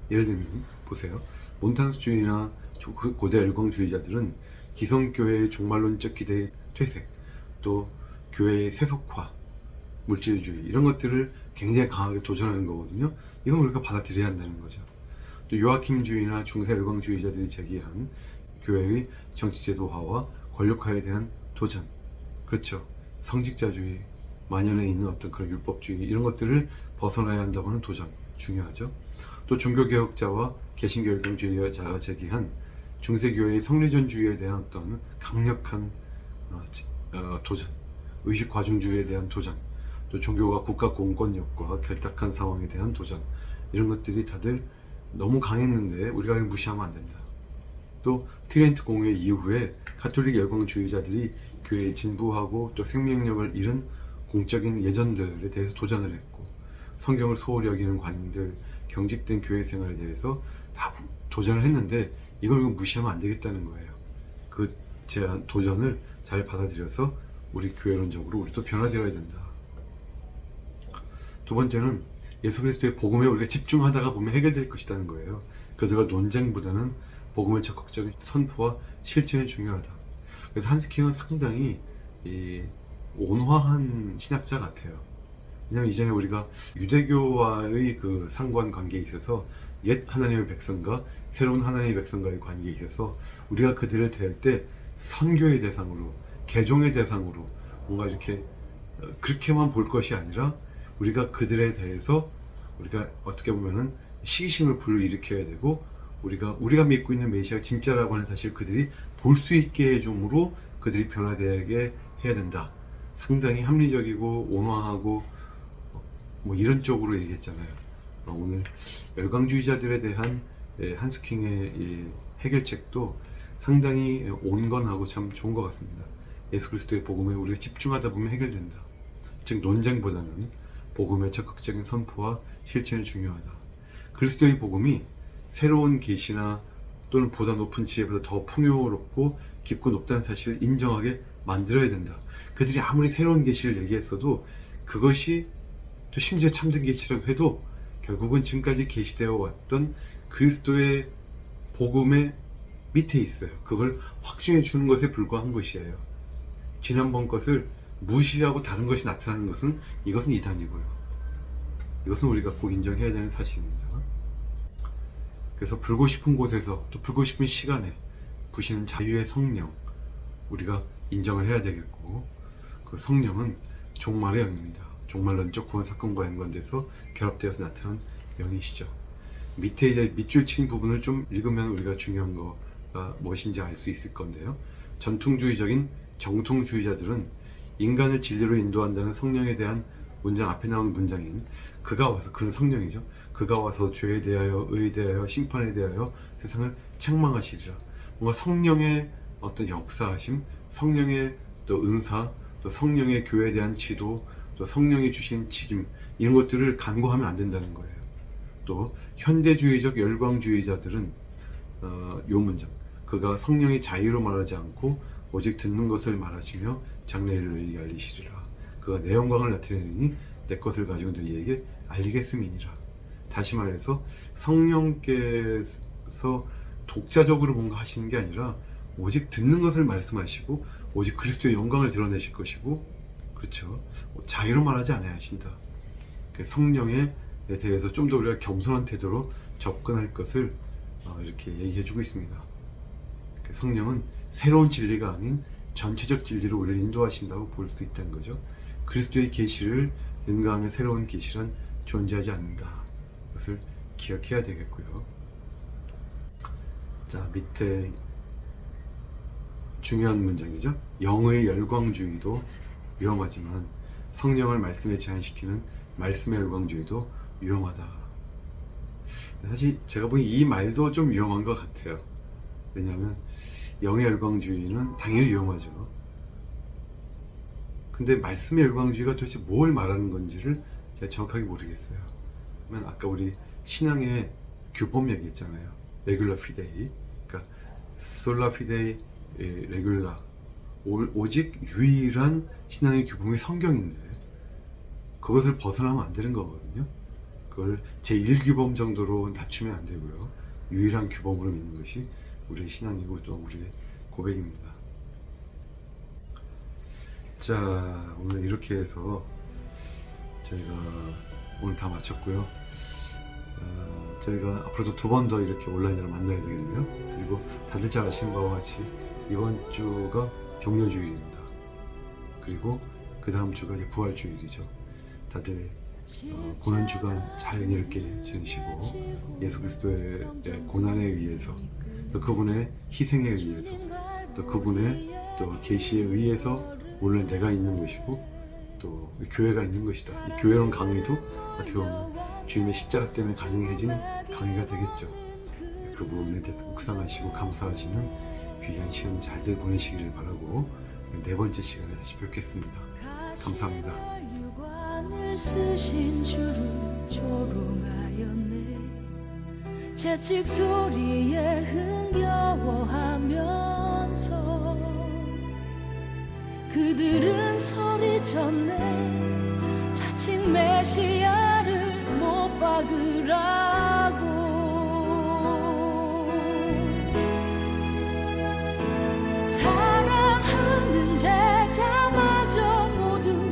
예를 들면 보세요. 몬타누스주의나 고대 열광주의자들은 기성교회의 종말론적 기대의 퇴색, 또 교회의 세속화, 물질주의 이런 것들을 굉장히 강하게 도전하는 거거든요. 이건 우리가 받아들여야 한다는 거죠. 또 요아킴주의나 중세 열광주의자들이 제기한 교회의 정치제도화와 권력화에 대한 도전, 그렇죠. 성직자주의, 만연해 있는 어떤 그런 율법주의 이런 것들을 벗어나야 한다고 하는 도전, 중요하죠. 또 종교개혁자와 개신교 열광주의자가 제기한 중세교회의 성리전주의에 대한 어떤 강력한 도전, 의식과중주의에 대한 도전, 또 종교가 국가 공권력과 결탁한 상황에 대한 도전, 이런 것들이 다들 너무 강했는데 우리가 무시하면 안 된다. 또 트리엔트 공회 이후에 가톨릭 열광주의자들이 교회의 진부하고 또 생명력을 잃은 공적인 예전들에 대해서 도전을 했고, 성경을 소홀히 여기는 관인들, 경직된 교회 생활에 대해서 다 도전을 했는데 이걸 무시하면 안 되겠다는 거예요. 그 제안, 도전을 잘 받아들여서 우리 교회론적으로 우리도 변화되어야 된다. 두 번째는 예수 그리스도의 복음에 우리가 집중하다가 보면 해결될 것이라는 거예요. 그들과 논쟁보다는 복음의 적극적인 선포와 실천이 중요하다. 그래서 한스킹은 상당히 온화한 신학자 같아요. 왜냐하면 이전에 우리가 유대교와의 그 상관관계에 있어서 옛 하나님의 백성과 새로운 하나님의 백성과의 관계에 있어서 우리가 그들을 대할 때 선교의 대상으로, 개종의 대상으로 뭔가 이렇게 그렇게만 볼 것이 아니라 우리가 그들에 대해서 우리가 어떻게 보면은 시기심을 불러일으켜야 되고, 우리가 믿고 있는 메시아가 진짜라고 하는 사실 그들이 볼 수 있게 해줌으로 그들이 변화되게 해야 된다. 상당히 합리적이고 온화하고 뭐 이런 쪽으로 얘기했잖아요. 오늘 열광주의자들에 대한 한스킹의 이 해결책도 상당히 온건하고 참 좋은 것 같습니다. 예수 그리스도의 복음에 우리가 집중하다 보면 해결된다. 즉 논쟁보다는 복음의 적극적인 선포와 실천이 중요하다. 그리스도의 복음이 새로운 계시나 또는 보다 높은 지혜보다 더 풍요롭고 깊고 높다는 사실을 인정하게 만들어야 된다. 그들이 아무리 새로운 계시를 얘기했어도 그것이 또 심지어 참된 계시라고 해도 결국은 지금까지 계시되어 왔던 그리스도의 복음의 밑에 있어요. 그걸 확증해 주는 것에 불과한 것이에요. 지난번 것을 무시하고 다른 것이 나타나는 것은 이것은 이단이고요. 이것은 우리가 꼭 인정해야 되는 사실입니다. 그래서 불고 싶은 곳에서 또 불고 싶은 시간에 부시는 자유의 성령, 우리가 인정을 해야 되겠고, 그 성령은 종말의 영입니다. 종말론적 구원 사건과 연관돼서 결합되어서 나타난 영이시죠. 밑에 이제 밑줄 친 부분을 좀 읽으면 우리가 중요한 거가 무엇인지 알 수 있을 건데요. 전통주의적인 정통주의자들은 인간을 진리로 인도한다는 성령에 대한 문장 앞에 나오는 문장인 그가 와서, 그는 성령이죠. 그가 와서 죄에 대하여, 의에 대하여, 심판에 대하여 세상을 책망하시리라. 뭔가 성령의 어떤 역사하심, 성령의 또 은사, 또 성령의 교회에 대한 지도, 또 성령이 주신 직임, 이런 것들을 간과하면 안 된다는 거예요. 또 현대주의적 열광주의자들은 요 문장, 그가 성령의 자유로 말하지 않고 오직 듣는 것을 말하시며 장래를 너희에게 알리시리라. 그가 내 영광을 나타내니 내 것을 가지고 너희에게 알리겠음이니라. 다시 말해서 성령께서 독자적으로 뭔가 하시는 게 아니라 오직 듣는 것을 말씀하시고 오직 그리스도의 영광을 드러내실 것이고, 그렇죠, 자유로 말하지 않아야 하신다. 성령에 대해서 좀 더 우리가 겸손한 태도로 접근할 것을 이렇게 얘기해주고 있습니다. 성령은 새로운 진리가 아닌 전체적 진리로 우리를 인도하신다고 볼 수 있다는 거죠. 그리스도의 계시를 능가하는 새로운 계시란 존재하지 않는다. 그것을 기억해야 되겠고요. 자, 밑에 중요한 문장이죠. 영의 열광주의도 위험하지만 성령을 말씀에 제한시키는 말씀의 열광주의도 위험하다. 사실 제가 보기엔 이 말도 좀 위험한 것 같아요. 왜냐하면 영의 열광주의는 당연히 위험하죠. 근데 말씀의 열광주의가 도대체 뭘 말하는 건지를 제가 정확하게 모르겠어요. 그러면 아까 우리 신앙의 규범 얘기했잖아요. 레귤라 피데이. 그러니까 솔라 피데이 레귤라. 오직 유일한 신앙의 규범이 성경인데 그것을 벗어나면 안 되는 거거든요. 그걸 제1규범 정도로 낮추면 안 되고요. 유일한 규범으로 믿는 것이 우리의 신앙이고 또 우리의 고백입니다. 자, 오늘 이렇게 해서 저희가 오늘 다 마쳤고요. 저희가 앞으로도 2번 더 이렇게 온라인으로 만나야 되겠네요. 그리고 다들 잘 아시는 바와 같이 이번 주가 종려주일입니다. 그리고 그 다음 주가 이제 부활주일이죠. 다들 고난주간 잘 은혜롭게 지내시고 예수 그리스도의 고난에 의해서 또 그분의 희생에 의해서 또 그분의 또 계시에 의해서 오늘 내가 있는 것이고 또 교회가 있는 것이다. 이 교회론 강의도 어떻게 보면 주님의 십자가 때문에 가능해진 강의가 되겠죠. 그 부분에 대해서 묵상하시고 감사하시는 귀한 시간 잘들 보내시기를 바라고 4번째 시간에 다시 뵙겠습니다. 감사합니다. 쓰신 주를 조롱하였네. 채찍 소리에 흥겨워하면서 그들은 소리쳤네. 자칭 메시아를 못 박으라고. 사랑하는 제자마저 모두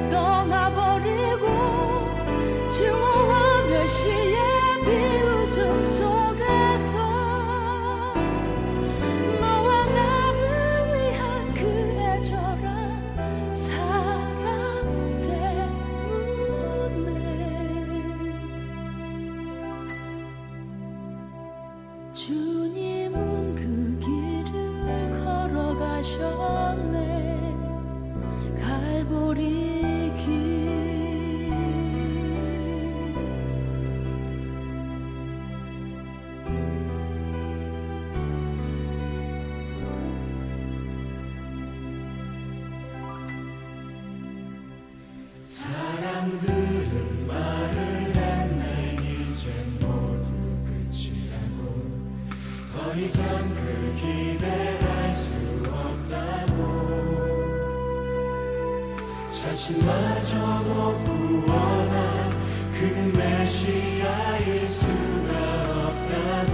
떠나버리고 증오와 멸시의 비웃음 속에서 너와 나를 위한 그 애절한 사랑 때문에 주님은 그 길을 걸어가셨네. 갈보리 길. 사람들은 말을 했네. 이제 모두 끝이라고. 더 이상 그 기대할 수 없다고. 자신마저 못 구원한 그는 메시아일 수가 없다고.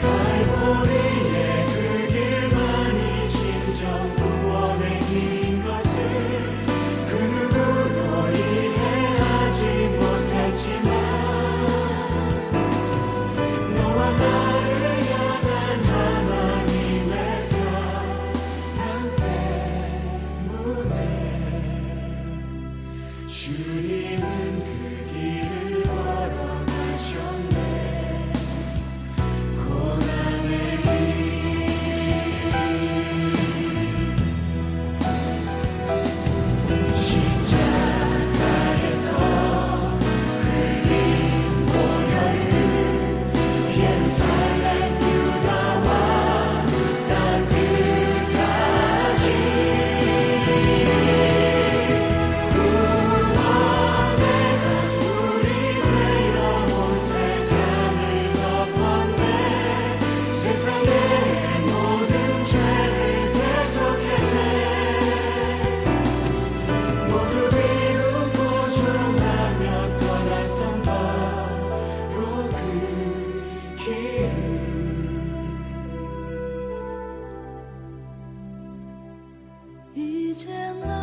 갈보리의 그 길만이 진정 구원의 길인 것을 그 누구도 이해하지 못했지만 너와 나를 향한 하나님의 사랑 때문에 주님은 그 길을 걸어가셨네. 고난의 길. 십자가에서 흘린 보혈을 예루살렘 유다와 땅 끝까지 구원의 강물이 되어 온 세상을 덮었네. 세상의 모든 죄를 대속했네. 모두 비웃고 조롱하며 떠났던 바로 그 길을 이제 나